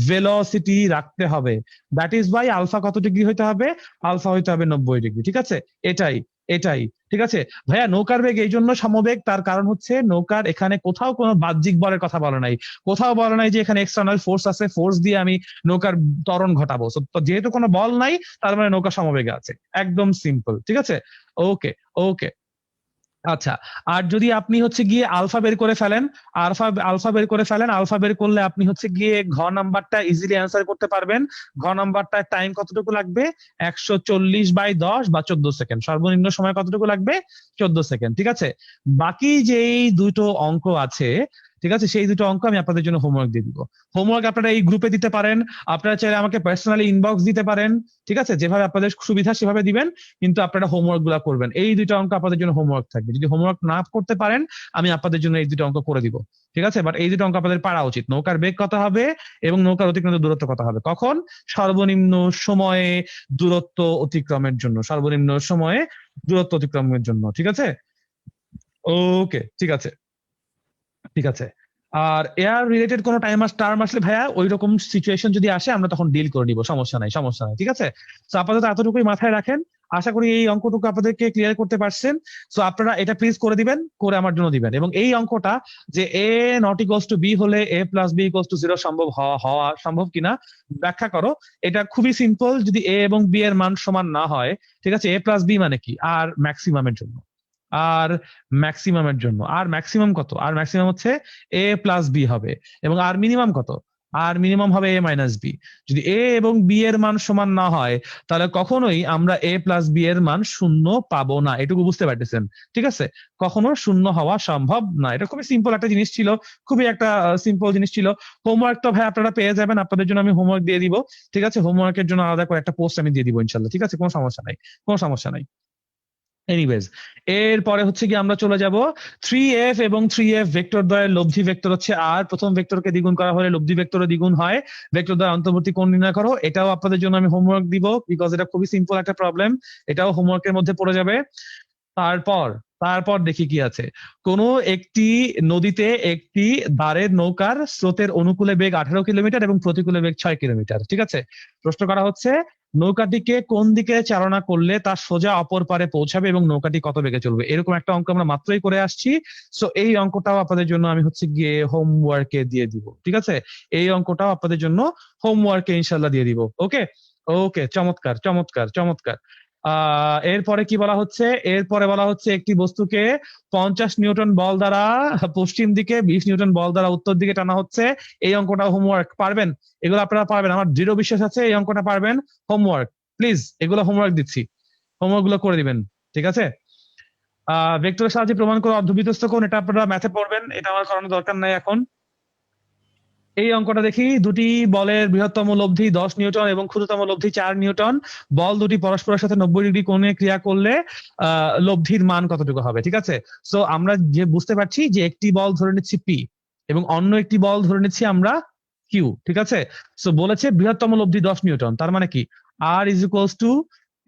ভেলোসিটি রাখতে হবে। দ্যাট ইজ ওয়াই আলফা কত ডিগ্রি হইতে হবে? আলফা হইতে হবে 90 ডিগ্রি। ঠিক আছে, এটাই এটাই, ঠিক আছে ভাইয়া। নৌকার বেগ এই জন্য সমবেগ, তার কারণ হচ্ছে নৌকার এখানে কোথাও কোনো বাহ্যিক বলের কথা বলা নাই, কোথাও বলা নাই যে এখানে এক্সটার্নাল ফোর্স আছে, ফোর্স দিয়ে আমি নৌকার ত্বরণ ঘটাবো। তো যেহেতু কোনো বল নাই, তার মানে নৌকা সমবেগে আছে, একদম সিম্পল, ঠিক আছে। ওকে, ওকে, আচ্ছা। আর যদি আপনি হচ্ছে গিয়ে আলফা বের করে ফেলেন, আলফা বের করে ফেলেন, আলফা বের করলে আপনি হচ্ছে গিয়ে ঘ নাম্বারটা ইজিলি অ্যান্সার করতে পারবেন। ঘ নাম্বারটার টাইম কতটুকু লাগবে? 140/10 বা 14 সেকেন্ড। সর্বনিম্ন সময় কতটুকু লাগবে? 14 সেকেন্ড, ঠিক আছে। বাকি যেই দুটো অঙ্ক আছে, ঠিক আছে, সেই দুটো অঙ্ক আমি আপনাদের জন্য হোমওয়ার্ক দিয়ে দিব। হোমওয়ার্ক আপনারা এই গ্রুপে দিতে পারেন, আপনারা চাইলে আমাকে পার্সোনালি ইনবক্স দিতে পারেন, ঠিক আছে, যেভাবে আপনাদের সুবিধা সেভাবে দিবেন। কিন্তু আপনারা হোমওয়ার্ক গুলা করবেন, এই দুটো অঙ্ক আপনাদের জন্য হোমওয়ার্ক থাকবে। যদি হোমওয়ার্ক না করতে পারেন, আমি আপনাদের জন্য এই দুটো অঙ্ক করে দিব, ঠিক আছে। বাট এই দুটো অঙ্ক আপনাদের পারা উচিত। নৌকার বেগ কত হবে এবং নৌকার অতিক্রান্ত দূরত্ব কত হবে, কখন? সর্বনিম্ন সময়ে দূরত্ব অতিক্রমের জন্য, সর্বনিম্ন সময়ে দূরত্ব অতিক্রমের জন্য, ঠিক আছে। ওকে, ঠিক আছে, ঠিক আছে। আর এয়ার রিলেটেড কোনো টার্ম আসলে ভাইয়া ওই রকম সিচুয়েশন যদি আসে, আমরা তখন ডিল করে নিব, সমস্যা নাই, সমস্যা নাই, ঠিক আছে। তো আপাতত এতটুকুই মাথায় রাখেন। আশা করি এই অঙ্কটুকু আপনাদেরকে ক্লিয়ার করতে পারছেন। তো আপনারা এটা প্লিজ করে দিবেন, করে আমার জন্য দিবেন। এবং এই অঙ্কটা যে এ নট ইকুয়ালস টু বি হলে এ প্লাস বি ইকুয়ালস টু 0 সম্ভব হওয়া সম্ভব কিনা ব্যাখ্যা করো। এটা খুবই সিম্পল। যদি এ এবং বি এর মান সমান না হয়, ঠিক আছে, এ প্লাস বি মানে কি? আর ম্যাক্সিমামের জন্য, আর ম্যাক্সিমামের জন্য, আর ম্যাক্সিমাম কত? আর ম্যাক্সিমাম হচ্ছে এ প্লাস বি হবে। এবং আর মিনিমাম কত? আর মিনিমাম হবে এ মাইনাস বি। যদি এ এবং বি এর মান সমান না হয়, তাহলে কখনোই আমরা এ প্লাস বি এর মান শূন্য পাবো না, এটুকু বুঝতে পারতেছেন, ঠিক আছে। কখনো শূন্য হওয়া সম্ভব না। এটা খুবই সিম্পল একটা জিনিস ছিল, খুবই একটা সিম্পল জিনিস ছিল। হোমওয়ার্ক তো ভাই আপনারা পেয়ে যাবেন, আপনাদের জন্য আমি হোমওয়ার্ক দিয়ে দিব, ঠিক আছে। হোমওয়ার্কের জন্য আলাদা করে একটা পোস্ট আমি দিয়ে দিব ইনশাল্লাহ, ঠিক আছে, কোনো সমস্যা নাই, কোনো সমস্যা নাই। এনিওয়েজ, এরপরে হচ্ছে কি আমরা চলে যাব 3f এবং 3f ভেক্টর দ্বয়ের লব্ধি ভেক্টর হচ্ছে আর। প্রথম ভেক্টরকে দ্বিগুণ করা হলে লব্ধি ভেক্টরও দ্বিগুণ হয়। ভেক্টর দ্বয়ের অন্তর্বর্তী কোণ নির্ণয় করো। এটাও আপনাদের জন্য আমি হোমওয়ার্ক দিব, বিকজ এটা খুবই সিম্পল একটা প্রবলেম, এটাও হোমওয়ার্কের মধ্যে পড়ে যাবে। তারপর তারপর দেখি কি আছে। কোন একটি নদীতে একটি দাঁড়ের নৌকার স্রোতের অনুকূলে বেগ 18 কিলোমিটার এবং প্রতিকূলে বেগ 6 কিলোমিটার, ঠিক আছে। প্রশ্ন করা হচ্ছে নৌকাটিকে কোন দিকে চালনা করলে তা সোজা অপর পারে পৌঁছাবে এবং নৌকাটি কত বেগে চলবে। এরকম একটা অঙ্ক আমরা মাত্রই করে আসছি। সো এই অঙ্কটাও আপনাদের জন্য আমি হচ্ছে গিয়ে হোমওয়ার্কে দিয়ে দিব, ঠিক আছে। এই অঙ্কটাও আপনাদের জন্য হোমওয়ার্কে ইনশাল্লাহ দিয়ে দিব। ওকে, ওকে, চমৎকার, চমৎকার, চমৎকার। এরপরে কি বলা হচ্ছে? এরপরে বলা হচ্ছে একটি বস্তুকে 50 নিউটন বল দ্বারা পশ্চিম দিকে, 20 নিউটন বল দ্বারা উত্তর দিকে টানা হচ্ছে। এই অঙ্কটা হোমওয়ার্ক পারবেন? এগুলো আপনারা পারবেন, আমার দৃঢ় বিশ্বাস আছে এই অঙ্কটা পারবেন। হোমওয়ার্ক প্লিজ, এগুলো হোমওয়ার্ক দিচ্ছি, হোমওয়ার্ক গুলো করে দিবেন, ঠিক আছে। ভেক্টরের সাহায্যে প্রমাণ করে অর্ধবৃত্তস্থ কোণ, এটা আপনারা ম্যাথে পড়বেন, এটা আমার করানোর দরকার নাই এখন। এই অঙ্কটা দেখি। দুটি বলের বৃহত্তম লব্ধি 10 নিউটন এবং ক্ষুদ্রতম লব্ধি 4 নিউটন। বল দুটি পরস্পরের সাথে 90 ডিগ্রি কোণে ক্রিয়া করলে লব্ধির মান কতটুকু হবে, ঠিক আছে। সো আমরা যে বুঝতে পারছি যে একটি বল ধরে নিচ্ছি পি এবং অন্য একটি বল ধরে নিচ্ছি আমরা কিউ, ঠিক আছে। সো বলেছে বৃহত্তম লব্ধি 10 নিউটন, তার মানে কি R is equals to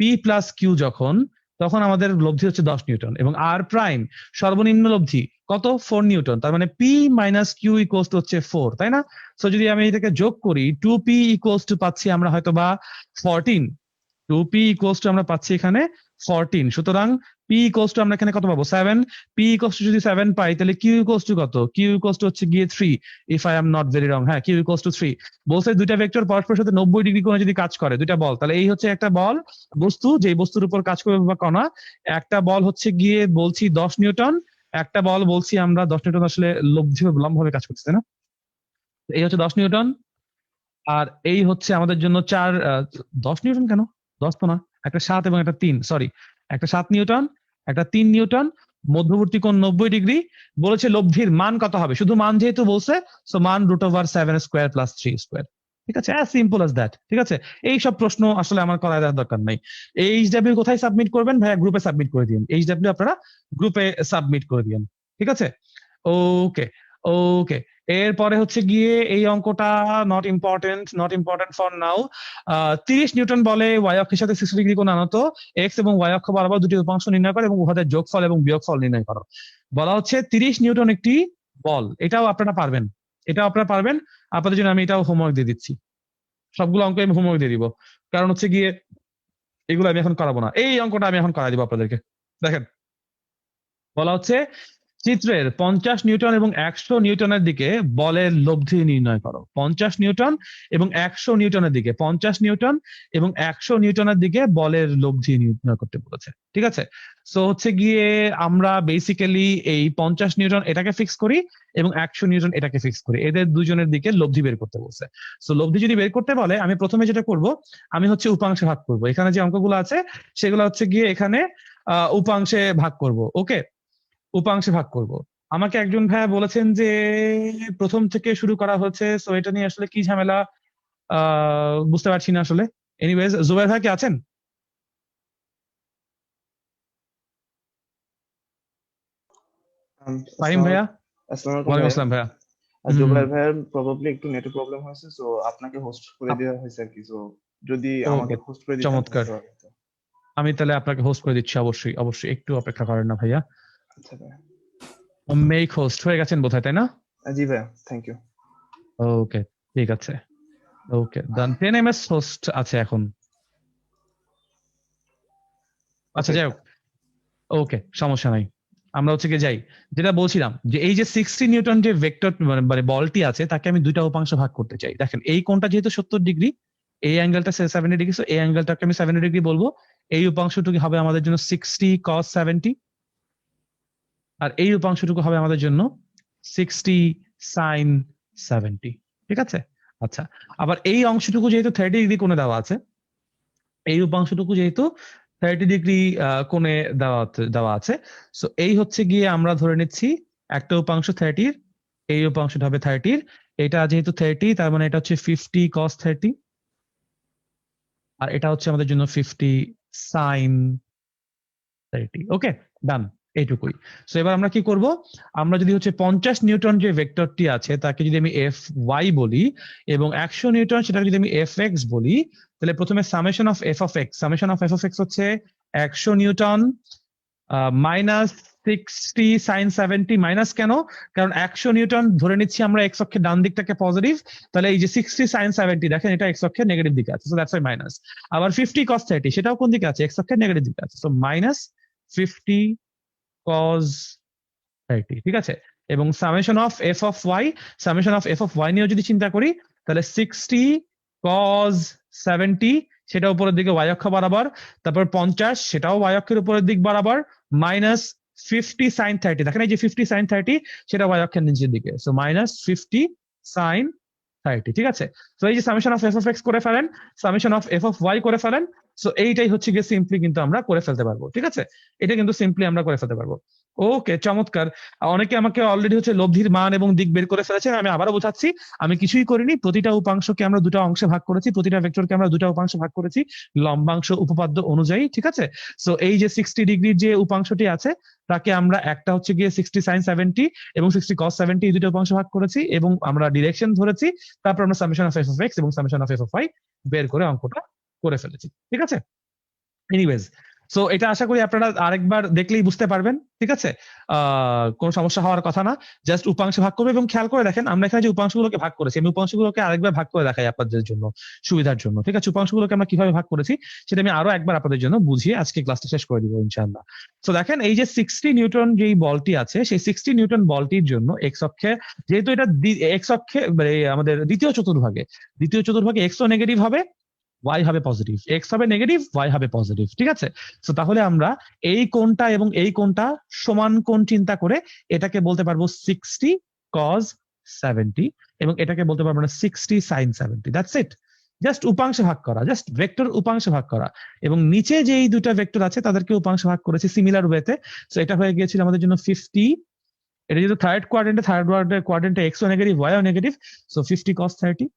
P plus Q যখন, তখন আমাদের লব্ধি হচ্ছে 10 নিউটন। এবং আর প্রাইম সর্বনিম্ন লব্ধি কত? 4 নিউটন, তার মানে p minus q equals to হচ্ছে 4, তাই না? সো যদি আমি এটাকে যোগ করি, 2p ইকুয়ালস টু পাচ্ছি আমরা হয়তো বা 14। 2p ইকুয়ালস টু আমরা পাচ্ছি এখানে 14। সুতরাং p ইকুয়ালস টু আমরা এখানে কত পাবো? 7। p ইকুয়ালস টু যদি 7 পাই, তাহলে q ইকুয়ালস টু কত? q ইকুয়ালস টু হচ্ছে গিয়ে 3, if I am not very wrong. হ্যাঁ, q ইকুয়ালস টু 3। বলছে দুইটা ভেক্টর পরস্পরের সাথে 90 ডিগ্রি কোণে যদি কাজ করে, দুইটা বল, তাহলে এই হচ্ছে একটা বল বস্তু, যে বস্তুর উপর কাজ করবে বা কণা। একটা বল হচ্ছে গিয়ে বলছি 10 নিউটন, একটা বল বলছি আমরা 10 নিউটন, আসলে লব্ধি লম্ব ভাবে কাজ করছে, তাই না? এই হচ্ছে 10 নিউটন, আর এই হচ্ছে আমাদের জন্য 10 নিউটন কেন? 10 তো না, একটা 7 এবং একটা 3, সরি, একটা 7 নিউটন, একটা 3 নিউটন, মধ্যবর্তী কোণ 90 ডিগ্রি। বলেছে লব্ধির মান কত হবে, শুধু মান যেহেতু বলছে, সো মান √7² প্লাস 3², ঠিক আছে, অ্যাজ সিম্পল অ্যাজ দ্যাট, ঠিক আছে। এই সব প্রশ্ন আসলে আমার করার দরকার নাই। এইচডব্লিউ কোথায় সাবমিট করবেন ভাইয়া? গ্রুপে সাবমিট করে দিন, এইচডব্লিউ আপনারা গ্রুপে সাবমিট করে দিন, ঠিক আছে। ওকে, ওকে। এরপরে হচ্ছে গিয়ে এই অঙ্কটা not important, not important for now. 30 Newton বলে ওয়াই অক্ষের সাথে 60 ডিগ্রি কোণ আনত, এক্স এবং ওয়াই অক্ষ বরাবর দুটি উপাংশ নির্ণয় করে এবং উহাদের যোগফল এবং বিয়োগফল নির্ণয় করো। বলা হচ্ছে 30 নিউটন একটি বল, এটাও আপনারা পারবেন, এটাও আপনারা পারবেন। আপনাদের জন্য আমি এটাও হোমওয়ার্ক দিয়ে দিচ্ছি, সবগুলো অঙ্ক আমি হোমওয়ার্ক দিয়ে দিব, কারণ হচ্ছে গিয়ে এগুলো আমি এখন করাবো না, এই অঙ্কটা আমি এখন করাই দিব আপনাদেরকে। দেখেন বলা হচ্ছে চিত্রের 50 নিউটন এবং 100 নিউটনের দিকে বলের লব্ধি নির্ণয় করো। 50 নিউটন এবং 100 নিউটনের দিকে, 50 নিউটন এবং 100 নিউটনের দিকে বলের লব্ধি নির্ণয় করতে বলেছে। ঠিক আছে, সো হচ্ছে গিয়ে আমরা বেসিক্যালি এই 50 নিউটন এটাকে ফিক্স করি এবং 100 নিউটন এটাকে ফিক্স করি, এদের দুজনের দিকে লব্ধি বের করতে বলছে। সো লব্ধি যদি বের করতে বলে, আমি প্রথমে যেটা করব, আমি হচ্ছে উপাংশে ভাগ করব। এখানে যে অঙ্কগুলো আছে সেগুলো হচ্ছে গিয়ে এখানে উপাংশে ভাগ করব। ওকে, উপাংশে ভাগ করব। আমাকে একজন ভাইয়া বলেছেন যে প্রথম থেকে শুরু করা হচ্ছে, সো এটা নিয়ে আসলে কি ঝামেলা বুঝতে পারছি না আসলে। এনিওয়েজ, জুবাইর ভাই কি আছেন? ফাহিম ভাইয়া? আসসালামু আলাইকুম ওয়ালাইকুম ভাইয়া। আসসালাম ভাইয়া। হুম, জুবাইর ভাইয়ের প্রবাবলি একটু নেটে প্রবলেম হয়েছে, সো আপনাকে হোস্ট করে দেওয়া হয়েছে আর কি। সো যদি আমাকে ওকে, হোস্ট করে দিতেন চমৎকার। তাহলে ভালো হতো। আমি তাহলে আপনাকে হোস্ট করে দিচ্ছি, অবশ্যই অবশ্যই, একটু অপেক্ষা করেন না ভাইয়া। আচ্ছা ভাইয়া। মেক হোস্ট হয়ে গেছেন বোধহয়, তাই না? জি ভাইয়া, থ্যাংক ইউ। ওকে, ঠিক আছে। ওকে, ডান। 10 ms হোস্ট আছে এখন। আচ্ছা, ওকে যাই হোক, ওকে, সমস্যা নাই। আমরা হচ্ছে গিয়ে যাই, যেটা বলছিলাম যে এই যে 60 নিউটন যে ভেক্টর মানে বলটি আছে, তাকে আমি দুইটা উপাংশ ভাগ করতে চাই। দেখেন এই কোণটা যেহেতু 70 ডিগ্রি, এই অ্যাঙ্গেলটা 70 ডিগ্রি, সো এই অ্যাঙ্গেলটাকে আমি 70 ডিগ্রি বলবো। এই উপাংশটুকু হবে আমাদের জন্য 60 cos 70, আর এই উপাংশটুকু হবে আমাদের জন্য 60 sin 70। ঠিক আছে, আচ্ছা। আবার এই অংশটুকু যেহেতু 30 ডিগ্রি কোণে দেওয়া আছে, এই উপাংশটুকু যেহেতু 30 ডিগ্রি কোণে দেওয়া আছে, সো এই হচ্ছে গিয়ে আমরা ধরে নিচ্ছি একটা উপাংশ 30, এই উপাংশটা হবে 30, এটা যেহেতু 30 তার মানে এটা হচ্ছে 50 cos 30, আর এটা হচ্ছে আমাদের জন্য 50 sin 30। ওকে, ডান, এইটুকুই। সো এবার আমরা কি করব, আমরা যদি হচ্ছে 50 নিউটন যে ভেক্টরটি আছে তাকে যদি আমি এফ ওয়াই বলি, এবং 100 নিউটন সেটাকে যদি আমি এফ এক্স বলি, তাহলে প্রথমে summation of F of x, summation of F of x হচ্ছে 100 নিউটন মাইনাস 60 sin 70। মাইনাস কেন? কারণ 100 নিউটন ধরে নিচ্ছি আমরা এক্স অক্ষের ডান দিকটাকে পজিটিভ, তাহলে এই যে 60 sin 70 দেখেন এটা এক্স অক্ষের নেগেটিভ দিকে আছে, সো দ্যাটস ওয়াই মাইনাস। আবার 50 cos 30 সেটাও কোন দিকে আছে? এক্স অক্ষের নেগেটিভ দিকে আছে, সো মাইনাস 50 cos 30। ঠিক আছে, এবং summation of F of y, summation of F of y নিয়েও যদি চিন্তা করি, তাহলে 60 cos 70 সেটা উপরের দিকে ওয়াই অক্ষ বরাবর, তারপর 50 সেটাও ওয়াই অক্ষের উপরের দিক বরাবর, মাইনাস 50 sin 30, দেখেন এই যে 50 sin 30 সেটা ওয়াই অক্ষের নিচের দিকে, সো মাইনাস 50 sin 30। ঠিক আছে, তো এই যে summation of F of x করে ফেলেন, summation of F of y করে ফেলেন, সো এইটাই হচ্ছে গিয়ে সিম্পলি কিন্তু আমরা করে ফেলতে পারবো। ঠিক আছে, এটা কিন্তু সিম্পলি আমরা করে ফেলতে পারবো। ওকে, চমৎকার। অনেকে আমাকে অলরেডি হচ্ছে লব্ধির মান এবং দিক বের করে ফেলেছে। আমি আবারও বোঝাচ্ছি, আমি কিছুই করিনি, প্রতিটা উপাংশকে আমরা দুটো অংশে ভাগ করেছি, প্রতিটা ভেক্টরকে আমরা দুটো উপাংশে ভাগ করেছি লম্বাংশ উপপাদ্য অনুযায়ী। ঠিক আছে, সো এই যে 60 ডিগ্রির যে উপাংশটি আছে তাকে আমরা একটা হচ্ছে গিয়ে 60 sin 70 এবং 60 cos 70 এই দুটো উপাংশ ভাগ করেছি, এবং আমরা ডিরেকশন ধরেছি, তারপর আমরা summation of F of X এবং summation of F of Y বের করে অঙ্কটা করে ফেলেছি। ঠিক আছে, এনিওয়েজ, সো এটা আশা করি আপনারা আরেকবার দেখলেই বুঝতে পারবেন। ঠিক আছে, কোনো সমস্যা হওয়ার কথা না, জাস্ট উপাংশ ভাগ করবে। এবং খেয়াল করে দেখেন আমরা এখানে যে উপাংশগুলোকে ভাগ করেছি, আমি উপাংশগুলোকে আরেকবার ভাগ করে দেখাই আপনাদের জন্য সুবিধার জন্য। ঠিক আছে, উপাংশগুলোকে আমরা কিভাবে ভাগ করেছি সেটা আমি আরো একবার আপনাদের জন্য বুঝিয়ে আজকে ক্লাসটা শেষ করে দিব ইনশাআল্লাহ। সো দেখেন এই যে 60 নিউটন যেই বলটি আছে, সেই 60 নিউটন বলটির জন্য এক্স অক্ষে, যেহেতু এটা এক্স অক্ষে মানে আমাদের দ্বিতীয় চতুর্ভাগে এক্স ও নেগেটিভ হবে, ওয়াই হবে পজিটিভ, এক্স হবে নেগেটিভ, ওয়াই হবে পজিটিভ। ঠিক আছে, তো তাহলে আমরা এই কোণটা এবং এই কোণটা সমান কোণ চিন্তা করে এটাকে বলতে পারবো 60 cos 70, এবং এটাকে বলতে পারবো না 60 sin 70। দ্যাটস ইট, জাস্ট উপাংশে ভাগ করা, জাস্ট ভেক্টর উপাংশে ভাগ করা, এবং নিচে যে এই দুটা ভেক্টর আছে তাদেরকে উপাংশে ভাগ করেছি সিমিলার ওয়েতে। সো এটা হয়ে গিয়েছিল আমাদের জন্য 50, এটা যেহেতু থার্ড কোয়াড্রেন্টে এক্স ও নেগেটিভ, ওয়াই ও নেগেটিভ, সো 50 cos 30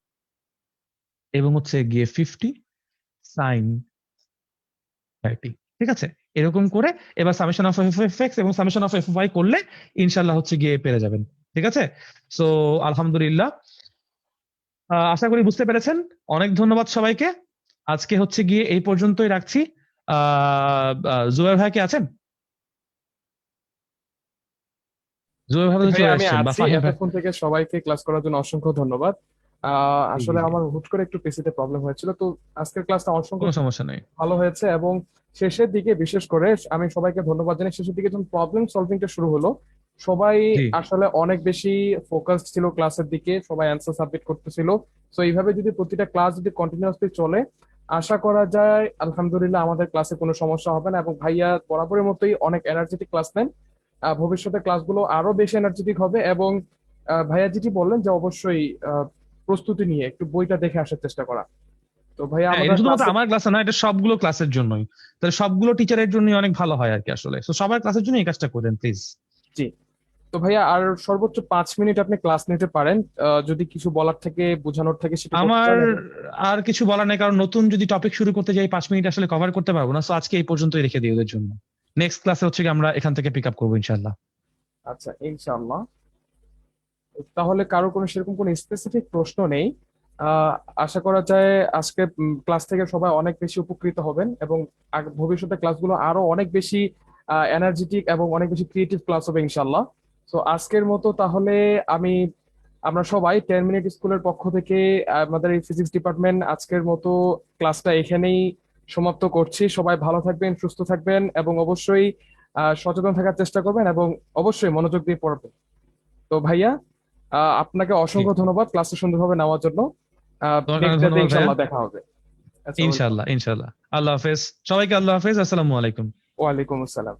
এবং হচ্ছে গিয়ে 50 sin 30। ঠিক আছে, এরকম করে এবার summation of F F x এবং সামেশন অফ এফ ওয়াই করলে ইনশাল্লাহ হচ্ছে গিয়ে পেরে যাবেন। ঠিক আছে, সো আলহামদুলিল্লাহ, আশা করি বুঝতে পেরেছেন। অনেক ধন্যবাদ সবাইকে, আজকে হচ্ছে গিয়ে এই পর্যন্তই রাখছি। জুবাইর ভাই কি আছেন? জুবাইর ভাই তো ভাই চলে আমি এসেছেন, বা আছি। ফাহিম ভাই? এতক্ষণ থেকে সবাইকে ক্লাস করার জন্য অসংখ্য ধন্যবাদ। জি জি আসলে জি, আমার হুট করে একটু পিসিতে প্রবলেম হয়েছিল, তো আজকের ক্লাসটা অসংখ্য কোনো সমস্যা নেই। ভালো হয়েছে। এবং শেষের দিকে বিশেষ করে আমি সবাইকে ধন্যবাদ জানাই, শেষের দিকে যখন প্রবলেম সলভিংটা শুরু হলো সবাই জি আসলে অনেক বেশি ফোকাস ছিল ক্লাসের দিকে, সবাই অ্যান্সার সাবমিট করতেছিল। তো এইভাবে যদি প্রতিটা ক্লাস যদি কন্টিনিউয়াসলি চলে, আশা করা যায় আলহামদুলিল্লাহ আমাদের ক্লাসে কোনো সমস্যা হবে না। এবং ভাইয়া বরাবরের মতোই অনেক এনার্জেটিক ক্লাস নেন, ভবিষ্যতে ক্লাসগুলো আরো বেশি এনার্জেটিক হবে। এবং ভাইয়া যেটি বললেন যে অবশ্যই প্রস্তুতি নিয়ে একটু বইটা দেখে আসার চেষ্টা করা। তো ভাইয়া হ্যাঁ, আমরা এটা শুধুমাত্র ক্লাসে, আমার ক্লাসে না, এটা সবগুলো ক্লাসের জন্যই। তাহলে সবগুলো টিচারের জন্যই অনেক ভালো হয় আর কি আসলে। তো সবার ক্লাসের জন্য এই কাজটা করেন প্লিজ। জি, তো ভাইয়া আর সর্বোচ্চ 5 মিনিট আপনি ক্লাস নিতে পারেন, যদি কিছু বলার থেকে বোঝানোর থেকে সেটা করতে আমার চান। এবং আর কিছু বলার নেই, কারণ নতুন যদি টপিক শুরু করতে যাই 5 মিনিট আসলে কভার করতে পারবো না। সো আজকে এই পর্যন্তই রেখে দিই ওদের জন্য। নেক্সট ক্লাসে হচ্ছে কি আমরা এখান থেকে পিক আপ করবো ইনশাল্লাহ। আচ্ছা, ইনশাআল্লাহ। তাহলে কারো কোনো সেরকম কোনো স্পেসিফিক প্রশ্ন নেই। আহ, আশা করা যায় আজকে ক্লাস থেকে সবাই অনেক বেশি উপকৃত হবেন, এবং ভবিষ্যতে ক্লাসগুলো আরো অনেক বেশি এনার্জেটিক এবং অনেক বেশি ক্রিয়েটিভ ক্লাস হবে ইনশাল্লাহ। তো আজকের মতো তাহলে আমি আমরা সবাই 10 মিনিট স্কুলের পক্ষ থেকে আমাদের এই ফিজিক্স ডিপার্টমেন্ট আজকের মতো ক্লাসটা এখানেই সমাপ্ত করছি। সবাই ভালো থাকবেন, সুস্থ থাকবেন, এবং অবশ্যই সচেতন থাকার চেষ্টা করবেন, এবং অবশ্যই মনোযোগ দিয়ে পড়বেন। তো ভাইয়া, আপনাকে জি, অসংখ্য ধন্যবাদ ক্লাসটা সুন্দরভাবে নেওয়ার জন্য। তোমাকে অনেক নেক্সট ডেতে ধন্যবাদ ভাইয়া। ইনশাল্লাহ দেখা হবে। আচ্ছা, ওয়েলকাম। ইনশাল্লাহ ইনশাল্লাহ। আল্লাহ হাফেজ সবাইকে, আল্লাহ হাফেজ, আসসালামু আলাইকুম। ওয়ালাইকুম আসসালাম।